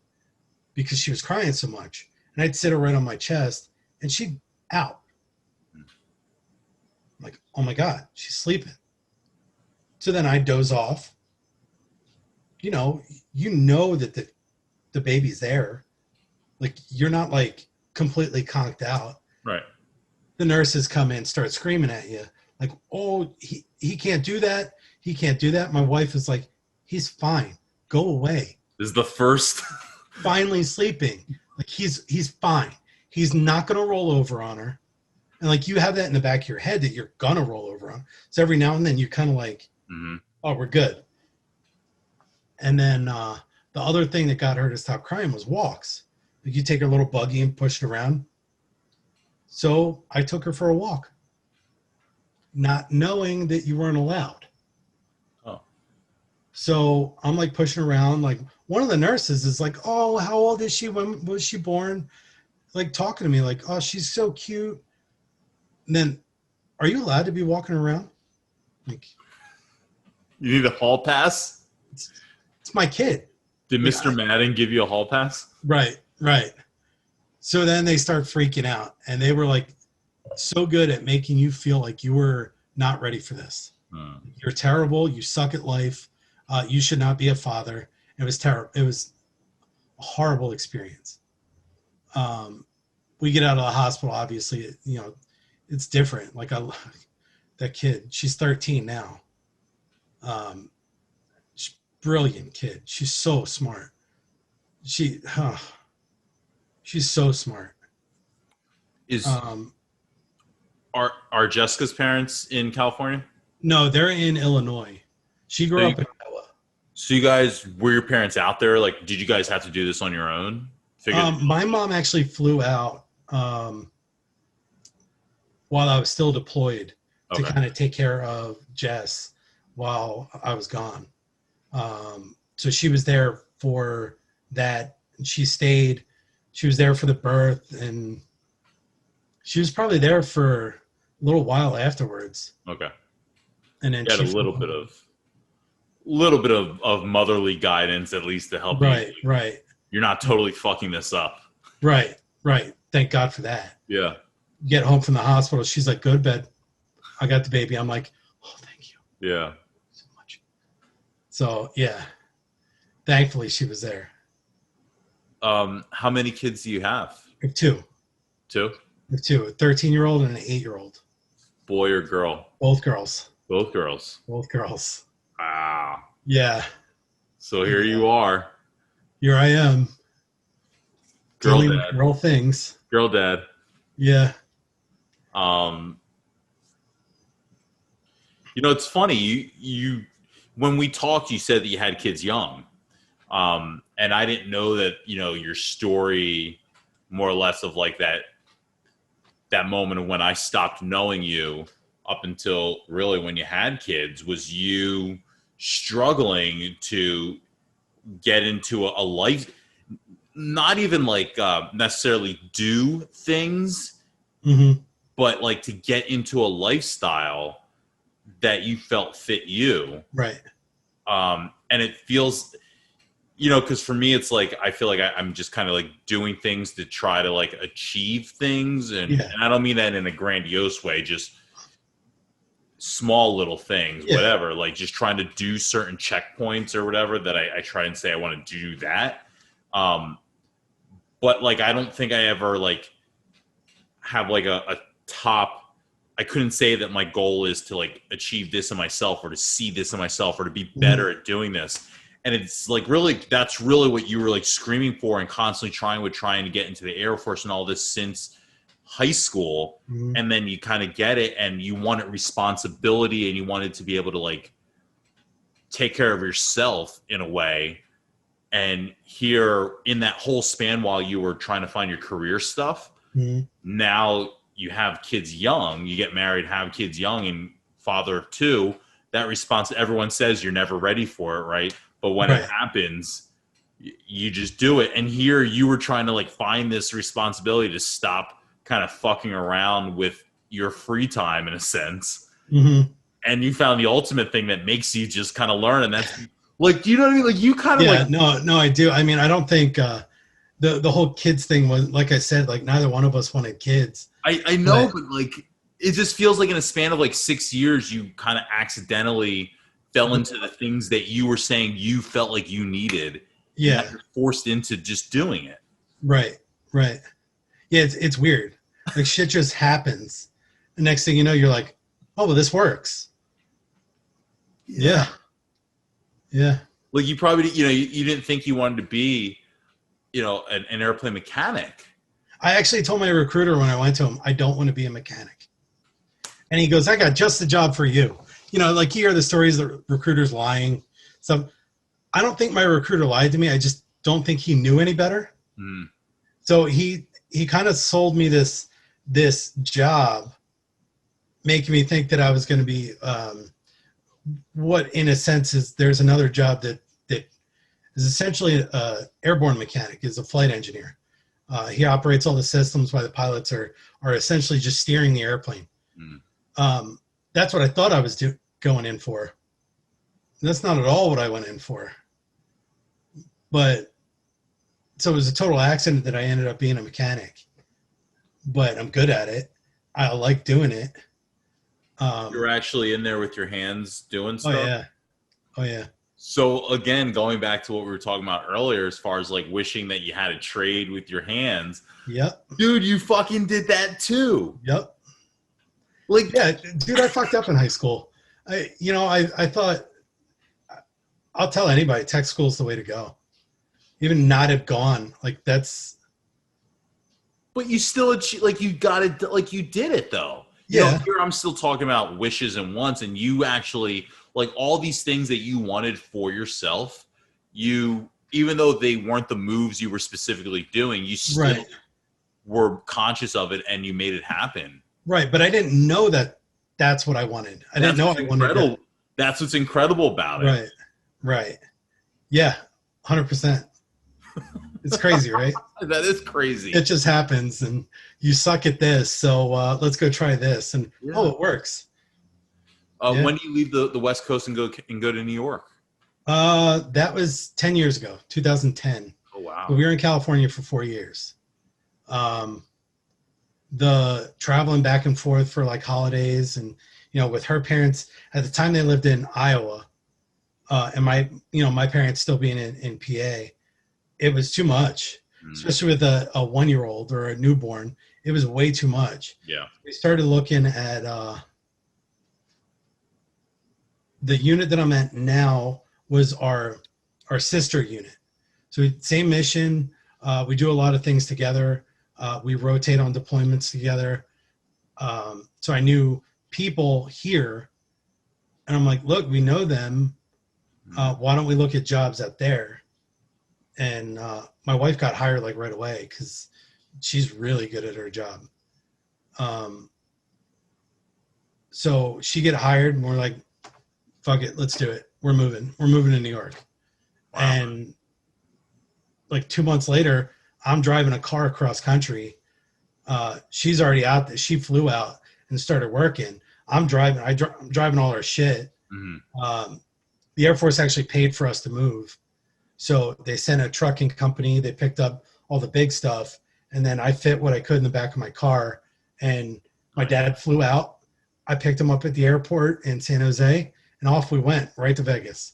Speaker 2: because she was crying so much. And I'd sit her right on my chest and she'd out. I'm like, oh my God, she's sleeping. So then I'd doze off. You know that the baby's there. Like you're not like completely conked out.
Speaker 1: Right.
Speaker 2: The nurses come in, start screaming at you. Like, oh, he can't do that. He can't do that. My wife is like, he's fine. Go away.
Speaker 1: This is the first.
Speaker 2: Finally sleeping. Like he's fine. He's not gonna roll over on her. And like you have that in the back of your head that you're gonna roll over on. So every now and then you're kind of like, oh, we're good. And then the other thing that got her to stop crying was walks. Like you take her little buggy and push it around. So I took her for a walk, not knowing that you weren't allowed.
Speaker 1: Oh.
Speaker 2: So I'm like pushing around. Like one of the nurses is like, oh, how old is she? When was she born? Like talking to me like, oh, she's so cute. And then, are you allowed to be walking around? Like,
Speaker 1: you need a hall pass?
Speaker 2: It's my kid.
Speaker 1: Did Mr. Madden give you a hall pass?
Speaker 2: Right. So then they start freaking out, and they were like so good at making you feel like you were not ready for this. You're terrible. You suck at life. You should not be a father. It was terrible. It was a horrible experience. We get out of the hospital. Obviously, it's different. Like that kid, she's 13 now. Brilliant kid. She's so smart. She's so smart.
Speaker 1: Are Jessica's parents in California?
Speaker 2: No, they're in Illinois. She grew up in Iowa.
Speaker 1: So you guys, were your parents out there? Like, did you guys have to do this on your own?
Speaker 2: My mom actually flew out while I was still deployed to kind of take care of Jess while I was gone. So she was there for that. She stayed. She was there for the birth, and she was probably there for a little while afterwards.
Speaker 1: Okay.
Speaker 2: And then
Speaker 1: she had a little bit of motherly guidance, at least, to help you.
Speaker 2: Right.
Speaker 1: You're not totally fucking this up.
Speaker 2: Right. Thank God for that.
Speaker 1: Yeah.
Speaker 2: Get home from the hospital. She's like, go to bed. I got the baby. I'm like, oh, thank you.
Speaker 1: Yeah.
Speaker 2: So much. So, yeah. Thankfully, she was there.
Speaker 1: How many kids do you have?
Speaker 2: I have two.
Speaker 1: Two?
Speaker 2: I have two. A 13-year-old and an 8-year-old.
Speaker 1: Boy or girl?
Speaker 2: Both girls.
Speaker 1: Both girls.
Speaker 2: Both girls.
Speaker 1: Wow.
Speaker 2: Yeah.
Speaker 1: So here you are.
Speaker 2: Here I am.
Speaker 1: Girl
Speaker 2: dealing
Speaker 1: dad.
Speaker 2: With girl things.
Speaker 1: Girl dad.
Speaker 2: Yeah.
Speaker 1: It's funny. You when we talked, you said that you had kids young. And I didn't know that, your story more or less of like that moment of when I stopped knowing you up until really when you had kids was you struggling to get into a life, not even like necessarily do things, but like to get into a lifestyle that you felt fit you.
Speaker 2: Right.
Speaker 1: And it feels, because for me, it's like, I feel like I'm just kind of like doing things to try to like achieve things. And I don't mean that in a grandiose way, just small little things, whatever, like just trying to do certain checkpoints or whatever that I try and say, I want to do that. But like, I don't think I ever like have like a top, I couldn't say that my goal is to like achieve this in myself or to see this in myself or to be better at doing this. And it's like, really, that's really what you were like screaming for and constantly trying to get into the Air Force and all this since high school. And then you kind of get it and you wanted responsibility and you wanted to be able to like take care of yourself in a way. And here in that whole span while you were trying to find your career stuff, now you have kids young, you get married, have kids young and father of two, that response, everyone says you're never ready for it. Right. But when it happens, you just do it. And here you were trying to like find this responsibility to stop kind of fucking around with your free time in a sense. and you found the ultimate thing that makes you just kind of learn. And that's like, you know what I mean? Like you kind of
Speaker 2: Yeah, no, I do. I mean, I don't think the whole kids thing was, like I said, like neither one of us wanted kids.
Speaker 1: I know, but like it just feels like in a span of like 6 years, you kind of accidentally fell into the things that you were saying you felt like you needed.
Speaker 2: Yeah.
Speaker 1: And you're forced into just doing it.
Speaker 2: Right. Yeah, it's weird. Like shit just happens. The next thing you know, you're like, oh, well, this works. Yeah.
Speaker 1: Like you probably, you didn't think you wanted to be, an airplane mechanic.
Speaker 2: I actually told my recruiter when I went to him, I don't want to be a mechanic. And he goes, I got just the job for you. Like you hear the stories of recruiters lying. So I don't think my recruiter lied to me. I just don't think he knew any better.
Speaker 1: Mm.
Speaker 2: So he kind of sold me this job, making me think that I was going to be what in a sense is there's another job that is essentially a airborne mechanic, is a flight engineer. He operates all the systems while the pilots are essentially just steering the airplane. Mm. That's what I thought I was going in for. And that's not at all what I went in for. But so it was a total accident that I ended up being a mechanic. But I'm good at it. I like doing it.
Speaker 1: You're actually in there with your hands doing stuff?
Speaker 2: Oh, yeah.
Speaker 1: So, again, going back to what we were talking about earlier, as far as, like, wishing that you had a trade with your hands.
Speaker 2: Yep.
Speaker 1: Dude, you fucking did that, too.
Speaker 2: Yep.
Speaker 1: Like,
Speaker 2: yeah, dude, I fucked up in high school. I thought, I'll tell anybody, tech school's the way to go. Even not have gone. Like, that's...
Speaker 1: But you still, like, you got it, like, you did it, though.
Speaker 2: Yeah.
Speaker 1: Here I'm still talking about wishes and wants, and you actually, like, all these things that you wanted for yourself, even though they weren't the moves you were specifically doing, you still were conscious of it and you made it happen.
Speaker 2: Right, but I didn't know that that's what I wanted. I didn't know I wanted that.
Speaker 1: That's what's incredible about it.
Speaker 2: Right. Yeah, 100%. It's crazy, right?
Speaker 1: That is crazy.
Speaker 2: It just happens, and you suck at this, so let's go try this, and it works.
Speaker 1: When do you leave the West Coast and go to New York?
Speaker 2: That was 10 years ago, 2010.
Speaker 1: Oh wow!
Speaker 2: But we were in California for 4 years. The traveling back and forth for like holidays, and with her parents at the time, they lived in Iowa, and my parents still being in PA. It was too much, especially with a 1-year-old or a newborn. It was way too much.
Speaker 1: Yeah.
Speaker 2: We started looking at the unit that I'm at now was our sister unit. So same mission. We do a lot of things together. We rotate on deployments together. So I knew people here, and I'm like, look, we know them. Why don't we look at jobs out there? And my wife got hired like right away because she's really good at her job. So she get hired, and we're like, fuck it, let's do it. We're moving to New York. Wow. And like 2 months later, I'm driving a car across country. She's already out there. She flew out and started working. I'm driving. I'm driving all our shit. Mm-hmm. The Air Force actually paid for us to move. So they sent a trucking company. They picked up all the big stuff. And then I fit what I could in the back of my car. And my dad flew out. I picked him up at the airport in San Jose. And off we went, right to Vegas.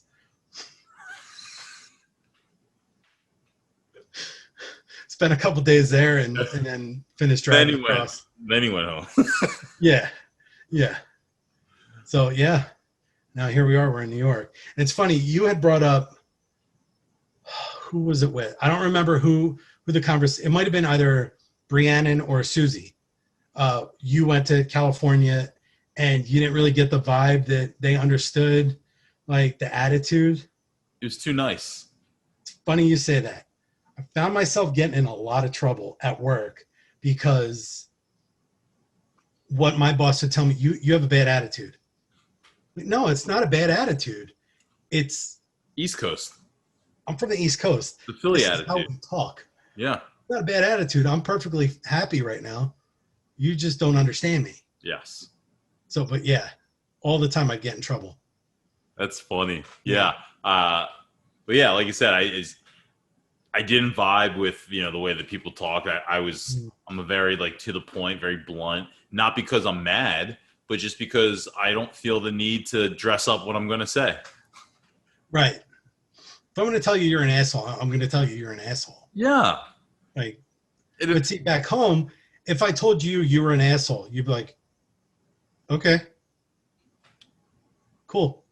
Speaker 2: Spent a couple days there and then finished driving across.
Speaker 1: Then he went home.
Speaker 2: Yeah. So, yeah. Now here we are. We're in New York. And it's funny. You had brought up, who was it with? I don't remember who the conversation. It might have been either Brianna or Susie. You went to California and you didn't really get the vibe that they understood, like the attitude.
Speaker 1: It was too nice.
Speaker 2: It's funny you say that. I found myself getting in a lot of trouble at work because what my boss would tell me, you have a bad attitude. No, it's not a bad attitude. It's
Speaker 1: East Coast.
Speaker 2: I'm from the East Coast.
Speaker 1: The Philly
Speaker 2: this
Speaker 1: attitude.
Speaker 2: Is how we talk.
Speaker 1: Yeah.
Speaker 2: It's not a bad attitude. I'm perfectly happy right now. You just don't understand me.
Speaker 1: Yes.
Speaker 2: So, but yeah. all the time I'd get in trouble.
Speaker 1: That's funny. Yeah. But yeah, like you said, I didn't vibe with, the way that people talk. I'm a very like to the point, very blunt, not because I'm mad, but just because I don't feel the need to dress up what I'm going to say.
Speaker 2: Right. If I'm going to tell you you're an asshole, I'm going to tell you you're an asshole.
Speaker 1: Yeah.
Speaker 2: Like, but see, back home, if I told you you were an asshole, you'd be like, okay, cool.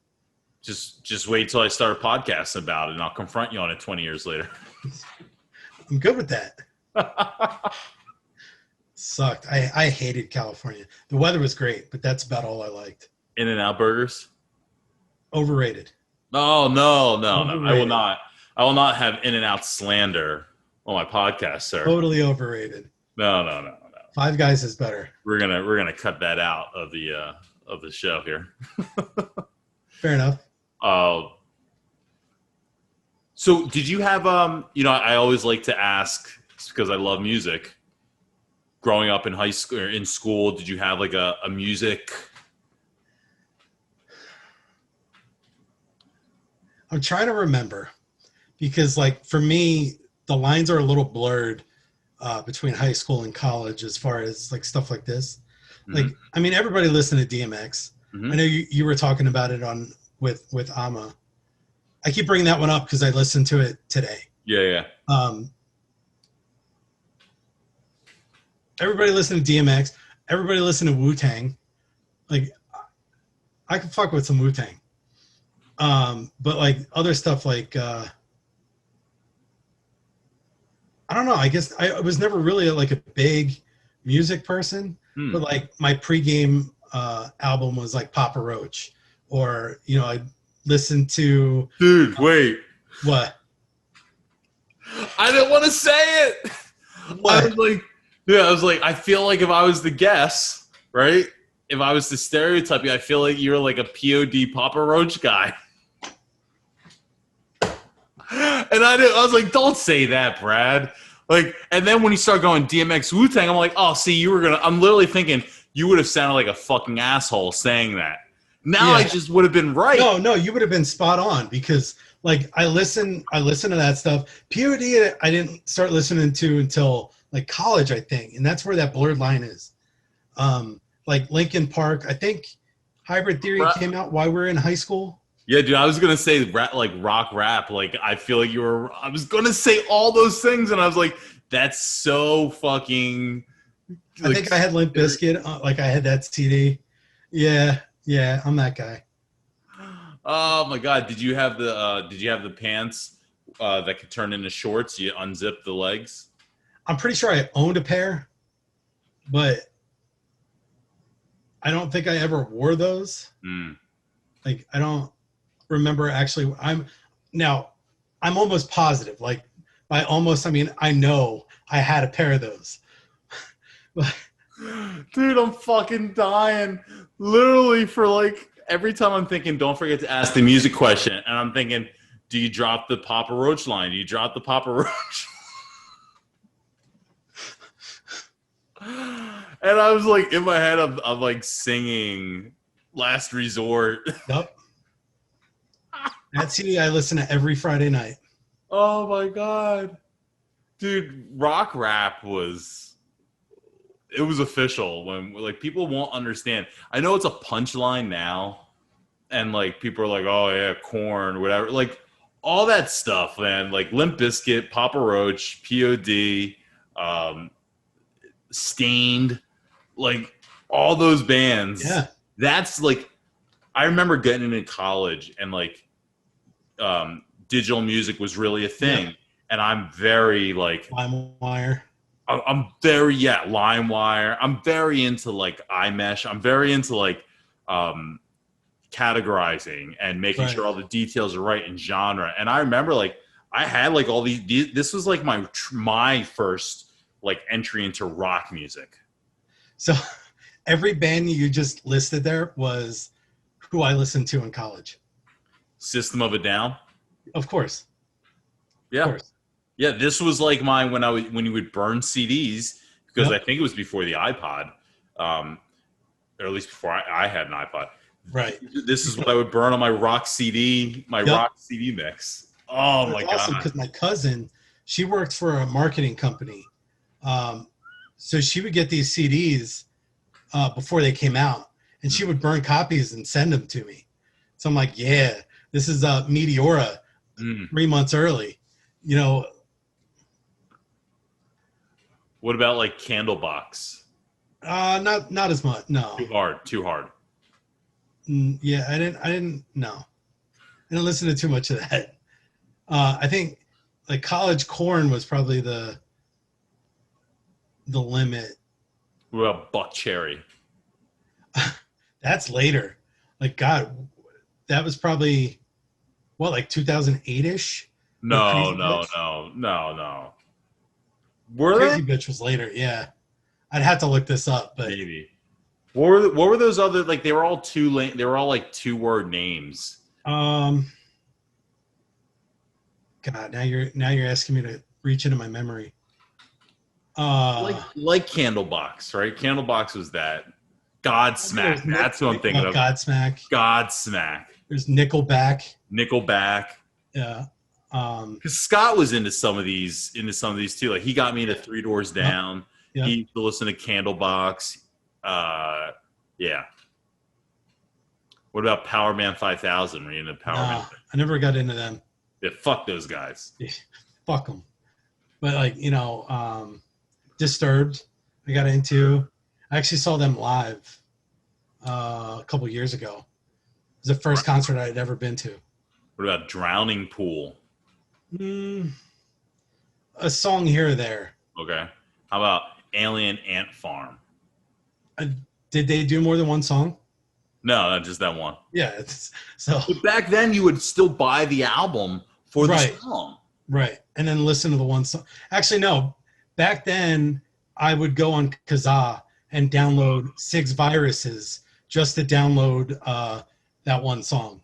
Speaker 1: Just wait till I start a podcast about it, and I'll confront you on it 20 years later.
Speaker 2: I'm good with that. Sucked. I hated California. The weather was great, but that's about all I liked.
Speaker 1: In-N-Out burgers?
Speaker 2: Overrated.
Speaker 1: Oh, no.
Speaker 2: Overrated.
Speaker 1: I will not have In-N-Out slander on my podcast, sir.
Speaker 2: Totally overrated.
Speaker 1: No.
Speaker 2: Five Guys is better.
Speaker 1: We're gonna cut that out of the show here.
Speaker 2: Fair enough.
Speaker 1: So did you have I always like to ask because I love music. Growing up in high school or in school, did you have like a music?
Speaker 2: I'm trying to remember because like for me, the lines are a little blurred between high school and college as far as like stuff like this. Mm-hmm. Like, I mean, everybody listened to DMX. Mm-hmm. I know you were talking about it with Ama. I keep bringing that one up because I listened to it today.
Speaker 1: Yeah.
Speaker 2: Everybody listened to DMX. Everybody listened to Wu-Tang. Like, I could fuck with some Wu-Tang. But like other stuff like, I don't know. I guess I was never really like a big music person, but like my pregame album was like Papa Roach, or I listened to.
Speaker 1: Dude, wait.
Speaker 2: What?
Speaker 1: I didn't want to say it.
Speaker 2: What?
Speaker 1: I was like, I feel like if I was the guess, right? If I was to stereotype you, I feel like you're like a POD Papa Roach guy. And I was like, don't say that, Brad. Like, and then when you start going DMX Wu-Tang, I'm like, oh, see, I'm literally thinking you would have sounded like a fucking asshole saying that. Now I just would have been right.
Speaker 2: No, you would have been spot on because like I listen to that stuff. POD I didn't start listening to until like college, I think. And that's where that blurred line is. Like Linkin Park, I think Hybrid Theory came out while we were in high school.
Speaker 1: Yeah, dude, I was going to say like rock rap. Like, I feel like I was going to say all those things, and I was like, that's so fucking.
Speaker 2: Like, I think I had Limp Bizkit. Like, I had that CD. Yeah, I'm that guy.
Speaker 1: Oh my God! Did you have the pants that could turn into shorts? You unzip the legs.
Speaker 2: I'm pretty sure I owned a pair, but I don't think I ever wore those. Like, I don't remember actually. I'm almost positive. Like, by almost, I mean I know I had a pair of those.
Speaker 1: Dude, I'm fucking dying. Literally, for like every time I'm thinking, don't forget to ask the music question, and I'm thinking, do you drop the Papa Roach line? Do you drop the Papa Roach? And I was like, in my head, I'm like singing Last Resort.
Speaker 2: Yep. That CD I listen to every Friday night.
Speaker 1: Oh my God. Dude, rock rap was official when like people won't understand. I know it's a punchline now, and like people are like, oh yeah, Korn, whatever. Like all that stuff, man. Like Limp Bizkit, Papa Roach, POD, Stained, like all those bands.
Speaker 2: Yeah.
Speaker 1: That's like, I remember getting into college and like digital music was really a thing. Yeah. And I'm very like
Speaker 2: LimeWire.
Speaker 1: I'm very LimeWire. I'm very into like iMesh. I'm very into like categorizing and making sure all the details are right in genre. And I remember like I had like all these. This was like my first like entry into rock music.
Speaker 2: So every band you just listed there was who I listened to in college.
Speaker 1: System of a Down.
Speaker 2: Of course.
Speaker 1: Yeah. Of course. Yeah, this was like mine when you would burn CDs, because I think it was before the iPod, or at least before I had an iPod.
Speaker 2: Right.
Speaker 1: This is what I would burn on my rock CD,
Speaker 2: Yep.
Speaker 1: rock CD mix. Oh my
Speaker 2: It's awesome
Speaker 1: god.
Speaker 2: because my cousin, she worked for a marketing company. Um, so she would get these CDs before they came out, and she would burn copies and send them to me. So I'm like, yeah, this is Meteora
Speaker 1: Mm.
Speaker 2: 3 months early. You know,
Speaker 1: What about like Candlebox?
Speaker 2: not as much. No.
Speaker 1: Too hard. Too hard.
Speaker 2: Yeah, I didn't. No, I didn't listen to too much of that. I think like College Corn was probably the limit.
Speaker 1: What about Buck Cherry?
Speaker 2: That's later. Like God, that was probably what, like 2008 ish. Or
Speaker 1: No,
Speaker 2: Crazy
Speaker 1: no,
Speaker 2: Bitch.
Speaker 1: no, no, no. Were they?
Speaker 2: Crazy Bitch was later. Yeah, I'd have to look this up, but
Speaker 1: Maybe. What were those other like? They were all they were all like 2-word names.
Speaker 2: um, God, now you're asking me to reach into my memory.
Speaker 1: Like Candlebox, right? Candlebox was that. Godsmack. That's what I'm thinking of.
Speaker 2: Godsmack.
Speaker 1: Godsmack.
Speaker 2: There's Nickelback.
Speaker 1: Nickelback.
Speaker 2: Yeah.
Speaker 1: Because Scott was into some of these too. Like he got me into Three Doors Down.
Speaker 2: Yep.
Speaker 1: He used to listen to Candlebox. Yeah. What about Power Man 5000? Were you into Power Man?
Speaker 2: I never got into them.
Speaker 1: Yeah, fuck those guys.
Speaker 2: Fuck them. But like, Disturbed, I got into. I actually saw them live a couple years ago. It was the first concert I had ever been to.
Speaker 1: What about Drowning Pool?
Speaker 2: A song here or there.
Speaker 1: Okay. How about Alien Ant Farm?
Speaker 2: Did they do more than one song?
Speaker 1: No, not just that one.
Speaker 2: Yeah. So
Speaker 1: But back then, you would still buy the album for the song.
Speaker 2: Right. And then listen to the one song. Actually, no. Back then, I would go on Kazaa and download 6 viruses just to download that one song.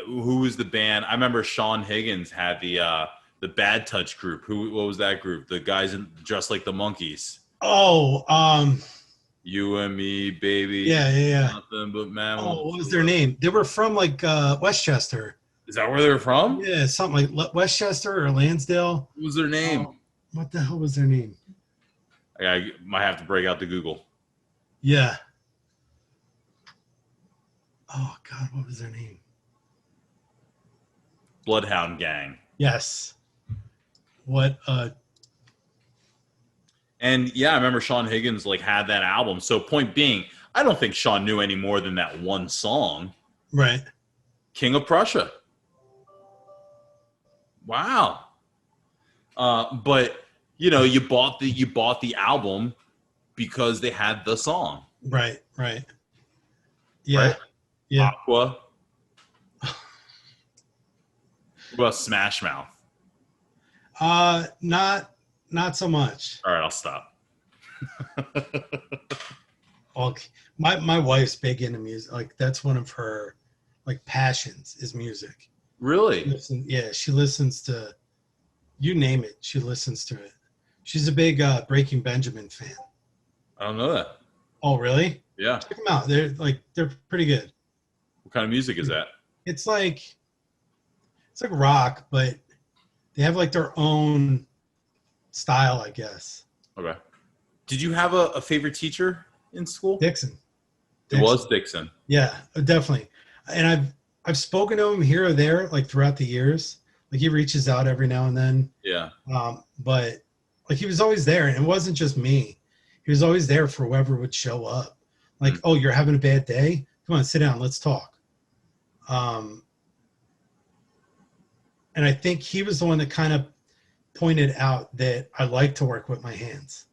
Speaker 1: Who was the band? I remember Sean Higgins had the Bad Touch group. What was that group? The guys in Just Like the Monkeys.
Speaker 2: Oh,
Speaker 1: You and Me, Baby.
Speaker 2: Yeah.
Speaker 1: Nothing but man.
Speaker 2: Oh, what was their name? They were from like Westchester.
Speaker 1: Is that where they were from?
Speaker 2: Yeah, something like Westchester or Lansdale.
Speaker 1: What was their name?
Speaker 2: What the hell was their name?
Speaker 1: I might have to break out the Google.
Speaker 2: Yeah. Oh God, what was their name?
Speaker 1: Bloodhound Gang.
Speaker 2: Yes. What?
Speaker 1: And yeah, I remember Sean Higgins like had that album. So point being, I don't think Sean knew any more than that one song.
Speaker 2: Right.
Speaker 1: King of Prussia. Wow. But you bought the album because they had the song.
Speaker 2: Right. Yeah.
Speaker 1: Right?
Speaker 2: Yeah.
Speaker 1: Aqua. What about Smash Mouth?
Speaker 2: Not so much.
Speaker 1: All right, I'll stop.
Speaker 2: Okay. My wife's big into music. Like that's one of her like passions is music.
Speaker 1: Really?
Speaker 2: She listens to you name it. She listens to it. She's a big Breaking Benjamin fan.
Speaker 1: I don't know that.
Speaker 2: Oh, really?
Speaker 1: Yeah.
Speaker 2: Check them out. They're pretty good.
Speaker 1: What kind of music is that?
Speaker 2: It's like rock, but they have like their own style, I guess.
Speaker 1: Okay. Did you have a favorite teacher in school?
Speaker 2: Dixon.
Speaker 1: It was Dixon.
Speaker 2: Yeah, definitely. And I've spoken to him here or there, like throughout the years. Like he reaches out every now and then.
Speaker 1: Yeah.
Speaker 2: But like he was always there, and it wasn't just me. He was always there for whoever would show up. Like, oh, you're having a bad day? Come on, sit down. Let's talk. And I think he was the one that kind of pointed out that I like to work with my hands.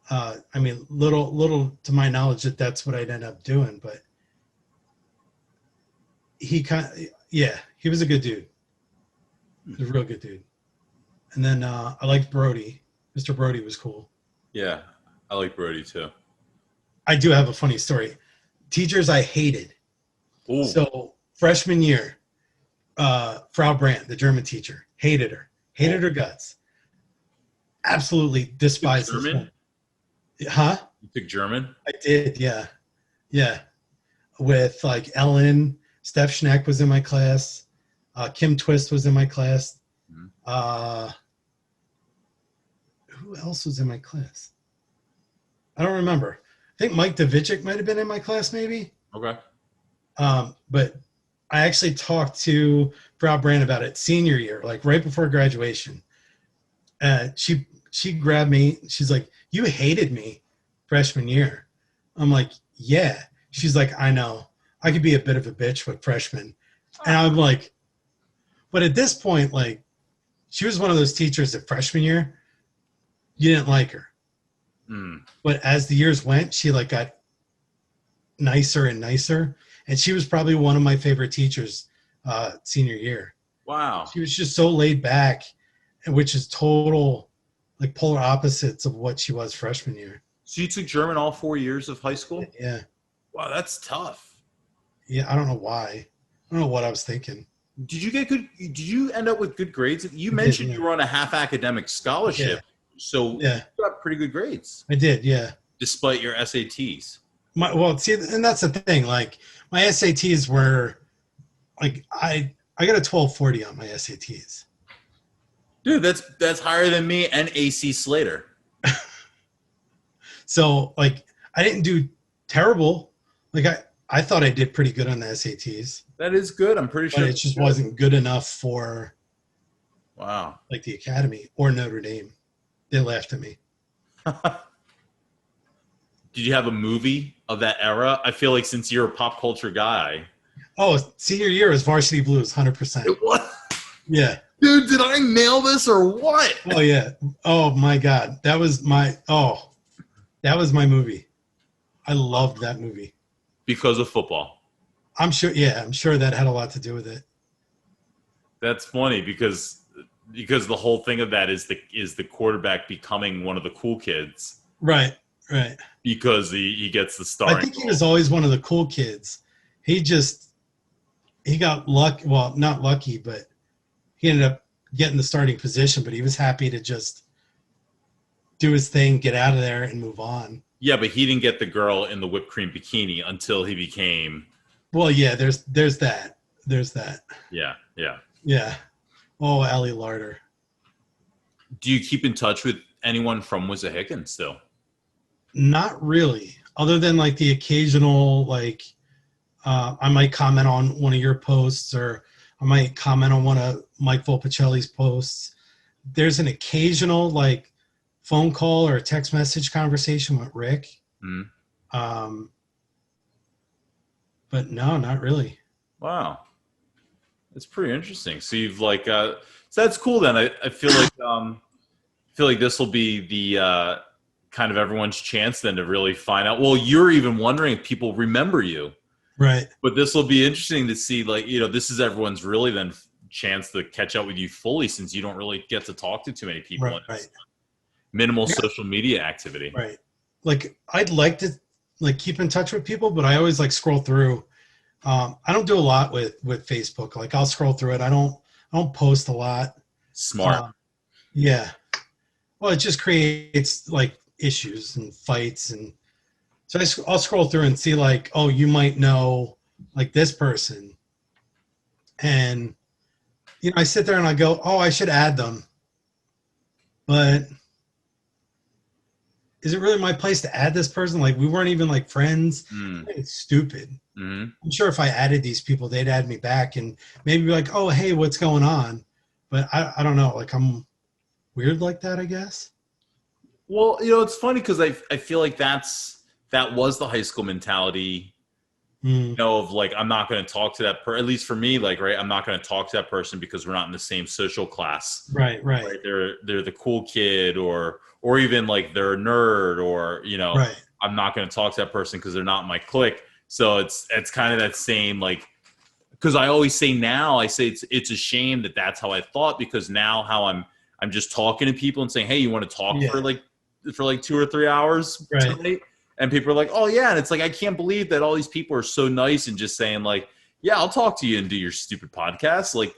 Speaker 2: I mean, little to my knowledge that's what I'd end up doing, but he he was a good dude. He was a real good dude. And then I liked Brody. Mr. Brody was cool.
Speaker 1: Yeah, I like Brody too.
Speaker 2: I do have a funny story. Teachers I hated.
Speaker 1: Ooh.
Speaker 2: So freshman year, Frau Brandt, the German teacher, hated her guts. Absolutely despised this
Speaker 1: German?
Speaker 2: woman. Huh?
Speaker 1: You took German?
Speaker 2: I did, yeah. with like Ellen. Steph Schneck was in my class. Kim Twist was in my class. Who else was in my class? I don't remember. I think Mike Davichik might have been in my class, maybe.
Speaker 1: Okay.
Speaker 2: But I actually talked to Frau Brand about it senior year, like right before graduation. She grabbed me. She's like, "You hated me freshman year." I'm like, "Yeah." She's like, "I know. I could be a bit of a bitch with freshmen." And I'm like, but at this point, like, she was one of those teachers that freshman year, you didn't like her. But as the years went, she like got nicer and nicer. And she was probably one of my favorite teachers senior year.
Speaker 1: Wow.
Speaker 2: She was just so laid back, which is total like polar opposites of what she was freshman year.
Speaker 1: So you took German all 4 years of high school?
Speaker 2: Yeah.
Speaker 1: Wow, that's tough.
Speaker 2: Yeah, I don't know why. I don't know what I was thinking.
Speaker 1: Did you end up with good grades? You mentioned you were on a half academic scholarship.
Speaker 2: Yeah.
Speaker 1: So you got pretty good grades.
Speaker 2: I did, yeah.
Speaker 1: Despite your SATs.
Speaker 2: See, and that's the thing. Like my SATs were like I got a 1240 on my SATs.
Speaker 1: Dude, that's higher than me and AC Slater.
Speaker 2: So like I didn't do terrible. Like I thought I did pretty good on the SATs.
Speaker 1: That is good. I'm pretty sure
Speaker 2: But it just wasn't good enough for like the Academy or Notre Dame. They laughed at me.
Speaker 1: Did you have a movie of that era? I feel like since you're a pop culture guy.
Speaker 2: Oh, senior year was Varsity Blues, 100%.
Speaker 1: What?
Speaker 2: Yeah.
Speaker 1: Dude, did I nail this or what?
Speaker 2: Oh yeah. Oh my God. That was my movie. I loved that movie.
Speaker 1: Because of football.
Speaker 2: I'm sure that had a lot to do with it.
Speaker 1: That's funny because the whole thing of that is the quarterback becoming one of the cool kids.
Speaker 2: Right.
Speaker 1: Because he gets the starting.
Speaker 2: I think he was always one of the cool kids. He got lucky. Well, not lucky, but he ended up getting the starting position. But he was happy to just do his thing, get out of there, and move on.
Speaker 1: Yeah, but he didn't get the girl in the whipped cream bikini until he became.
Speaker 2: Well, yeah. There's that. Yeah. Oh, Allie Larder.
Speaker 1: Do you keep in touch with anyone from Wissahickon still?
Speaker 2: Not really, other than like the occasional, like I might comment on one of your posts or I might comment on one of Mike Volpicelli's posts. There's an occasional like phone call or a text message conversation with Rick.
Speaker 1: Mm-hmm.
Speaker 2: But no, not really.
Speaker 1: Wow. That's pretty interesting. So you've like, so that's cool then. I feel like this will be the kind of everyone's chance then to really find out. Well, you're even wondering if people remember you.
Speaker 2: Right.
Speaker 1: But this will be interesting to see, like, this is everyone's really then chance to catch up with you fully since you don't really get to talk to too many people.
Speaker 2: Right.
Speaker 1: Minimal social media activity.
Speaker 2: Right. Like I'd like to like keep in touch with people, but I always like scroll through. I don't do a lot with Facebook. Like I'll scroll through it. I don't post a lot.
Speaker 1: Smart.
Speaker 2: Yeah. Well, it just creates like issues and fights. And so I'll scroll through and see like, oh, you might know like this person. And, I sit there and I go, oh, I should add them. But is it really my place to add this person? Like we weren't even like friends. It's stupid.
Speaker 1: Mm-hmm.
Speaker 2: I'm sure if I added these people, they'd add me back and maybe be like, oh, hey, what's going on? But I don't know. Like I'm weird like that, I guess.
Speaker 1: Well, it's funny because I feel like that was the high school mentality, of like, I'm not going to talk to that person, at least for me, like, right, I'm not going to talk to that person because we're not in the same social class.
Speaker 2: Right.
Speaker 1: They're the cool kid or even like they're a nerd or,
Speaker 2: right.
Speaker 1: I'm not going to talk to that person because they're not my clique. So it's kind of that same, like, because I always say now, I say it's a shame that that's how I thought because now how I'm just talking to people and saying, hey, you want to talk for like 2 or 3 hours tonight? And people are like, oh yeah. And it's like, I can't believe that all these people are so nice and just saying like, yeah, I'll talk to you and do your stupid podcast. Like,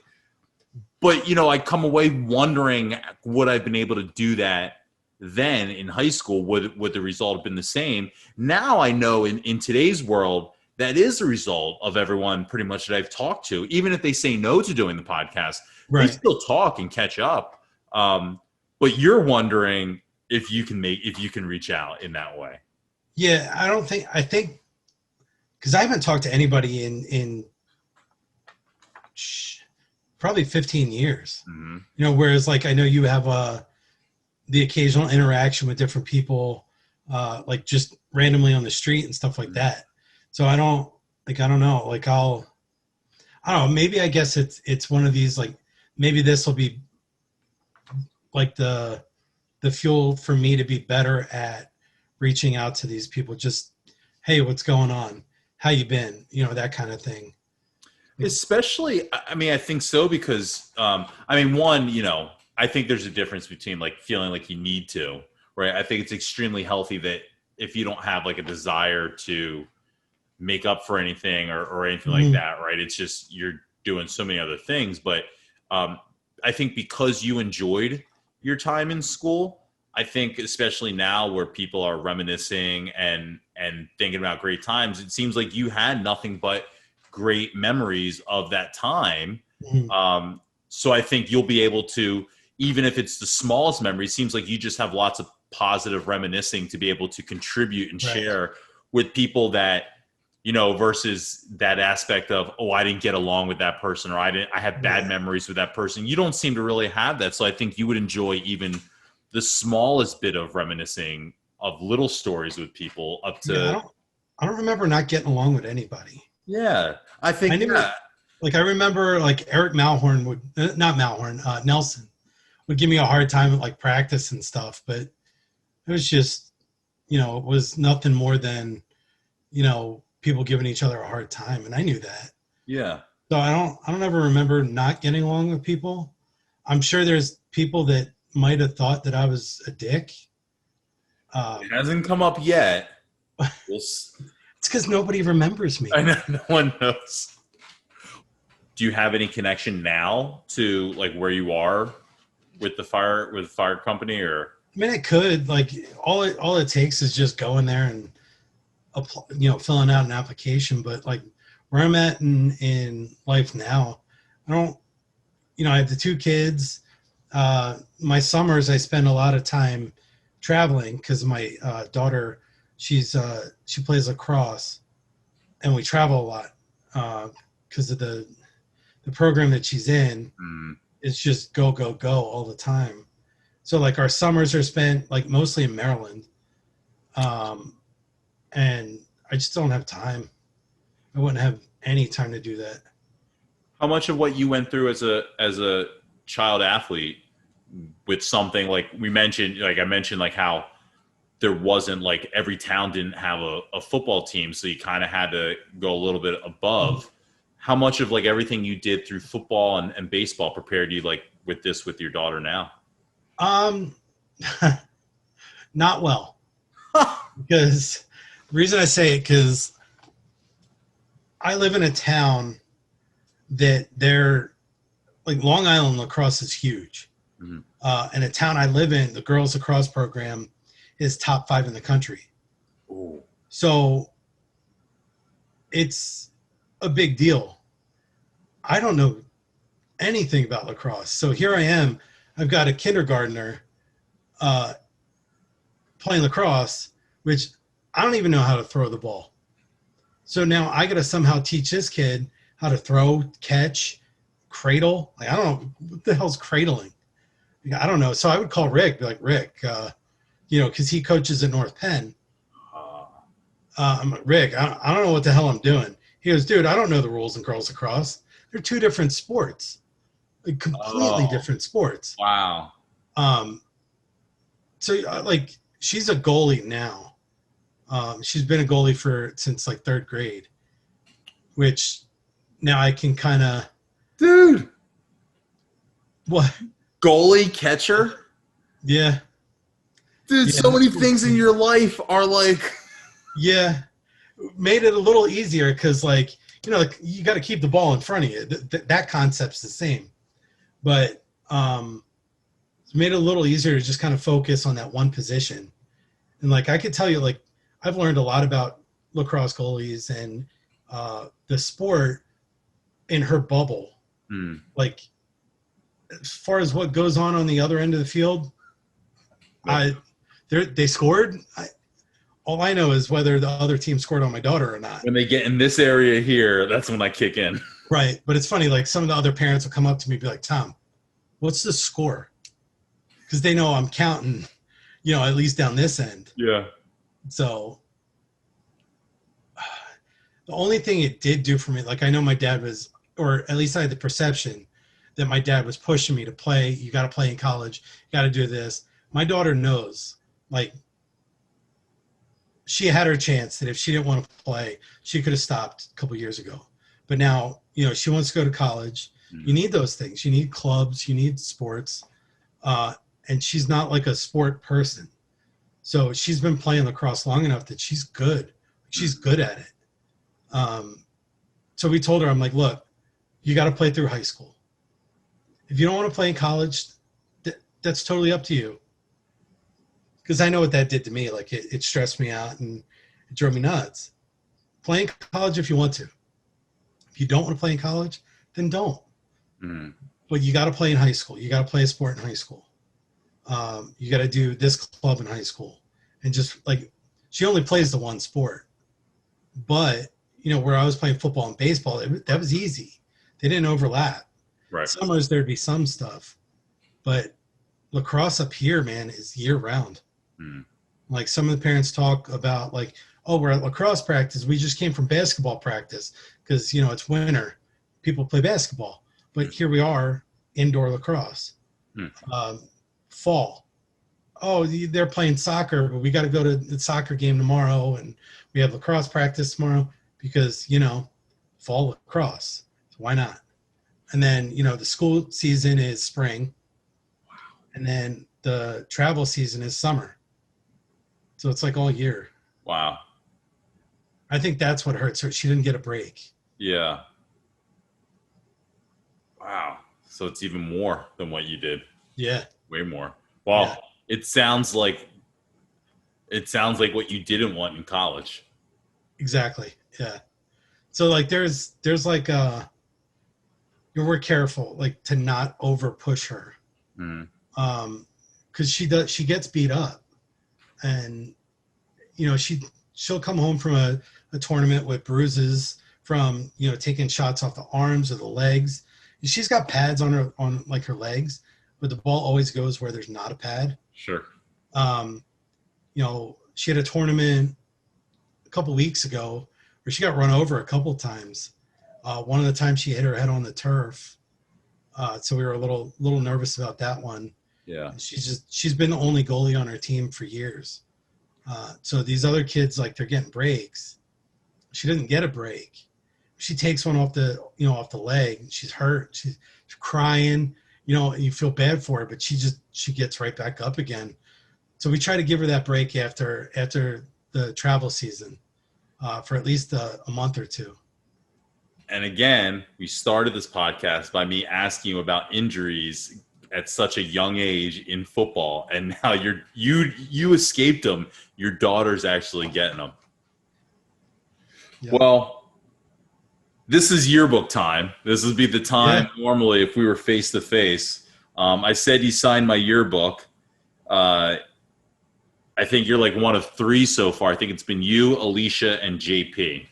Speaker 1: but I come away wondering would I've been able to do that then in high school? Would the result have been the same? Now I know in today's world, that is the result of everyone pretty much that I've talked to. Even if they say no to doing the podcast, they
Speaker 2: Right.
Speaker 1: still talk and catch up. But you're wondering if you can reach out in that way.
Speaker 2: Yeah, I think because I haven't talked to anybody in probably 15 years.
Speaker 1: Mm-hmm.
Speaker 2: You know, whereas like I know you have the occasional interaction with different people, like just randomly on the street and stuff like
Speaker 1: Mm-hmm.
Speaker 2: that. So I don't know. Like I don't know. Maybe I guess it's one of these like maybe this will be like the fuel for me to be better at reaching out to these people. Just hey, what's going on? How you been? You know, that kind of thing.
Speaker 1: Especially, I mean, I think so because, I mean, one, I think there's a difference between like feeling like you need to, right? I think it's extremely healthy that if you don't have like a desire to make up for anything or anything like
Speaker 2: Mhm.
Speaker 1: that, right? It's just you're doing so many other things. But I think because you enjoyed your time in school, I think especially now where people are reminiscing and thinking about great times, it seems like you had nothing but great memories of that time.
Speaker 2: Mhm.
Speaker 1: So I think you'll be able to, even if it's the smallest memory, it seems like you just have lots of positive reminiscing to be able to contribute and
Speaker 2: Right.
Speaker 1: share with people that, versus that aspect of, oh, I didn't get along with that person, or I have bad
Speaker 2: Yeah.
Speaker 1: memories with that person. You don't seem to really have that. So I think you would enjoy even the smallest bit of reminiscing of little stories with people up
Speaker 2: Yeah.
Speaker 1: to,
Speaker 2: I don't remember not getting along with anybody.
Speaker 1: yeah, I
Speaker 2: I
Speaker 1: think,
Speaker 2: never
Speaker 1: yeah,
Speaker 2: like I remember like Eric Malhorn would not Malhorn Nelson would give me a hard time at like practice and stuff, but it was just it was nothing more than people giving each other a hard time, and I knew that.
Speaker 1: yeah.
Speaker 2: So I don't ever remember not getting along with people. I'm sure there's people that might have thought that I was a dick.
Speaker 1: It
Speaker 2: Um,
Speaker 1: hasn't come up yet. We'll
Speaker 2: it's because nobody remembers me.
Speaker 1: I know no one knows. Do you have any connection now to like where you are with the fire company or?
Speaker 2: I mean, I could like all it takes is just going there and filling out an application. But like where I'm at in life now, I don't. I have the two kids. My summers I spend a lot of time traveling because my daughter she plays lacrosse and we travel a lot because of the program that she's in.
Speaker 1: Mm,
Speaker 2: It's just go go go all the time. So like our summers are spent like mostly in Maryland, um, and I just don't have time. I wouldn't have any time to do that.
Speaker 1: how much of what you went through as a child athlete with something like we mentioned, like I mentioned, like how there wasn't like every town didn't have a football team, so you kind of had to go a little bit above. How much of like everything you did through football and baseball prepared you like with your daughter now?
Speaker 2: Um, not well, because the reason I say it because I live in a town that they're like Long Island lacrosse is huge.
Speaker 1: Mhm.
Speaker 2: And a town I live in, the girls lacrosse program is top 5 in the country.
Speaker 1: Ooh.
Speaker 2: So it's a big deal. I don't know anything about lacrosse. So here I am. I've got a kindergartner uh, playing lacrosse, which I don't even know how to throw the ball. So now I got to somehow teach this kid how to throw, catch, cradle. Like, I don't know what the hell's cradling. Like, I don't know. So I would call Rick, be like, Rick, because he coaches at North Penn.
Speaker 1: Uh,
Speaker 2: I'm like, Rick, I don't know what the hell I'm doing. He goes, dude, I don't know the rules in girls lacrosse. They're two different sports, like completely
Speaker 1: oh,
Speaker 2: different sports.
Speaker 1: wow.
Speaker 2: Um, so like she's a goalie now. She's been a goalie since like 3rd grade, which now I can kind of
Speaker 1: Dude,
Speaker 2: what?
Speaker 1: goalie catcher?
Speaker 2: Yeah,
Speaker 1: Dude,
Speaker 2: yeah,
Speaker 1: so many things in your life are like
Speaker 2: yeah. Made it a little easier because like like, you got to keep the ball in front of you. That concept's the same, but it's made it a little easier to just kind of focus on that one position. And like I could tell you, like I've learned a lot about lacrosse goalies and the sport in her bubble. Like, as far as what goes on the other end of the field, they scored. All I know is whether the other team scored on my daughter or not.
Speaker 1: When they get in this area here, that's when I kick in.
Speaker 2: Right. But it's funny, like some of the other parents will come up to me and be like, Tom, what's the score? Because they know I'm counting, at least down this end.
Speaker 1: Yeah.
Speaker 2: So the only thing it did do for me, like I know my dad was, or at least I had the perception that my dad was pushing me to play. You got to play in college. You got to do this. My daughter knows, like, she had her chance that if she didn't want to play, she could have stopped a couple years ago. But now, she wants to go to college. You need those things. You need clubs. You need sports. And she's not like a sport person. So she's been playing lacrosse long enough that she's good. She's good at it. So we told her, I'm like, look, you got to play through high school. If you don't want to play in college, that's totally up to you. Because I know what that did to me. Like, it stressed me out and it drove me nuts. Play in college if you want to. If you don't want to play in college, then don't. But you got to play in high school. You got to play a sport in high school. You got to do this club in high school. And just, like, she only plays the one sport. But, where I was playing football and baseball, that was easy. They didn't overlap.
Speaker 1: Right.
Speaker 2: Summers, there'd be some stuff. But lacrosse up here, man, is year-round. Like, some of the parents talk about, like, oh, we're at lacrosse practice. We just came from basketball practice because, it's winter. People play basketball. But here we are, indoor lacrosse. Fall. Oh, they're playing soccer, but we got to go to the soccer game tomorrow, and we have lacrosse practice tomorrow because, fall lacrosse. So why not? And then, the school season is spring. Wow. And then the travel season is summer. So it's like all year.
Speaker 1: Wow.
Speaker 2: I think that's what hurts her. She didn't get a break.
Speaker 1: Yeah. Wow. So it's even more than what you did.
Speaker 2: Yeah.
Speaker 1: Way more. Wow.
Speaker 2: Yeah.
Speaker 1: It sounds like what you didn't want in college.
Speaker 2: Exactly. Yeah. So, like, there's like we're careful, like, to not over push her. Because she gets beat up. And, she'll come home from a tournament with bruises from, taking shots off the arms or the legs. And she's got pads on her legs, but the ball always goes where there's not a pad.
Speaker 1: Sure.
Speaker 2: She had a tournament a couple weeks ago where she got run over a couple times. One of the times she hit her head on the turf. So we were a little nervous about that one.
Speaker 1: Yeah.
Speaker 2: She's been the only goalie on her team for years. So these other kids, like, they're getting breaks. She didn't get a break. She takes one off the leg. She's hurt. She's crying. You feel bad for her, but she gets right back up again. So we try to give her that break after the travel season for at least a month or two.
Speaker 1: And again, we started this podcast by me asking you about injuries at such a young age in football, and now you escaped them. Your daughter's actually getting them. Yep. Well, this is yearbook time. This would be the time normally if we were face to face. I said you signed my yearbook. I think you're like one of three so far. I think it's been you, Alicia, and JP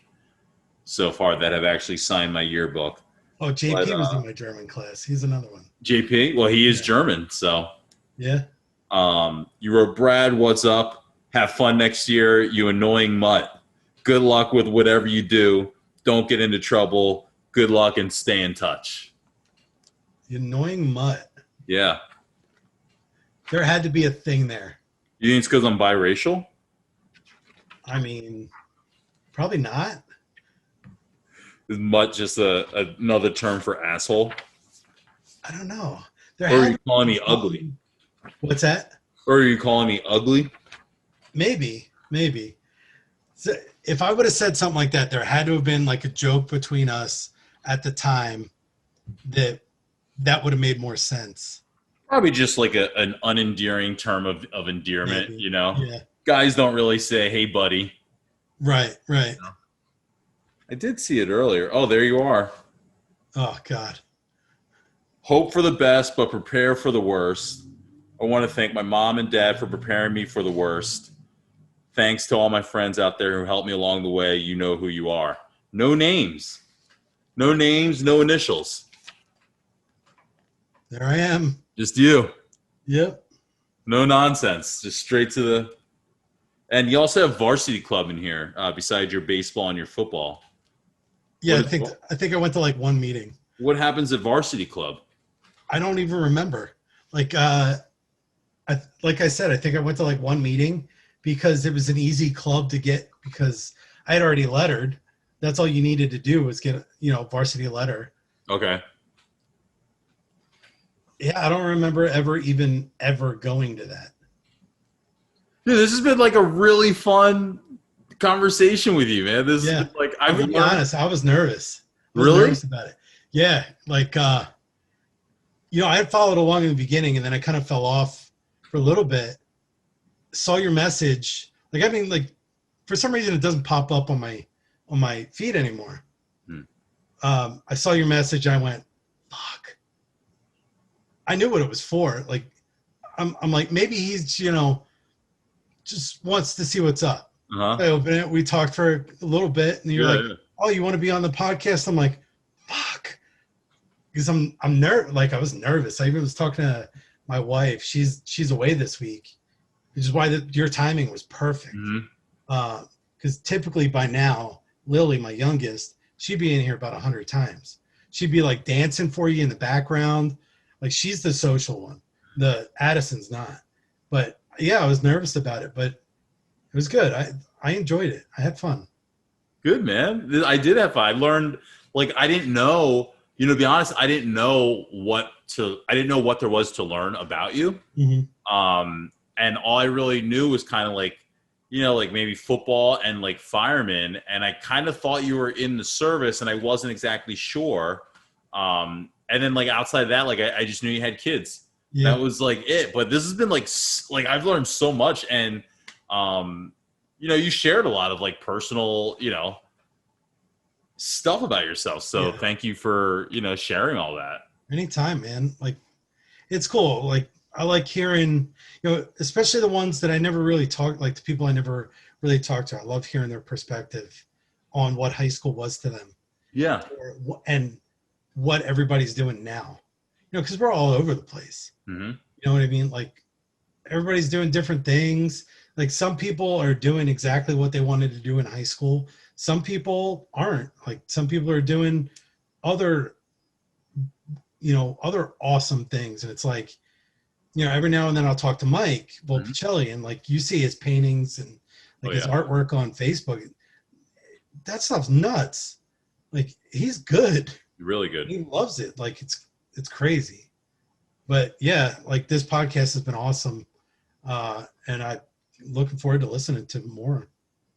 Speaker 1: so far that have actually signed my yearbook.
Speaker 2: Oh, JP was in my German class. He's another one.
Speaker 1: JP? Well, he is German, so.
Speaker 2: Yeah.
Speaker 1: You wrote, Brad, what's up? Have fun next year, you annoying mutt. Good luck with whatever you do. Don't get into trouble. Good luck and stay in touch.
Speaker 2: The annoying mutt.
Speaker 1: Yeah.
Speaker 2: There had to be a thing there.
Speaker 1: You think it's because I'm biracial?
Speaker 2: I mean, probably not.
Speaker 1: Is mutt just another term for asshole?
Speaker 2: I don't know.
Speaker 1: Or are you calling me ugly?
Speaker 2: What's that?
Speaker 1: Or are you calling me ugly?
Speaker 2: Maybe. So if I would have said something like that, there had to have been like a joke between us at the time that would have made more sense.
Speaker 1: Probably just like an unendearing term of endearment,
Speaker 2: Maybe.
Speaker 1: Yeah. Guys don't really say, hey, buddy.
Speaker 2: Right.
Speaker 1: I did see it earlier. Oh, there you are.
Speaker 2: Oh God.
Speaker 1: Hope for the best, but prepare for the worst. I want to thank my mom and dad for preparing me for the worst. Thanks to all my friends out there who helped me along the way. You know who you are. No names. No names, no initials.
Speaker 2: There I am.
Speaker 1: Just you.
Speaker 2: Yep.
Speaker 1: No nonsense. Just straight to the. And you also have varsity club in here, besides your baseball and your football.
Speaker 2: Yeah, I think I went to like one meeting.
Speaker 1: What happens at varsity club?
Speaker 2: I don't even remember. Like like I said, I think I went to like one meeting because it was an easy club to get because I had already lettered. That's all you needed to do was get, varsity letter.
Speaker 1: Okay.
Speaker 2: Yeah, I don't remember ever going to that.
Speaker 1: Dude, this has been like a really fun conversation with you, man. This
Speaker 2: Yeah.
Speaker 1: is like
Speaker 2: I'm gonna be honest, I was nervous.
Speaker 1: Really?
Speaker 2: Nervous about it. Yeah, like I had followed along in the beginning and then I kind of fell off for a little bit. Saw your message. Like for some reason it doesn't pop up on my feed anymore. I saw your message and I went, fuck. I knew what it was for. Like I'm like, maybe he's, just wants to see what's up.
Speaker 1: Uh-huh.
Speaker 2: I opened it. We talked for a little bit, and you're
Speaker 1: Yeah.
Speaker 2: "Oh, you want to be on the podcast?" I'm like, "Fuck," because I'm Like I was nervous. I even was talking to my wife. She's away this week, which is why your timing was perfect. Because typically by now, Lily, my youngest, she'd be in here about 100 times. She'd be like dancing for you in the background. Like she's the social one. The Addison's not. But yeah, I was nervous about it, but it was good. I enjoyed it. I had fun.
Speaker 1: Good, man. I did have fun. I learned, like, I didn't know, to be honest, I didn't know what there was to learn about you. And all I really knew was kind of like, like maybe football and like fireman. And I kind of thought you were in the service and I wasn't exactly sure. And then like outside of that, like I just knew you had kids. Yeah. That was like it. But this has been like I've learned so much. And, you shared a lot of like personal, stuff about yourself. So thank you for, sharing all that.
Speaker 2: Anytime, man. Like, it's cool. Like, I like hearing, especially the ones that I never really talked, like the people I never really talked to. I love hearing their perspective on what high school was to them.
Speaker 1: Yeah.
Speaker 2: And what everybody's doing now, because we're all over the place. You know what I mean? Like, everybody's doing different things. Like, some people are doing exactly what they wanted to do in high school. Some people aren't. Like, some people are doing other awesome things. And it's like, every now and then I'll talk to Mike Volpicelli and like you see his paintings and like his artwork on Facebook. That stuff's nuts. Like, he's good.
Speaker 1: Really good.
Speaker 2: He loves it. Like, it's crazy. But yeah, like this podcast has been awesome. And I'm looking forward to listening to more.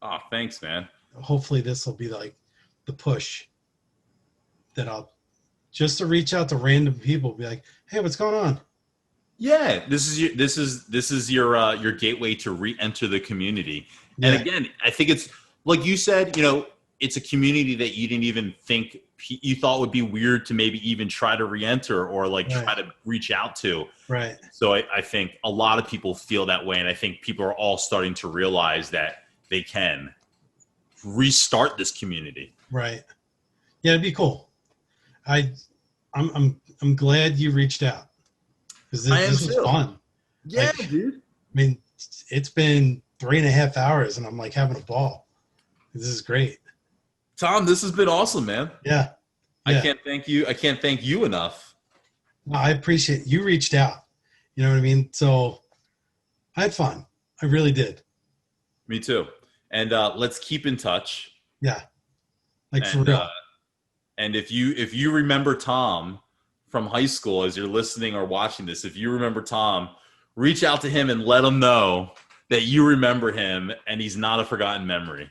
Speaker 1: Oh, thanks, man.
Speaker 2: Hopefully this will be like the push that I'll just to reach out to random people, be like, hey, what's going on?
Speaker 1: Yeah, this is your gateway to re-enter the community. Yeah. And again, I think it's like you said, it's a community that you didn't even think you thought would be weird to maybe even try to re-enter or like try to reach out to.
Speaker 2: Right.
Speaker 1: So I think a lot of people feel that way, and I think people are all starting to realize that they can restart this community.
Speaker 2: Right. Yeah, it'd be cool. I'm glad you reached out. Because this was fun.
Speaker 1: Yeah, like, dude.
Speaker 2: I mean, it's been 3.5 hours and I'm like having a ball. This is great.
Speaker 1: Tom, this has been awesome, man.
Speaker 2: Yeah.
Speaker 1: I can't thank you enough.
Speaker 2: No, I appreciate you reached out. You know what I mean? So I had fun. I really did.
Speaker 1: Me too. And let's keep in touch.
Speaker 2: Yeah. Like, for real.
Speaker 1: And if you remember Tom from high school, as you're listening or watching this, if you remember Tom, reach out to him and let him know that you remember him and he's not a forgotten memory.